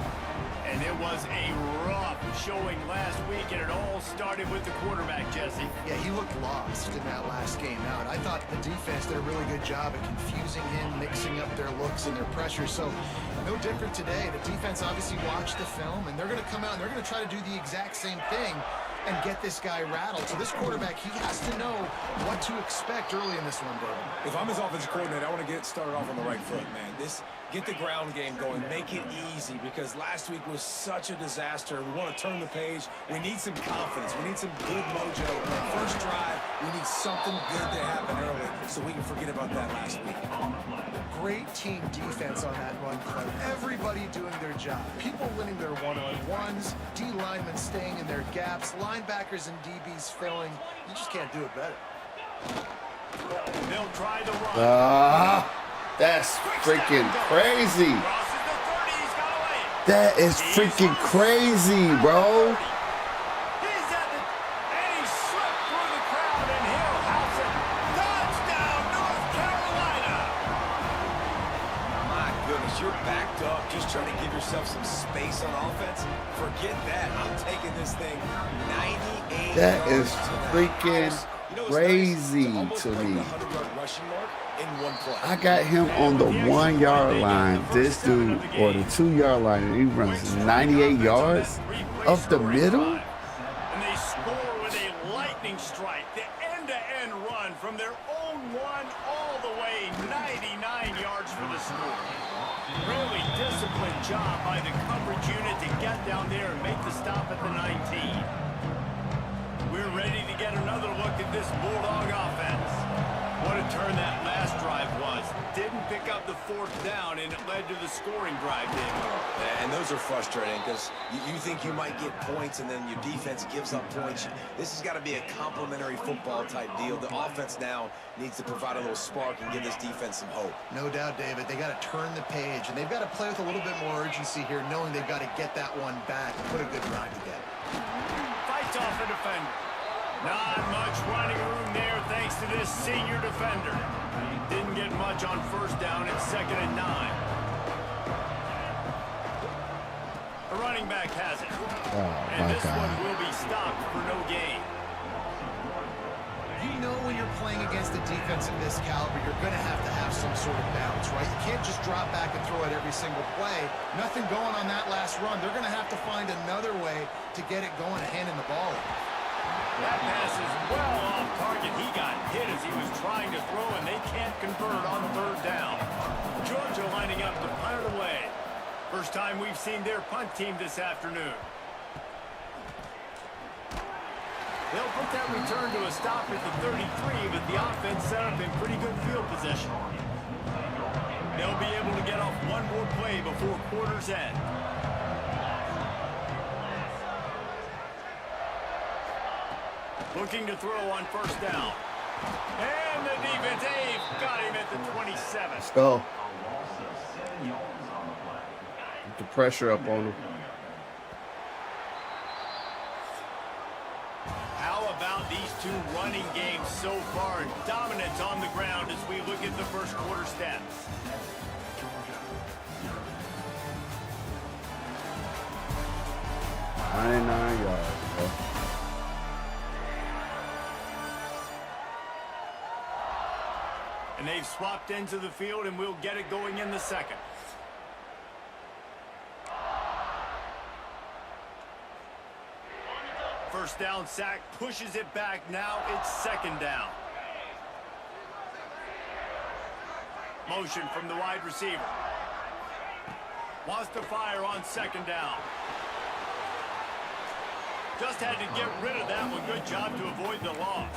And it was a rough showing last week, and it all started with the quarterback, Jesse. Yeah, he looked lost in that last game out. I thought the defense did a really good job at confusing him, mixing up their looks and their pressure. So no different today. The defense obviously watched the film, and they're going to come out and they're going to try to do the exact same thing and get this guy rattled. So this quarterback, he has to know what to expect early in this one, David. If I'm his offensive coordinator, I want to get started off on the right foot, man. Get the ground game going. Make it easy because last week was such a disaster. We want to turn the page. We need some confidence. We need some good mojo. First drive, we need something good to happen early so we can forget about that last week. Great team defense on that run play. Everybody doing their job. People winning their one-on-ones, D linemen staying in their gaps, linebackers and DBs filling. You just can't do it better. They'll try the run. That's freaking crazy. Crosses the That is freaking crazy, bro. He's at the, and he slipped through the crowd, and he'll house it. Touchdown, North Carolina. My goodness, you're backed up, just trying to give yourself some space on offense. Forget that. I'm taking this thing 98 That yards is to the freaking house. You know, it's crazy nice almost to break me. the 100-yard rushing mark in one play. I got him on the 1 yard line. This dude, or the 2 yard line, and he runs 98 yards up the middle. And they score with a lightning strike. The end-to-end run from their own one all the way 99 yards for the score. Really disciplined job by the coverage unit to get down there and make the stop at the 19. We're ready to get another look at this Bulldog offense. What a turn that last drive was. Didn't pick up the 4th down, and it led to the scoring drive, David. Yeah, and those are frustrating because you think you might get points and then your defense gives up points. This has got to be a complementary football type deal. The offense now needs to provide a little spark and give this defense some hope. No doubt, David. They got to turn the page, and they've got to play with a little bit more urgency here, knowing they've got to get that one back and put a good drive together. Fights off the defender. Not much running room there thanks to this senior defender. Didn't get much on 1st down. It's 2nd and 9. The running back has it. And this one will be stopped for no gain. You know when you're playing against a defense of this caliber, you're going to have some sort of balance, right? You can't just drop back and throw it every single play. Nothing going on that last run. They're going to have to find another way to get it going, handing the ball off. That pass is well off target. He got hit as he was trying to throw, and they can't convert on 3rd down. Georgia lining up to punt it away. First time we've seen their punt team this afternoon. They'll put that return to a stop at the 33, but the offense set up in pretty good field position. They'll be able to get off one more play before quarter's end. Looking to throw on 1st down. And the defense, they've got him at the 27. Let's go. Get the pressure up on him. How about these two running games so far? Dominance on the ground as we look at the first quarter stats. $99 yards, bro. And they've swapped ends of the field, and we'll get it going in the 2nd. First down sack, pushes it back. Now it's 2nd down. Motion from the wide receiver. Wants to fire on 2nd down. Just had to get rid of that one. Good job to avoid the loss.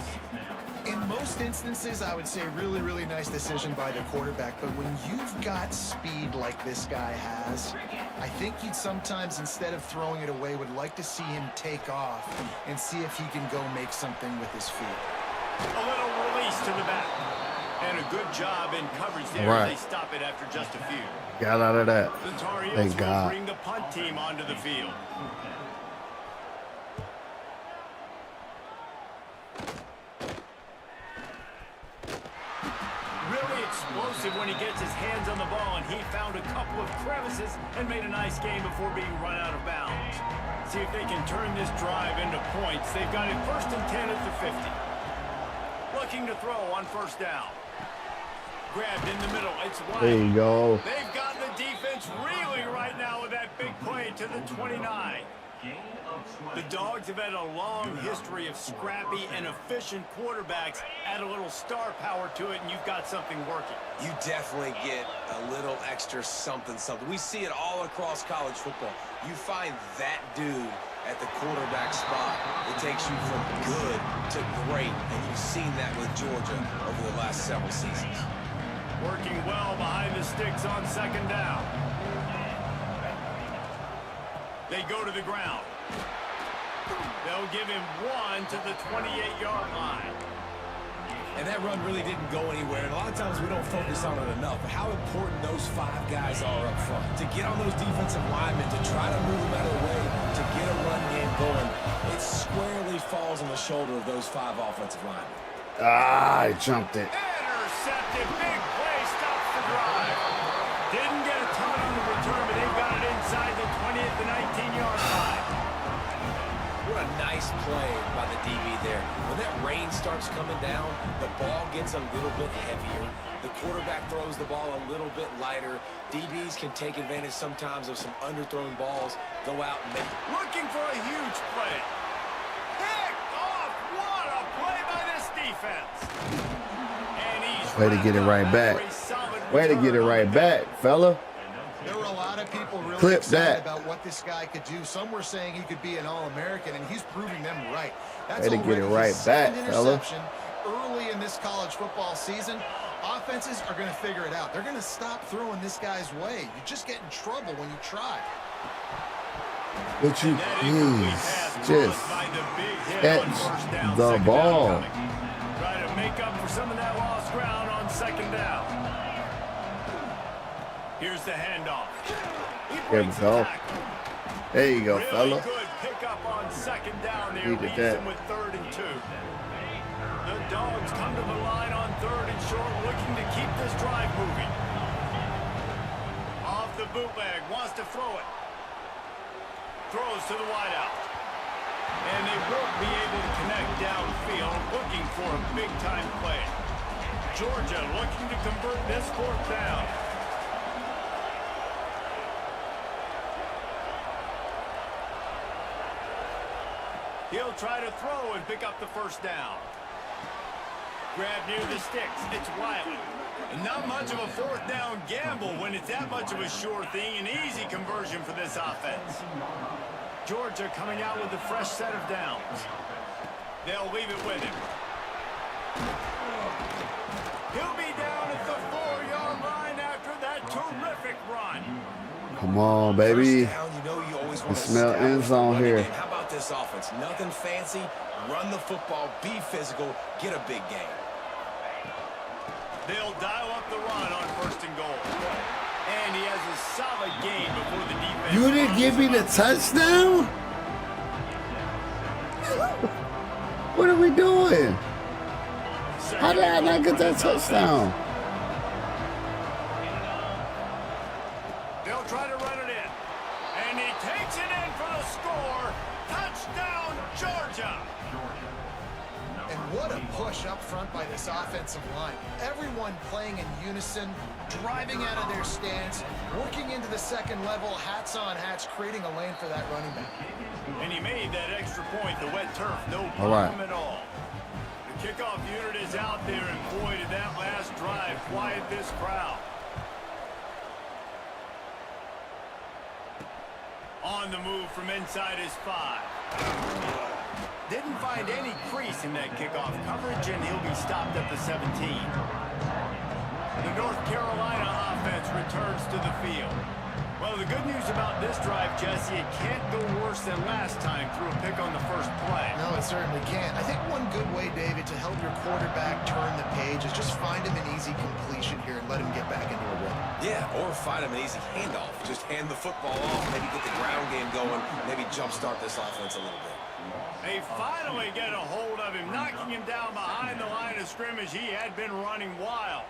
In most instances, I would say really nice decision by the quarterback. But when you've got speed like this guy has, I think you'd sometimes, instead of throwing it away, would like to see him take off and see if he can go make something with his feet. A little release to the back. And a good job in coverage there. Right. They stop it after just a few. Got out of that. The Tar Heels Thank will God. bring the punt team onto the field. Really explosive when he gets his hands on the ball, and he found a couple of crevices and made a nice game before being run out of bounds. See if they can turn this drive into points. They've got it 1st and 10 at the 50. Looking to throw on 1st down. Grabbed in the middle. It's wide. There you go. They've got the defense reeling right now with that big play to the 29. The Dogs have had a long history of scrappy and efficient quarterbacks. Add a little star power to it, and you've got something working. You definitely get a little extra something. We see it all across college football. You find that dude at the quarterback spot. It takes you from good to great, and you've seen that with Georgia over the last several seasons. Working well behind the sticks on 2nd down. They go to the ground. They'll give him one to the 28-yard line. And that run really didn't go anywhere. And a lot of times we don't focus on it enough. But how important those 5 guys are up front. To get on those defensive linemen, to try to move them out of the way, to get a run game going, it squarely falls on the shoulder of those 5 offensive linemen. Ah, I jumped it. Intercepted. Big play. Stops the drive. Didn't get a ton on the return, but they got it inside the 20 at the 19-yard line. What a nice play by the DB there. When that rain starts coming down, the ball gets a little bit heavier. The quarterback throws the ball a little bit lighter. DBs can take advantage sometimes of some underthrown balls. Go out and make. Looking for a huge play. Picked off. What a play by this defense. And he's Way to get it right back. Way to get it right back, fella. There were a lot of people really Clip excited that. about what this guy could do. Some were saying he could be an All-American, and he's proving them right. That's Way to get it already right his second back, fella. interception early in this college football season. Offenses are going to figure it out. They're going to stop throwing this guy's way. You just get in trouble when you try. Would you please just catch the ball? Try to make up for some of that lost ground on second down. Here's the handoff. There we go. There you go, Really fella. good pickup on second down there. Needed Leads that. them with 3rd and 2. The Dogs come to the line on 3rd and short, looking to keep this drive moving. Off the bootleg, wants to throw it. Throws to the wideout. And they won't be able to connect downfield, looking for a big-time play. Georgia looking to convert this 4th down. He'll try to throw and pick up the 1st down. Grab near the sticks. It's Wiley. Not much of a 4th down gamble when it's that much of a sure thing. An easy conversion for this offense. Georgia coming out with a fresh set of downs. They'll leave it with him. He'll be down at the 4-yard line after that terrific run. Come on, baby. First down, you know you always want to smell establish end the zone running here. game. How about this offense? Nothing fancy. Run the football, be physical, get a big game. They'll dial up the run on 1st and goal. And he has a solid gain before the defense. You didn't give me the touchdown? What are we doing? How did I not get that touchdown? They'll try to run it in. And he takes it in for the score. Touchdown, Georgia. And what a push up front by this offensive line. Everyone playing in unison, driving out of their stance, working into the second level, hats on hats, creating a lane for that running back. And he made that extra point, the wet turf, no All right. problem at all. The kickoff unit is out there, and boy, did that last drive quiet this crowd. On the move from inside his 5. Didn't find any crease in that kickoff coverage, and he'll be stopped at the 17. The North Carolina offense returns to the field. Well, the good news about this drive, Jesse, it can't go worse than last time through a pick on the first play. No, it certainly can't. I think one good way, David, to help your quarterback turn the page is just find him an easy completion here and let him get back into a rhythm. Yeah, or find him an easy handoff. Just hand the football off, maybe get the ground game going, maybe jumpstart this offense a little bit. They finally get a hold of him, knocking him down behind the line of scrimmage. He had been running wild.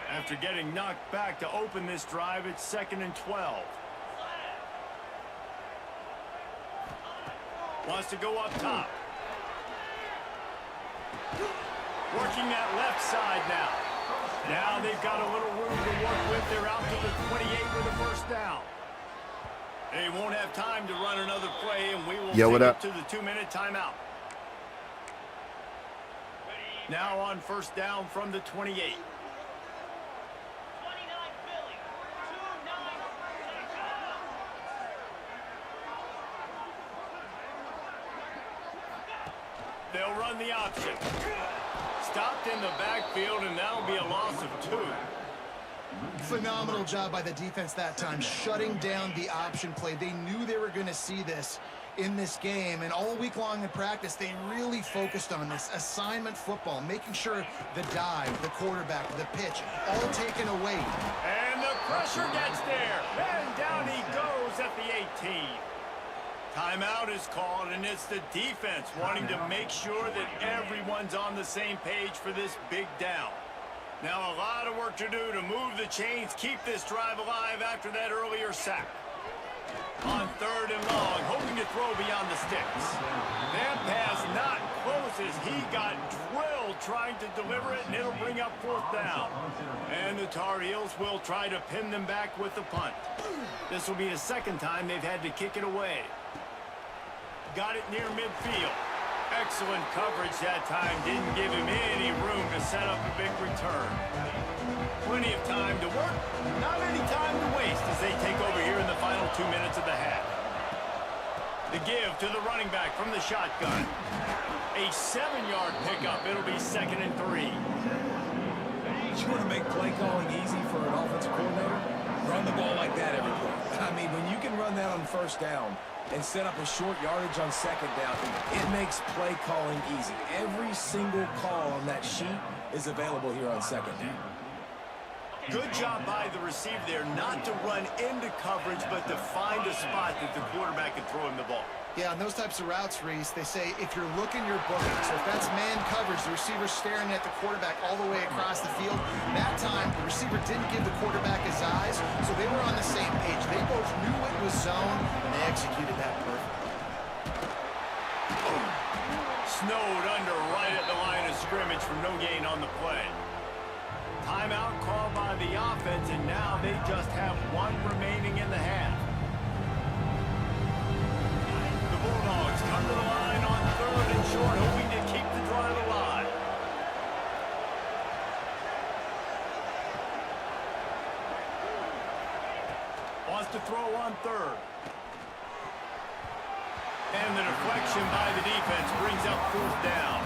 After getting knocked back to open this drive, it's 2nd and 12. Wants to go up top. Working that left side now. Now they've got a little room to work with. They're out to the 28 with a 1st down. They won't have time to run another play, and we will take it to the 2-minute timeout. Now on 1st down from the 28. They'll run the option. Stopped in the backfield, and that'll be a loss of 2. Phenomenal job by the defense that time, shutting down the option play. They knew they were going to see this, in this game, and all week long in practice, they really focused on this assignment football, making sure the dive, the quarterback, the pitch, all taken away. And the pressure gets there, and down he goes at the 18. Timeout is called, and it's the defense wanting to make sure that everyone's on the same page for this big down. Now a lot of work to do to move the chains, keep this drive alive after that earlier sack. On 3rd and long, hoping to throw beyond the sticks. That pass not close as he got drilled trying to deliver it, and it'll bring up 4th down. And the Tar Heels will try to pin them back with the punt. This will be the 2nd time they've had to kick it away. Got it near midfield. Excellent coverage that time. Didn't give him any room to set up a big return. Plenty of time to work. Not any time to waste as they take over here in the final 2 minutes of the half. The give to the running back from the shotgun. A 7-yard pickup. It'll be 2nd and 3. You want to make play calling easy for an offensive coordinator? Run the ball like that every play. I mean, when you can run that on 1st down and set up a short yardage on 2nd down, it makes play calling easy. Every single call on that sheet is available here on 2nd down. Good job by the receiver there not to run into coverage, but to find a spot that the quarterback can throw him the ball. Yeah, on those types of routes, Reese, they say if you're looking, you're booking. So if that's man coverage, the receiver's staring at the quarterback all the way across the field. That time, the receiver didn't give the quarterback his eyes, so they were on the same page. They both knew it was zone, and they executed that perfectly. Snowed under right at the line of scrimmage for no gain on the play. Timeout called by the offense, and now they just have 1 remaining in the half. The Bulldogs come to the line on 3rd and short, hoping to keep the drive alive. Wants to throw on 3rd. And the deflection by the defense brings up 4th down.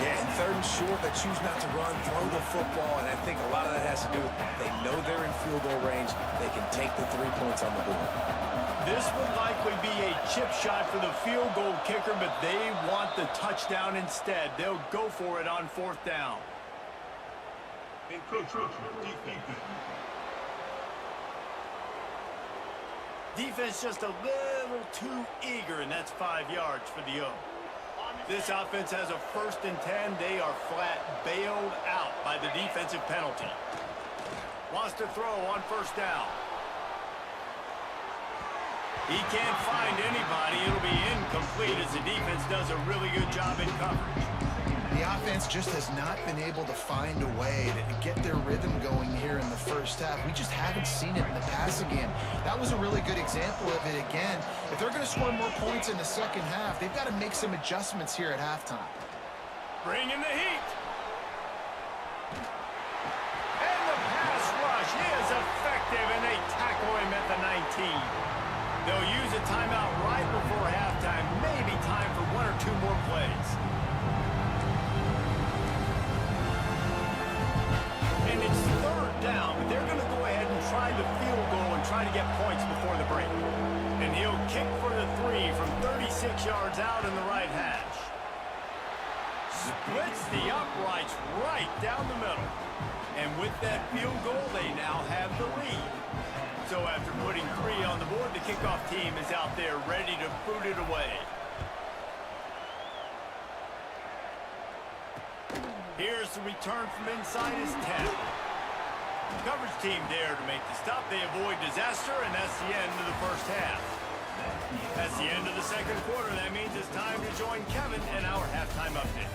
Yeah, and 3rd and short, they choose not to run, throw the football, and I think a lot of that has to do with they know they're in field goal range. They can take the 3 points on the board. This would likely be a chip shot for the field goal kicker, but they want the touchdown instead. They'll go for it on 4th down. Defense just a little too eager, and that's 5 yards for the O. This offense has a 1st and 10. They are flat bailed out by the defensive penalty. Wants to throw on 1st down. He can't find anybody. It'll be incomplete as the defense does a really good job in coverage. The offense just has not been able to find a way to get their rhythm going here in the 1st half. We just haven't seen it in the passing game. That was a really good example of it again. If they're going to score more points in the 2nd half, they've got to make some adjustments here at halftime. Bring in the heat. And the pass rush is effective, and they tackle him at the 19. They'll use a timeout right before halftime. Maybe time for 1 or 2 more plays. And it's 3rd down, but they're going to go ahead and try the field goal and try to get points before the break. And he'll kick for the 3 from 36 yards out in the right hash. Splits the uprights right down the middle. And with that field goal, they now have the lead. So after putting 3 on the board, the kickoff team is out there ready to boot it away. Here's the return from inside his 10. Coverage team there to make the stop. They avoid disaster, and that's the end of the 1st half. That's the end of the 2nd quarter. That means it's time to join Kevin in our halftime update.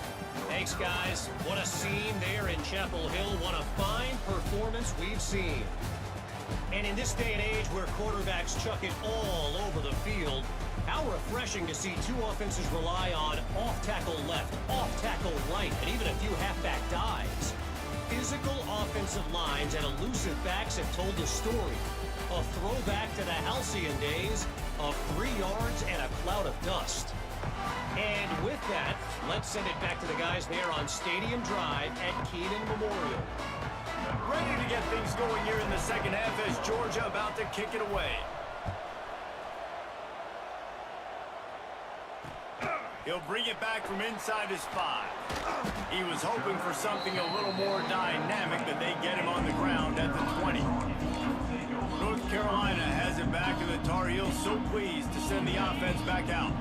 Thanks, guys. What a scene there in Chapel Hill. What a fine performance we've seen. And in this day and age where quarterbacks chuck it all over the field, how refreshing to see 2 offenses rely on off-tackle left, off-tackle right, and even a few halfback dives. Physical offensive lines and elusive backs have told the story. A throwback to the halcyon days of 3 yards and a cloud of dust. And with that, let's send it back to the guys there on Stadium Drive at Kenan Memorial. Ready to get things going here in the 2nd half as Georgia about to kick it away. He'll bring it back from inside his 5. He was hoping for something a little more dynamic, but they get him on the ground at the 20. North Carolina has it back, and the Tar Heels so pleased to send the offense back out.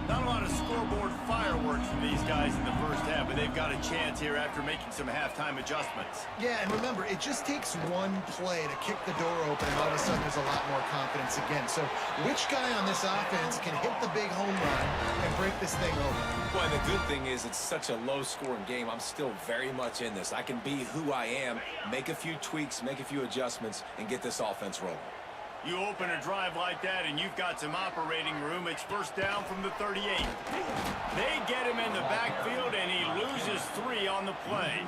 Not a lot of scoreboard fireworks from these guys in the first half, but they've got a chance here after making some halftime adjustments. Yeah, and remember, it just takes one play to kick the door open, and all of a sudden there's a lot more confidence again. So which guy on this offense can hit the big home run and break this thing open? Well, and the good thing is it's such a low-scoring game. I'm still very much in this. I can be who I am, make a few tweaks, make a few adjustments, and get this offense rolling. You open a drive like that, and you've got some operating room. It's first down from the 38. They get him in the backfield, and he loses 3 on the play.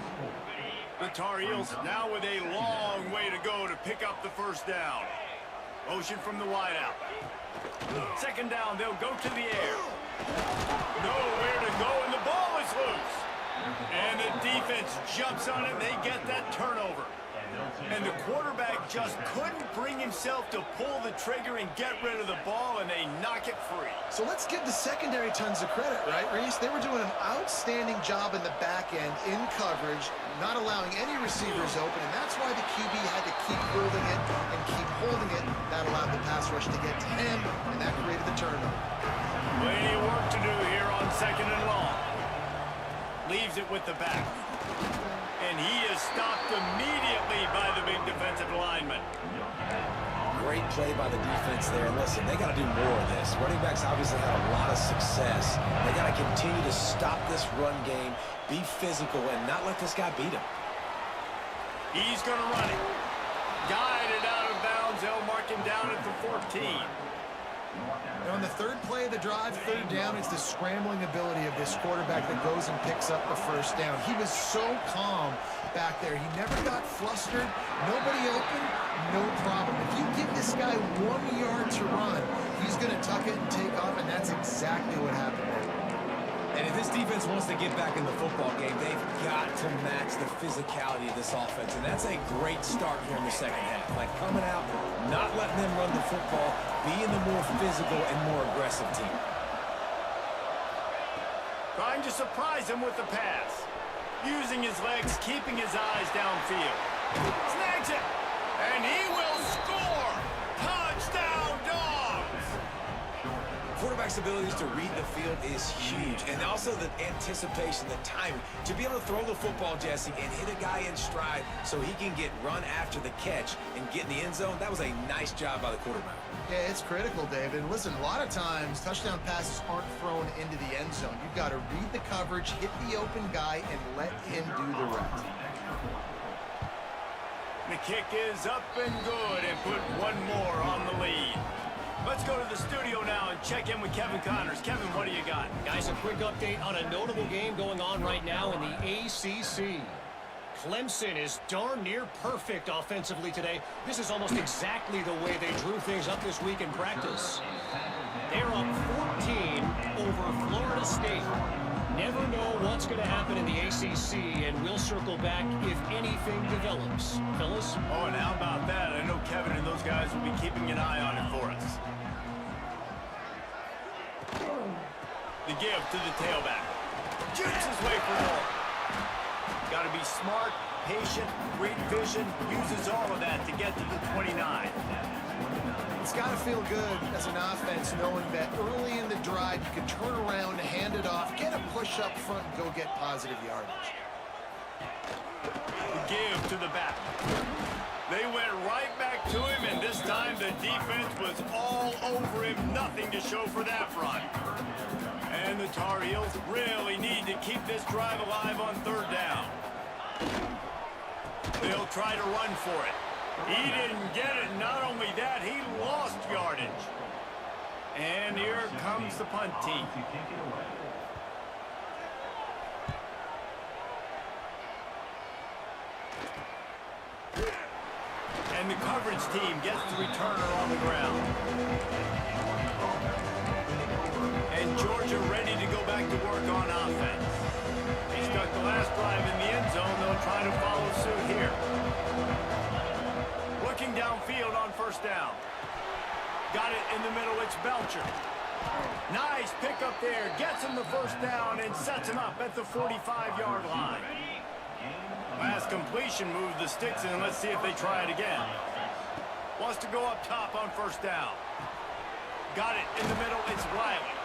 The Tar Heels now with a long way to go to pick up the first down. Motion from the wideout. Second down, they'll go to the air. Nowhere to go, and the ball is loose. And the defense jumps on it, and they get that turnover. And the quarterback just couldn't bring himself to pull the trigger and get rid of the ball, and they knock it free. So let's give the secondary tons of credit, right, Reese? They were doing an outstanding job in the back end, in coverage, not allowing any receivers open, and that's why the QB had to keep holding it and keep holding it. That allowed the pass rush to get to him, and that created the turnover. Plenty of work to do here on second and long. Leaves it with the back. And he is stopped immediately by the big defensive lineman. Great play by the defense there. And listen, they got to do more of this. Running backs obviously had a lot of success. They got to continue to stop this run game, be physical, and not let this guy beat him. He's going to run it. Guided out of bounds. They'll mark him down at the 14. And on the third play of the drive, third down, it's the scrambling ability of this quarterback that goes and picks up the first down. He was so calm back there. He never got flustered. Nobody open, no problem. If you give this guy 1 yard to run, he's going to tuck it and take off, and that's exactly what happened there. And if this defense wants to get back in the football game, they've got to match the physicality of this offense. And that's a great start here in the second half. Like coming out, not letting them run the football, being the more physical and more aggressive team. Trying to surprise him with the pass. Using his legs, keeping his eyes downfield. Snags it, and he will score! Touchdown, Dogs! Quarterback's abilities to read the field is huge, and also the anticipation, the timing. To be able to throw the football, Jesse, and hit a guy in stride so he can get run after the catch and get in the end zone, that was a nice job by the quarterback. Yeah, it's critical, David. Listen, a lot of times touchdown passes aren't thrown into the end zone. You've got to read the coverage, hit the open guy, and let him do the rest. The kick is up and good, and put one more on the lead. Let's go to the studio now and check in with Kevin Connors. Kevin, what do you got? Guys, a quick update on a notable game going on right now in the ACC. Clemson is darn near perfect offensively today. This is almost exactly the way they drew things up this week in practice. They're up 14 over Florida State. Never know what's going to happen in the ACC, and we'll circle back if anything develops. Fellas? Oh, and how about that? I know Kevin and those guys will be keeping an eye on it for us. The give to the tailback. Jukes his way for more. Got to be smart, patient, great vision. Uses all of that to get to the 29. It's got to feel good as an offense knowing that early in the drive you can turn around, hand it off, get a push up front, and go get positive yardage. The give to the back. They went right back to him, and this time the defense was all over him. Nothing to show for that front. And the Tar Heels really need to keep this drive alive on third down. They'll try to run for it. He didn't get it. Not only that, he lost yardage. And here comes the punt team. And the coverage team gets the returner on the ground. And Georgia ready to go back to work on offense. They stuck the last drive in the end zone. They'll try to follow suit here. Looking downfield on first down. Got it in the middle. It's Belcher. Nice pickup there. Gets him the first down and sets him up at the 45-yard line. Last completion moved the sticks in. Let's see if they try it again. Wants to go up top on first down. Got it in the middle. It's Riley.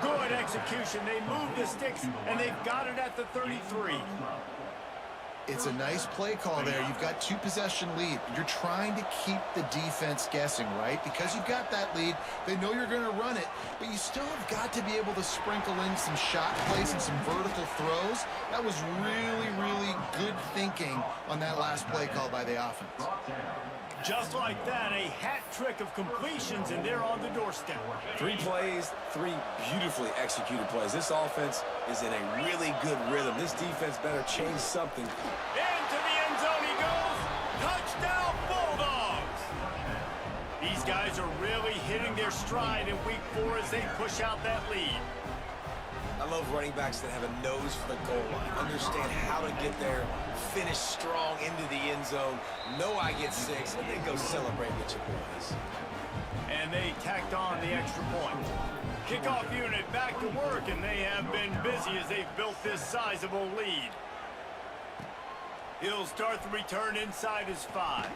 Good execution. They move the sticks, and they've got it at the 33. It's a nice play call there. You've got 2-possession lead. You're trying to keep the defense guessing, right? Because you've got that lead, they know you're going to run it, but you still have got to be able to sprinkle in some shot plays and some vertical throws. That was really, really good thinking on that last play call by the offense. Just like that, a hat trick of completions, and they're on the doorstep. 3 plays, 3 beautifully executed plays. This offense is in a really good rhythm. This defense better change something. Into the end zone he goes. Touchdown, Bulldogs! These guys are really hitting their stride in week 4 as they push out that lead. I love running backs that have a nose for the goal line, understand how to get there, finish strong into the end zone, know I get 6, and then go celebrate with your boys. And they tacked on the extra point. Kickoff unit back to work, and they have been busy as they've built this sizable lead. He'll start the return inside his 5.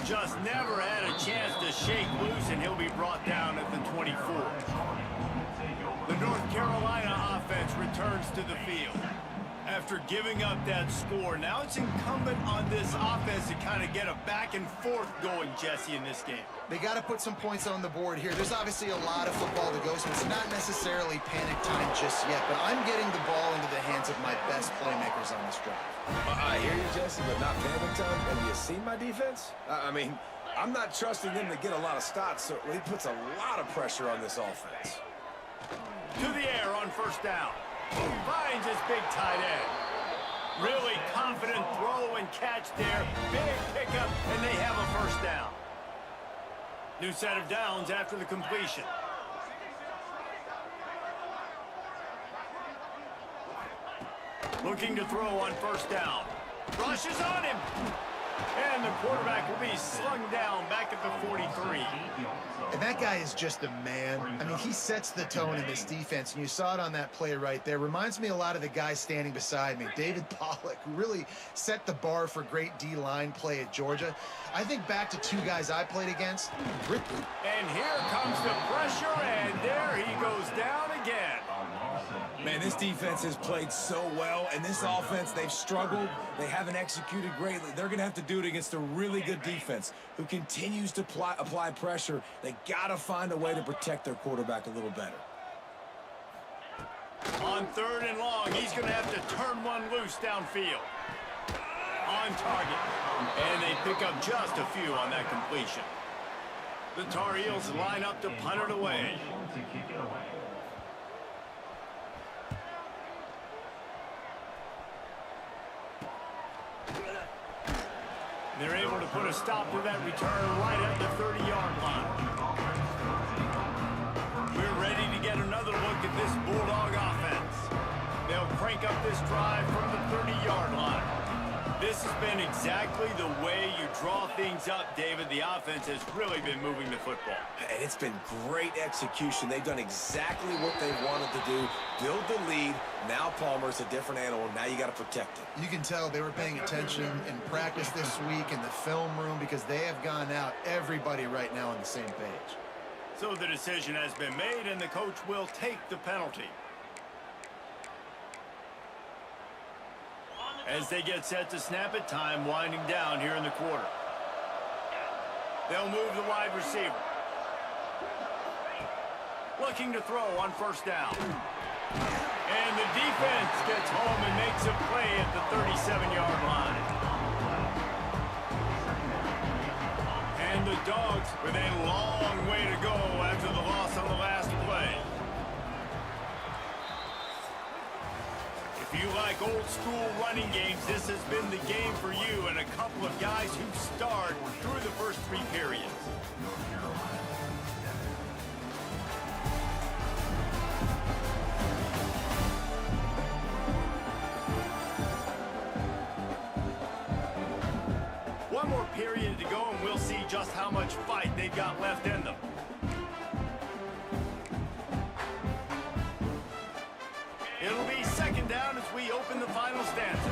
Just never had a chance to shake loose, and he'll be brought down at the 24. The North Carolina offense returns to the field. After giving up that score, now it's incumbent on this offense to kind of get a back and forth going, Jesse, in this game. They got to put some points on the board here. There's obviously a lot of football to go, so it's not necessarily panic time just yet, but I'm getting the ball into the hands of my best playmakers on this drive. I hear you, Jesse, but not panic time. Have you seen my defense? I mean, I'm not trusting them to get a lot of stops, so he puts a lot of pressure on this offense. To the air on first down. Finds his big tight end. Really confident throw and catch there. Big pickup, and they have a first down. New set of downs after the completion. Looking to throw on first down. Rushes on him. And the quarterback will be slung down back at the 43. And that guy is just a man. I mean, he sets the tone in this defense, and you saw it on that play right there. Reminds me a lot of the guy standing beside me, David Pollock, who really set the bar for great D-line play at Georgia. I think back to 2 guys I played against, Ripley. And here comes the pressure, and there he goes down again. Man, this defense has played so well, and this offense, they've struggled. They haven't executed greatly. They're going to have to do it against a really good defense who continues to apply pressure. They got to find a way to protect their quarterback a little better. On 3rd and long, he's going to have to turn one loose downfield. On target. And they pick up just a few on that completion. The Tar Heels line up to punt it away. They're able to put a stop to that return right at the 30-yard line. We're ready to get another look at this Bulldog offense. They'll crank up this drive from the 30-yard line. This has been exactly the way you draw things up, David. The offense has really been moving the football. And it's been great execution. They've done exactly what they wanted to do. Build the lead. Now Palmer's a different animal. Now you got to protect it. You can tell they were paying attention in practice this week in the film room because they have gone out, everybody right now on the same page. So the decision has been made, and the coach will take the penalty. As they get set to snap it, time winding down here in the quarter. They'll move the wide receiver. Looking to throw on first down. And the defense gets home and makes a play at the 37-yard line. And the Dogs with a long way to go after the loss on the last play. If you like old-school running games, this has been the game for you and a couple of guys who starred through the first 3 periods. One more period to go, and we'll see just how much fight they've got left in them. we open the final stanza.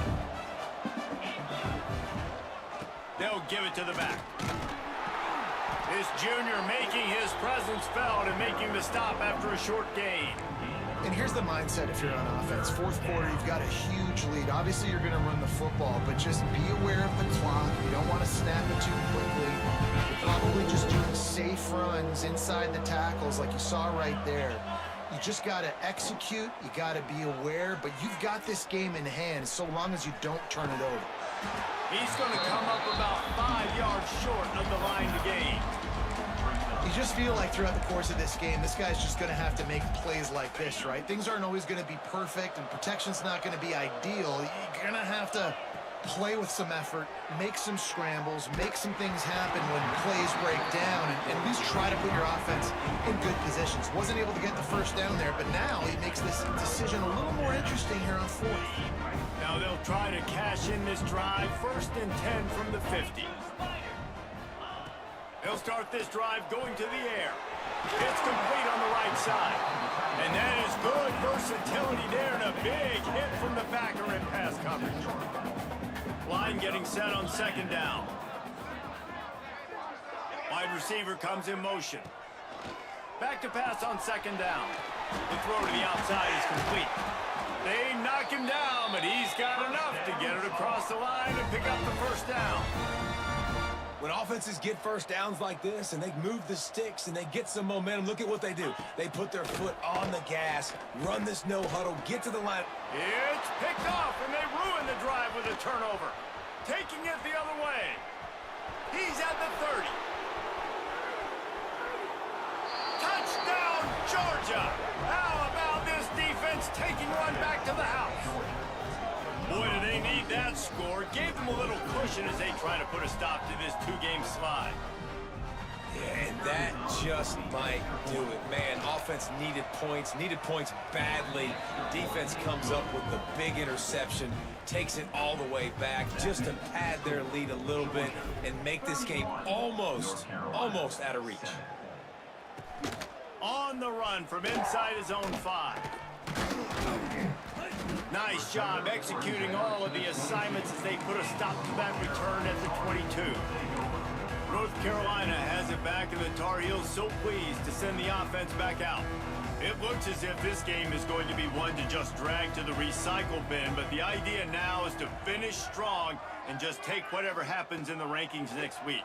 They'll give it to the back. This junior making his presence felt and making the stop after a short gain. And here's the mindset if you're on offense. Fourth quarter, you've got a huge lead. Obviously, you're going to run the football, but just be aware of the clock. You don't want to snap it too quickly. You're probably just doing safe runs inside the tackles like you saw right there. You just got to execute. You got to be aware, but you've got this game in hand so long as you don't turn it over. He's going to come up about 5 yards short of the line to gain. You just feel like throughout the course of this game, this guy's just going to have to make plays like this, right? Things aren't always going to be perfect, and protection's not going to be ideal. You're going to have to play with some effort, make some scrambles, make some things happen when plays break down, and at least try to put your offense in good positions. Wasn't able to get the first down there, but now he makes this decision a little more interesting here on fourth. Now they'll try to cash in this drive, 1st and 10 from the 50. They'll start this drive going to the air. It's complete on the right side. And that is good versatility there, and a big hit from the backer in pass coverage. Line getting set on 2nd down. Wide receiver comes in motion. Back to pass on 2nd down. The throw to the outside is complete. They knock him down, but he's got enough to get it across the line and pick up the 1st down. When offenses get first downs like this and they move the sticks and they get some momentum, look at what they do. They put their foot on the gas, run this no huddle, get to the line. It's picked off, and they ruin the drive with a turnover. Taking it the other way. He's at the 30. Touchdown, Georgia! How about this defense taking one back to the house? Boy, do they need that score. Gave them a little cushion as they try to put a stop to this 2-game slide. Yeah, and that just might do it. Man, offense needed points badly. Defense comes up with the big interception, takes it all the way back just to pad their lead a little bit and make this game almost out of reach. On the run from inside his own 5. Nice job executing all of the assignments as they put a stop to that return at the 22. North Carolina has it back, and the Tar Heels so pleased to send the offense back out. It looks as if this game is going to be one to just drag to the recycle bin, but the idea now is to finish strong and just take whatever happens in the rankings next week.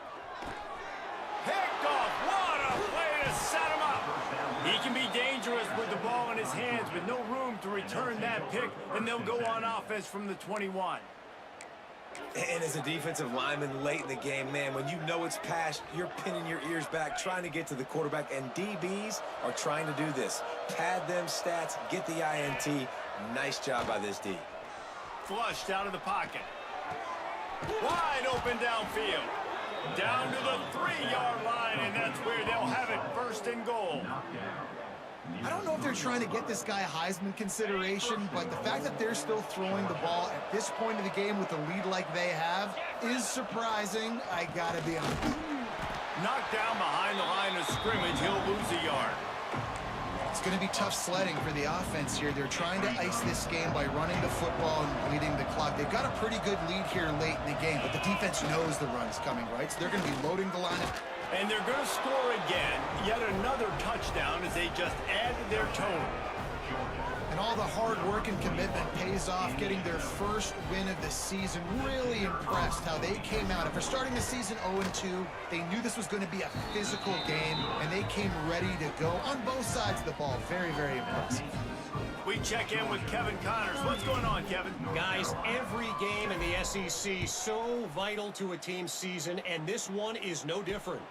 Picked off! What a play to set him up! He can be dangerous with the ball in his hands, but no room to return that pick, and they'll go on offense from the 21. And as a defensive lineman late in the game, man, when you know it's past, you're pinning your ears back, trying to get to the quarterback, and DBs are trying to do this. Pad them stats, get the INT. Nice job by this D. Flushed out of the pocket. Wide open downfield. Down to the 3-yard line, and that's where they'll have it 1st and goal. I don't know if they're trying to get this guy Heisman consideration, but the fact that they're still throwing the ball at this point of the game with a lead like they have is surprising. I gotta be honest. Knocked down behind the line of scrimmage, he'll lose a yard. It's going to be tough sledding for the offense here. They're trying to ice this game by running the football and bleeding the clock. They've got a pretty good lead here late in the game, but the defense knows the run's coming, right? So they're going to be loading the line. And they're going to score again. Yet another touchdown as they just added their tone. And all the hard work and commitment pays off, getting their first win of the season. Really impressed how they came out. After starting the season 0-2, they knew this was going to be a physical game, and they came ready to go on both sides of the ball. Very, very impressive. We check in with Kevin Connors. What's going on, Kevin? Guys, every game in the SEC so vital to a team's season, and this one is no different.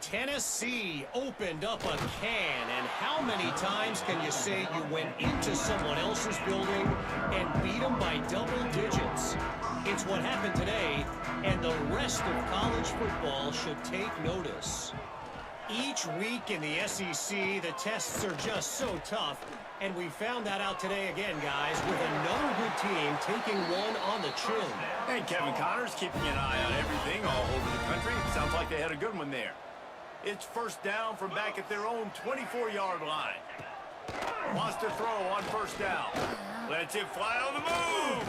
Tennessee opened up a can, and how many times can you say you went into someone else's building and beat them by double digits? It's what happened today, and the rest of college football should take notice. Each week in the SEC, the tests are just so tough, and we found that out today again, guys, with another good team taking one on the chin. Hey, Kevin Connors keeping an eye on everything all over the country. Sounds like they had a good one there. It's 1st down from back at their own 24-yard line. Wants to throw on 1st down. Lets it fly on the move.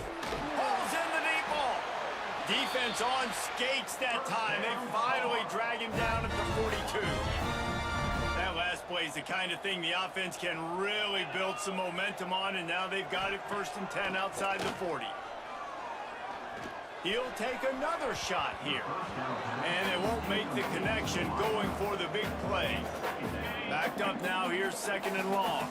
Pulls in the deep ball. Defense on skates that time. They finally drag him down at the 42. That last play is the kind of thing the offense can really build some momentum on, and now they've got it 1st and 10 outside the 40. He'll take another shot here. And it won't make the connection going for the big play. Backed up now, here's 2nd and long.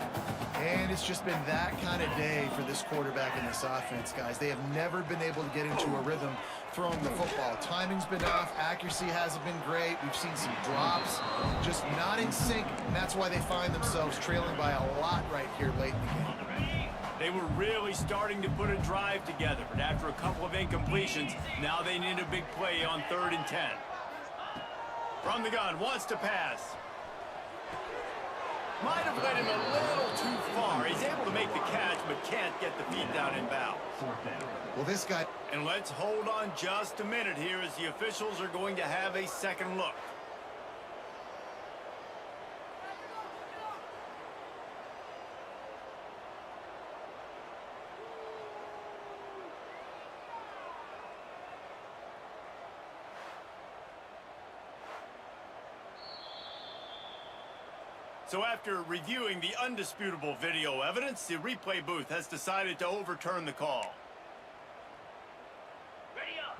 And it's just been that kind of day for this quarterback and this offense, guys. They have never been able to get into a rhythm throwing the football. Timing's been off. Accuracy hasn't been great. We've seen some drops, just not in sync. And that's why they find themselves trailing by a lot right here late in the game. They were really starting to put a drive together, but after a couple of incompletions, now they need a big play on 3rd and 10. From the gun, wants to pass. Might have led him a little too far. He's able to make the catch, but can't get the feet down in bounds. Well, this guy... And let's hold on just a minute here as the officials are going to have a second look. So after reviewing the undisputable video evidence, the replay booth has decided to overturn the call.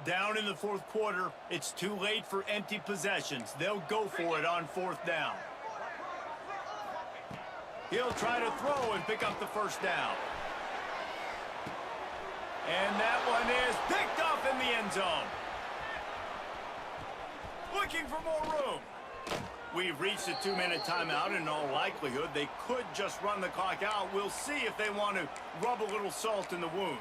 Down in the 4th quarter, it's too late for empty possessions. They'll go for it on 4th down. He'll try to throw and pick up the 1st down. And that one is picked up in the end zone. Looking for more room. We've reached a 2-minute timeout, and in all likelihood, they could just run the clock out. We'll see if they want to rub a little salt in the wound.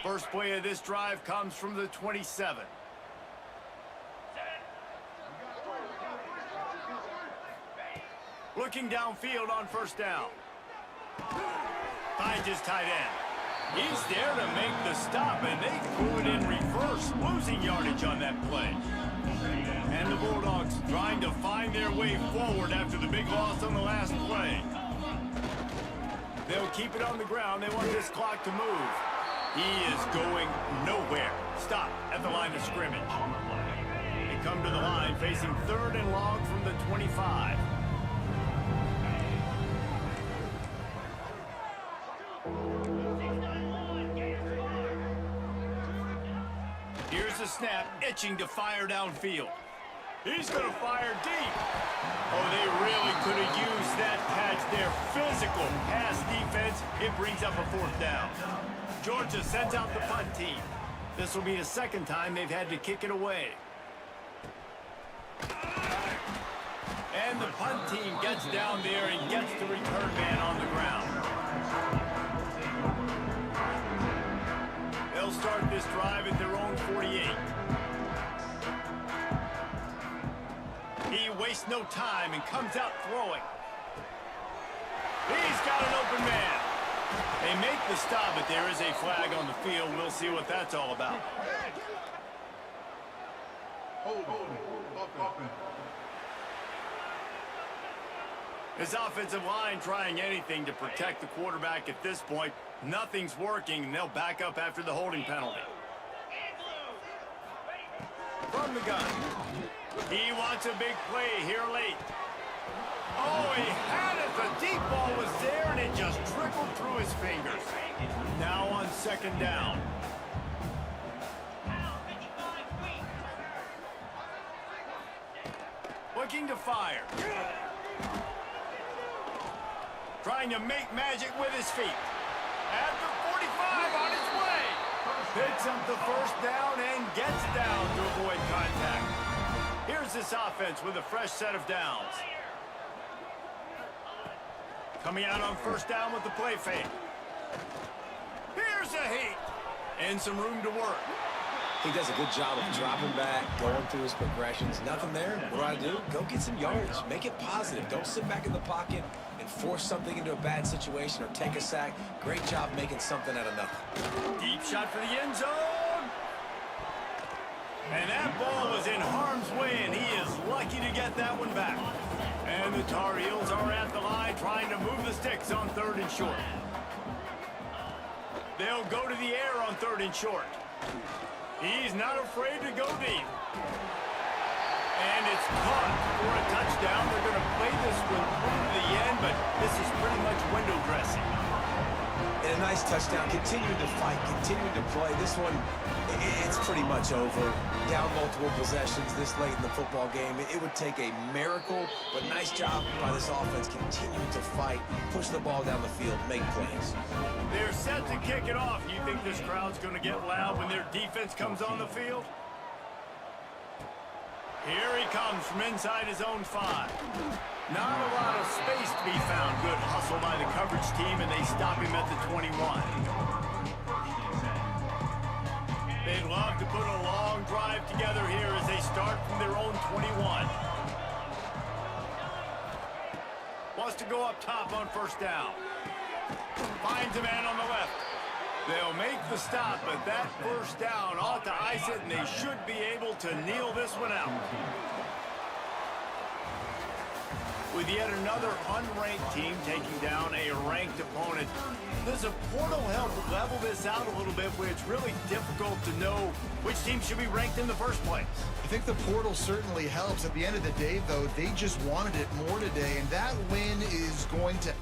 First play of this drive comes from the 27. Looking downfield on 1st down. Finds his tight end. He's there to make the stop, and they threw it in reverse, losing yardage on that play. And the Bulldogs trying to find their way forward after the big loss on the last play. They'll keep it on the ground. They want this clock to move. He is going nowhere. Stop at the line of scrimmage. They come to the line facing 3rd and long from the 25. Here's the snap, itching to fire downfield. He's going to fire deep. Oh, they really could have used that catch there. Physical pass defense. It brings up a 4th down. Georgia sends out the punt team. This will be the 2nd time they've had to kick it away. And the punt team gets down there and gets the return man on the ground. They'll start this drive at their own 48. He wastes no time and comes out throwing. He's got an open man. They make the stop, but there is a flag on the field. We'll see what that's all about. This offensive line trying anything to protect the quarterback at this point. Nothing's working, and they'll back up after the holding penalty. From the gun. He wants a big play here late. Oh, he had it. The deep ball was there, and it just trickled through his fingers. Now on 2nd down. Looking to fire. Trying to make magic with his feet. At the 45 on his way. Picks up the 1st down and gets down to avoid contact. Here's this offense with a fresh set of downs. Coming out on 1st down with the play fake. Here's a heat. And some room to work. He does a good job of dropping back, going through his progressions. Nothing there. What do? Go get some yardage. Make it positive. Don't sit back in the pocket and force something into a bad situation or take a sack. Great job making something out of nothing. Deep shot for the end zone. And that ball was in harm's way, and he is lucky to get that one back. And the Tar Heels are at the line trying to move the sticks on 3rd and short. They'll go to the air on 3rd and short. He's not afraid to go deep. And it's caught for a touchdown. They're going to play this one through to the end, but this is pretty much window dressing. And a nice touchdown. Continuing to fight, continuing to play. This one, it's pretty much over. Down multiple possessions this late in the football game. It would take a miracle, but nice job by this offense continuing to fight, push the ball down the field, make plays. They're set to kick it off. You think this crowd's going to get loud when their defense comes on the field? Here he comes from inside his own 5. Not a lot of space to be found. Good hustle by the coverage team, and they stop him at the 21. They'd love to put a long drive together here as they start from their own 21. Wants to go up top on 1st down. Finds a man on the left. They'll make the stop, but that 1st down ought to ice it, and they should be able to kneel this one out. With yet another unranked team taking down a ranked opponent, does a portal help level this out a little bit where it's really difficult to know which team should be ranked in the first place? I think the portal certainly helps. At the end of the day, though, they just wanted it more today, and that win is going to